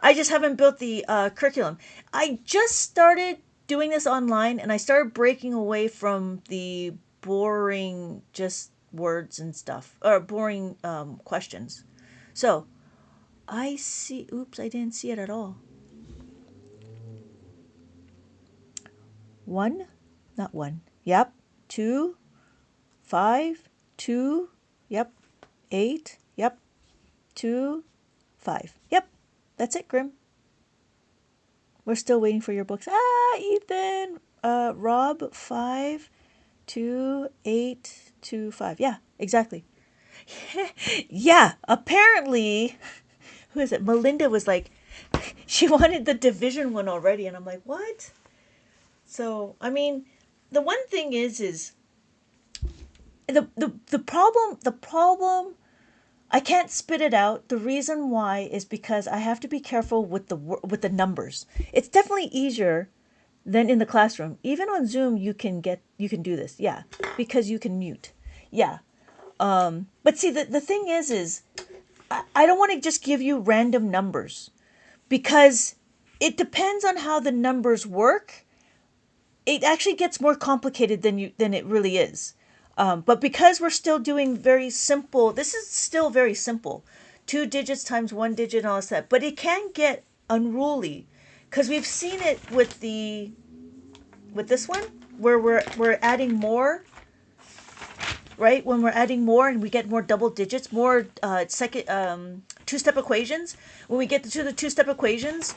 I just haven't built the curriculum. I just started doing this online, and I started breaking away from the boring just words and stuff, or boring questions. So I see, oops, I didn't see it at all. 1, not 1, yep, 2, 5, 2, yep, 8, yep, 2, 5, yep, that's it, Grim. We're still waiting for your books. Ethan, Rob, 5, 2, 8, 2, 5, yeah, exactly. Yeah, apparently, who is it? Melinda was like, she wanted the division one already, and I'm like, what? So, I mean, the one thing is the problem, I can't spit it out. The reason why is because I have to be careful with the numbers. It's definitely easier than in the classroom. Even on Zoom, you can do this. Yeah, because you can mute. Yeah. But see, the thing is I don't want to just give you random numbers because it depends on how the numbers work. It actually gets more complicated than it really is. But because we're still doing very simple, this is still very simple. 2 digits times 1 digit and all that. But it can get unruly because we've seen it with this one where we're adding more, right? When we're adding more and we get more double digits, more second two-step equations. When we get to the two-step equations,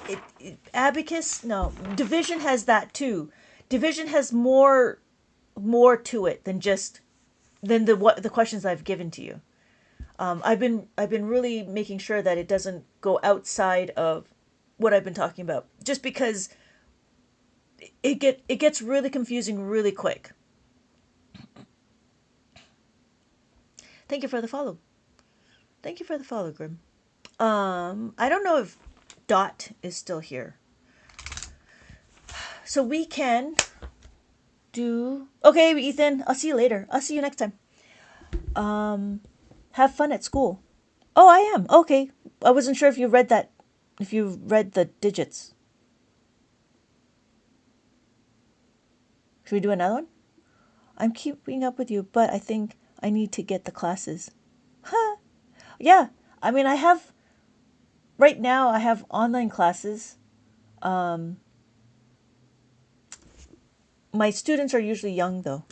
division has that too. Division has more to it than the questions I've given to you. I've been really making sure that it doesn't go outside of what I've been talking about, just because it gets really confusing really quick. Thank you for the follow. Thank you for the follow, Grim. I don't know if Dot is still here. So we can do... Okay, Ethan, I'll see you later. I'll see you next time. Have fun at school. Oh, I am. Okay. I wasn't sure if you read that, if you read the digits. Should we do another one? I'm keeping up with you, but I think I need to get the classes. Huh. Yeah. I mean, right now I have online classes. My students are usually young though.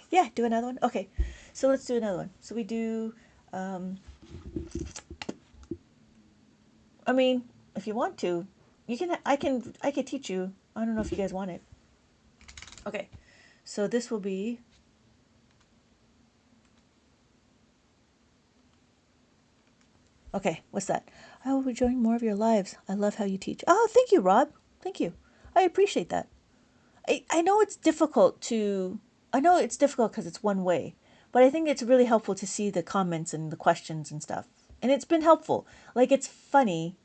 Yeah, do another one. Okay. So let's do another one. So we do, I mean, if you want to, I could teach you I don't know if you guys want it. Okay, so this will be okay. What's that? I will be joining more of your lives. I love how you teach. Oh, thank you, Rob. Thank you. I appreciate that. I know it's difficult to. I know it's difficult because it's one way, but I think it's really helpful to see the comments and the questions and stuff. And it's been helpful. Like it's funny.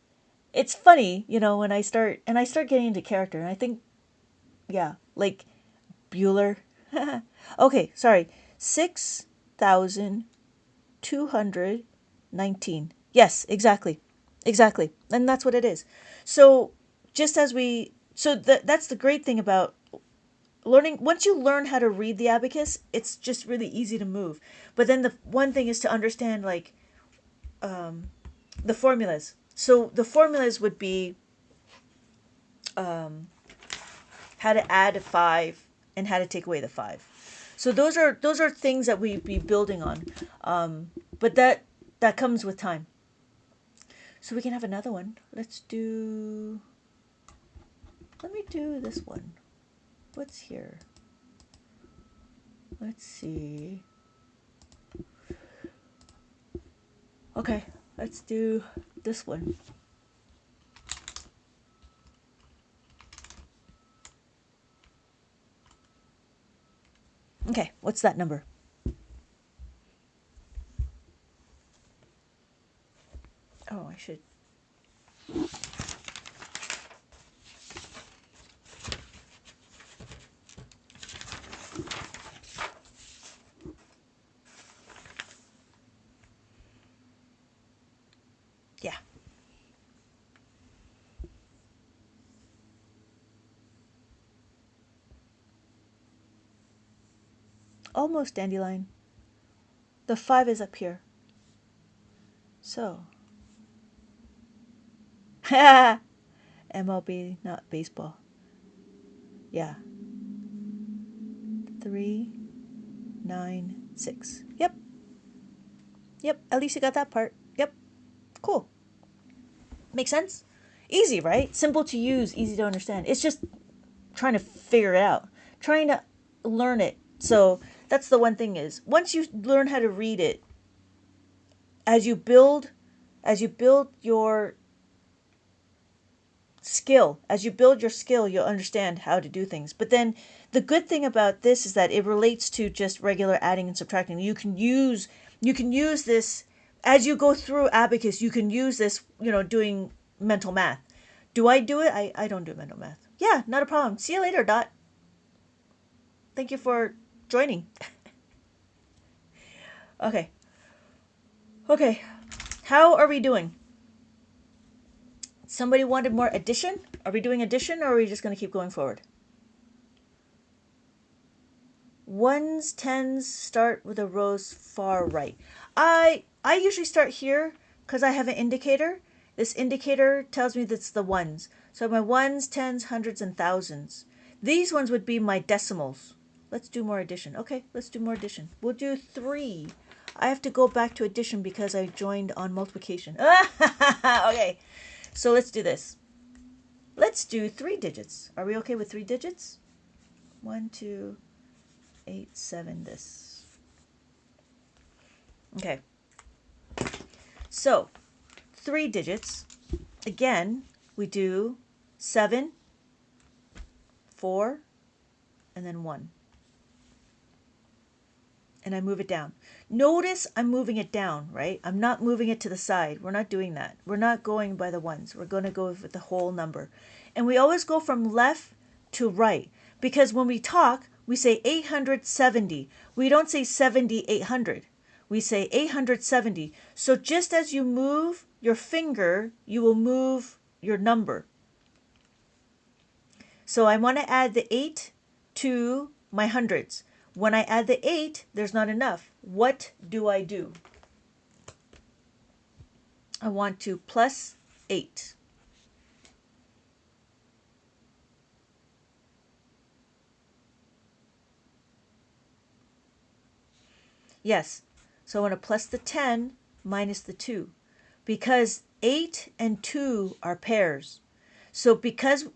It's funny, you know, when I start getting into character, and I think, yeah, like Bueller. Okay, sorry. 6,219. Yes, exactly. Exactly. And that's what it is. So, just as we, so that's the great thing about learning. Once you learn how to read the abacus, it's just really easy to move. But then the one thing is to understand, like, the formulas. So, the formulas would be how to add a 5 and how to take away the 5. So those are things that we be building on, but that comes with time. So we can have another one. Let me do this one. What's here? Let's see. Okay, let's do this one. Okay, what's that number? Oh, I should. Yeah. Almost dandelion. The 5 is up here. So. MLB, not baseball. Yeah. 3, 9, 6. Yep. Yep. At least you got that part. Yep. Cool. Make sense? Easy, right? Simple to use, easy to understand. It's just trying to figure it out, trying to learn it. So that's the one thing is once you learn how to read it, as you build your skill, you'll understand how to do things. But then the good thing about this is that it relates to just regular adding and subtracting. You can use this as you go through abacus. You can use this, doing mental math. Do I do it? I don't do mental math. Yeah, not a problem. See you later, Dot. Thank you for joining. Okay. Okay. How are we doing? Somebody wanted more addition? Are we doing addition or are we just going to keep going forward? Ones, tens start with the rows far right. I usually start here because I have an indicator. This indicator tells me that's the ones. So my ones, tens, hundreds, and thousands. These ones would be my decimals. Let's do more addition. Okay, let's do more addition. We'll do 3. I have to go back to addition because I joined on multiplication. Okay, so let's do this. Let's do 3 digits. Are we okay with 3 digits? 1, 2, 8, 7, this. Okay. So, 3 digits. Again, we do 7, 4, and then 1. And I move it down. Notice I'm moving it down, right? I'm not moving it to the side. We're not doing that. We're not going by the ones. We're going to go with the whole number. And we always go from left to right. Because when we talk, we say 870. We don't say 7,800. We say 870. So just as you move your finger, you will move your number. So I want to add the 8 to my hundreds. When I add the 8, there's not enough. What do? I want to plus 8. Yes, so I want to plus the 10 minus the 2 because 8 and 2 are pairs. So because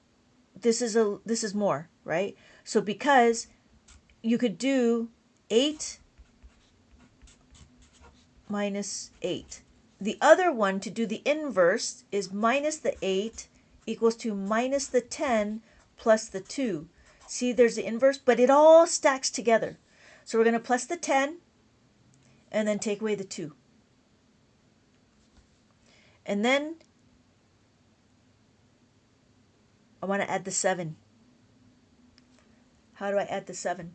this is more, right? So because you could do 8 minus 8. The other one, to do the inverse, is minus the 8 equals to minus the 10 plus the 2. See, there's the inverse, but it all stacks together. So we're going to plus the 10 and then take away the 2. And then I want to add the 7. How do I add the 7?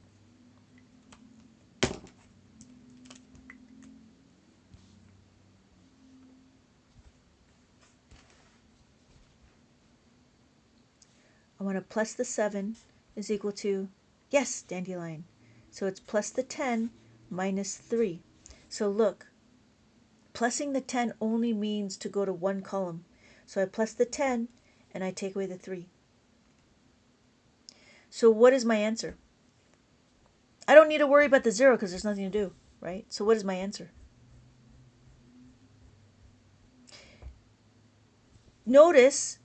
I want to plus the 7 is equal to, yes, dandelion. So it's plus the 10 minus 3. So look, plussing the 10 only means to go to one column. So I plus the 10 and I take away the 3. So what is my answer? I don't need to worry about the 0 because there's nothing to do, right? So what is my answer? Notice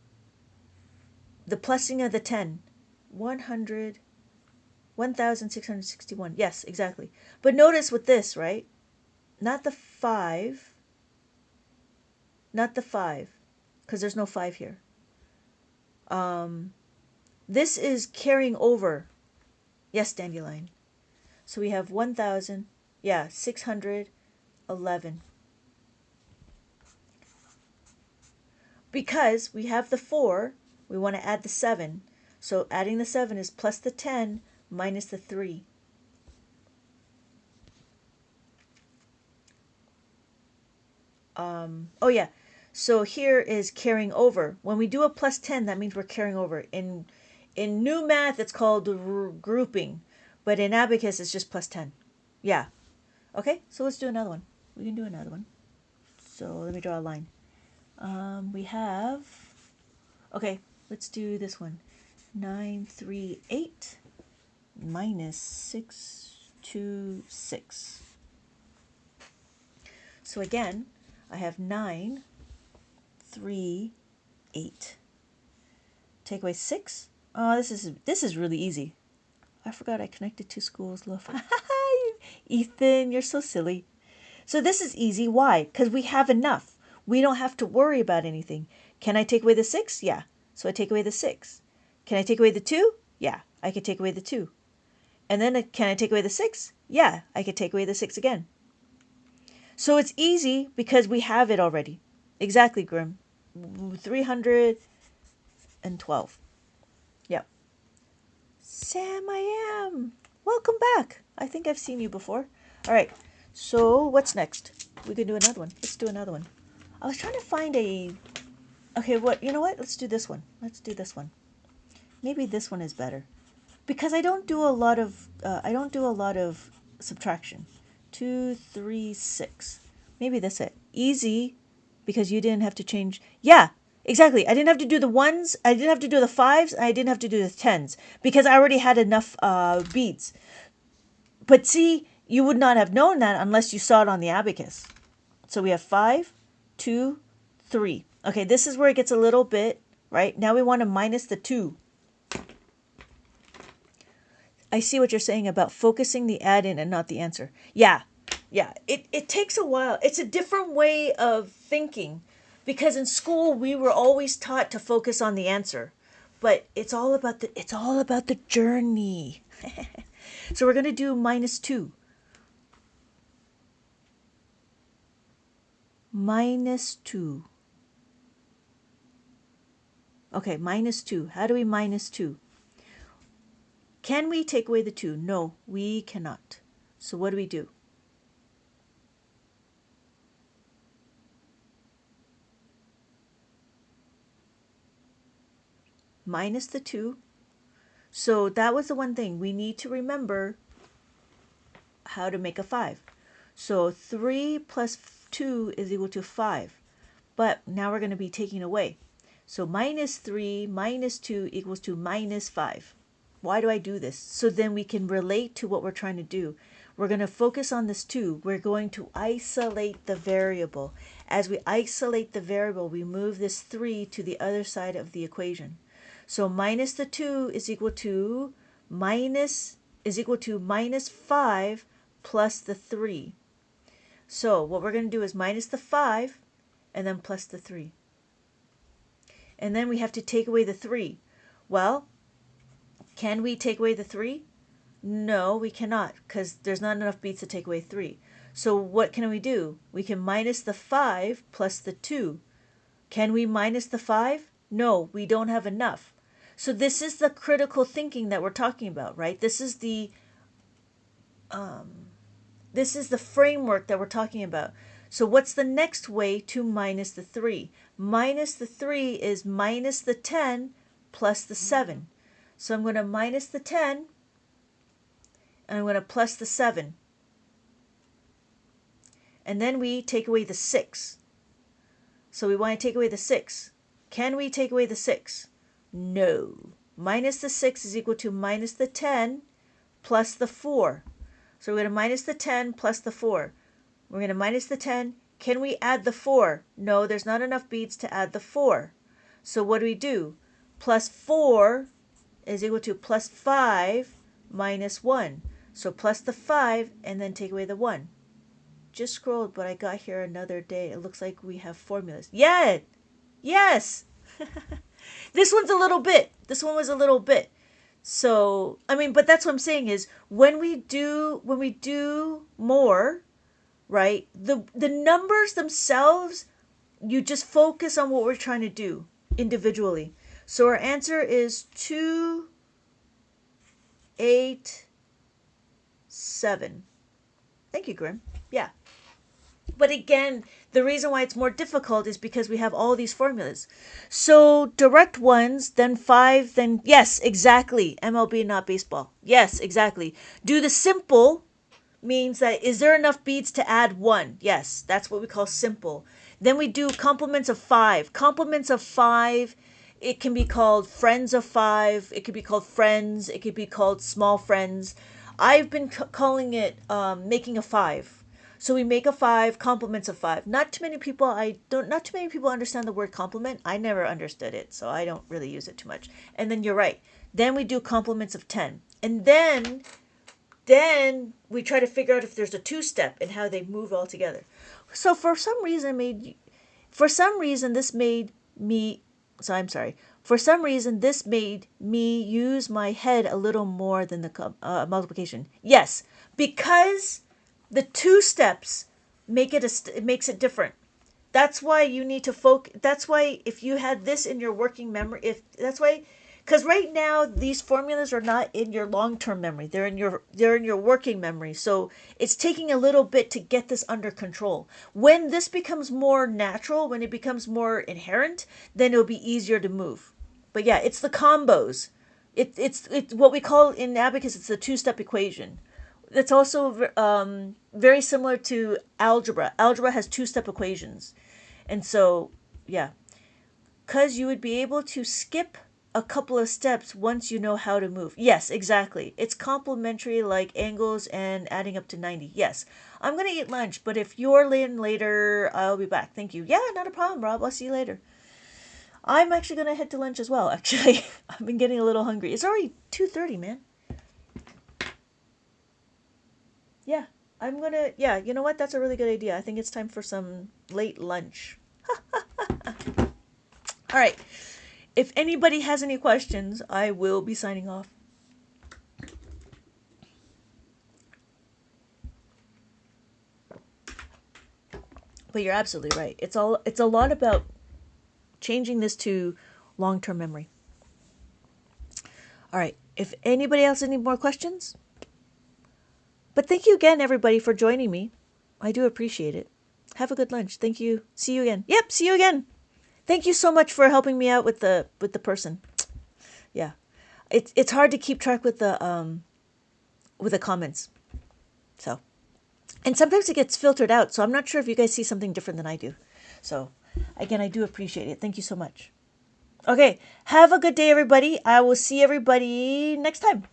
the plussing of the 10. 1,661. Yes, exactly. But notice with this, right? Not the 5. Not the 5. Because there's no 5 here. This is carrying over. Yes, dandelion. So we have 1,000. Yeah, 611. Because we have the 4, we want to add the 7. So adding the 7 is plus the 10 minus the 3. Oh yeah, so here is carrying over. When we do a plus 10, that means we're carrying over. In new math, it's called grouping, but in Abacus, it's just plus 10. Yeah. Okay, so let's do another one. We can do another one. So let me draw a line. We have, okay, let's do this one. 938 minus 626. So again, I have 9, 3, 8. Take away 6. Oh, this is really easy. I forgot I connected 2 schools. Love. Ethan, you're so silly. So this is easy. Why? Because we have enough. We don't have to worry about anything. Can I take away the 6? Yeah. So I take away the 6. Can I take away the 2? Yeah, I could take away the 2. And then can I take away the 6? Yeah, I could take away the 6 again. So it's easy because we have it already. Exactly, Grim. 312. Yep. Sam, I am. Welcome back. I think I've seen you before. All right. So what's next? We can do another one. Let's do another one. I was trying to find a... Okay, what? You know what? Let's do this one. Let's do this one. Maybe this one is better. Because I don't do a lot of subtraction. 2, 3, 6. Maybe that's it. Easy, because you didn't have to change. Yeah, exactly. I didn't have to do the 1s. I didn't have to do the 5s. I didn't have to do the 10s because I already had enough beads. But see, you would not have known that unless you saw it on the abacus. So we have 5, 2, 3. Okay, this is where it gets a little bit, right? Now we want to minus the 2. I see what you're saying about focusing the add-in and not the answer. Yeah. It takes a while. It's a different way of thinking because in school we were always taught to focus on the answer, but it's all about the journey. So we're going to do minus 2. Minus 2. Okay, minus 2. How do we minus 2? Can we take away the 2? No, we cannot. So what do we do? Minus the 2. So that was the one thing. We need to remember how to make a 5. So 3 plus 2 is equal to 5. But now we're going to be taking away. So minus 3 minus 2 equals to minus 5. Why do I do this? So then we can relate to what we're trying to do. We're going to focus on this 2. We're going to isolate the variable. As we isolate the variable, we move this 3 to the other side of the equation. So minus the 2 is equal to minus 5 plus the 3. So what we're going to do is minus the 5 and then plus the 3. And then we have to take away the 3. Well, can we take away the 3? No, we cannot, because there's not enough beats to take away 3. So what can we do? We can minus the 5 plus the 2. Can we minus the 5? No, we don't have enough. So this is the critical thinking that we're talking about, right? This is the framework that we're talking about. So what's the next way to minus the 3? Minus the 3 is minus the 10 plus the 7. So I'm going to minus the 10 and I'm going to plus the 7. And then we take away the 6. So we want to take away the 6. Can we take away the 6? No. Minus the 6 is equal to minus the 10 plus the 4. So we're going to minus the 10 plus the 4. We're going to minus the 10. Can we add the 4? No, there's not enough beats to add the 4. So what do? Plus 4 is equal to plus 5 minus 1. So plus the 5 and then take away the 1. Just scrolled, but I got here another day. It looks like we have formulas. Yeah! Yes! This one's a little bit. This one was a little bit. So, I mean, but that's what I'm saying is when we do more, right? The numbers themselves, you just focus on what we're trying to do individually. So our answer is 2, 8, 7. Thank you, Grim. Yeah. But again, the reason why it's more difficult is because we have all these formulas. So direct ones, then 5, then yes, exactly. MLB, not baseball. Yes, exactly. Do the simple means that is there enough beats to add 1? Yes, that's what we call simple. Then we do complements of 5. Complements of 5, it can be called friends of 5. It could be called friends. It could be called small friends. I've been calling it making a 5. So we make a 5, complements of 5. Not too many people understand the word complement. I never understood it, so I don't really use it too much. And then you're right. Then we do complements of 10. And then we try to figure out if there's a 2-step and how they move all together. So for some reason this made me use my head a little more than the multiplication. Yes, because the 2 steps makes it different. That's why you need to focus. That's why if you had this in your working memory, because right now these formulas are not in your long-term memory. They're in your working memory. So it's taking a little bit to get this under control. When this becomes more natural, when it becomes more inherent, then it'll be easier to move. But yeah, it's the combos. It's what we call in Abacus. It's the 2-step equation. That's also very similar to algebra. Algebra has 2-step equations. And so, yeah. Because you would be able to skip a couple of steps once you know how to move. Yes, exactly. It's complementary like angles and adding up to 90. Yes. I'm going to eat lunch, but if you're in later, I'll be back. Thank you. Yeah, not a problem, Rob. I'll see you later. I'm actually going to head to lunch as well, actually. I've been getting a little hungry. It's already 2:30, man. Yeah, you know what? That's a really good idea. I think it's time for some late lunch. All right. If anybody has any questions, I will be signing off. But you're absolutely right. It's a lot about changing this to long-term memory. All right. If anybody else has any more questions? But thank you again, everybody, for joining me. I do appreciate it. Have a good lunch. Thank you. See you again. Yep, see you again. Thank you so much for helping me out with the person. Yeah, it's hard to keep track with the comments. So, and sometimes it gets filtered out. So I'm not sure if you guys see something different than I do. So, again, I do appreciate it. Thank you so much. Okay, have a good day, everybody. I will see everybody next time.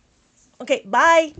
Okay, bye.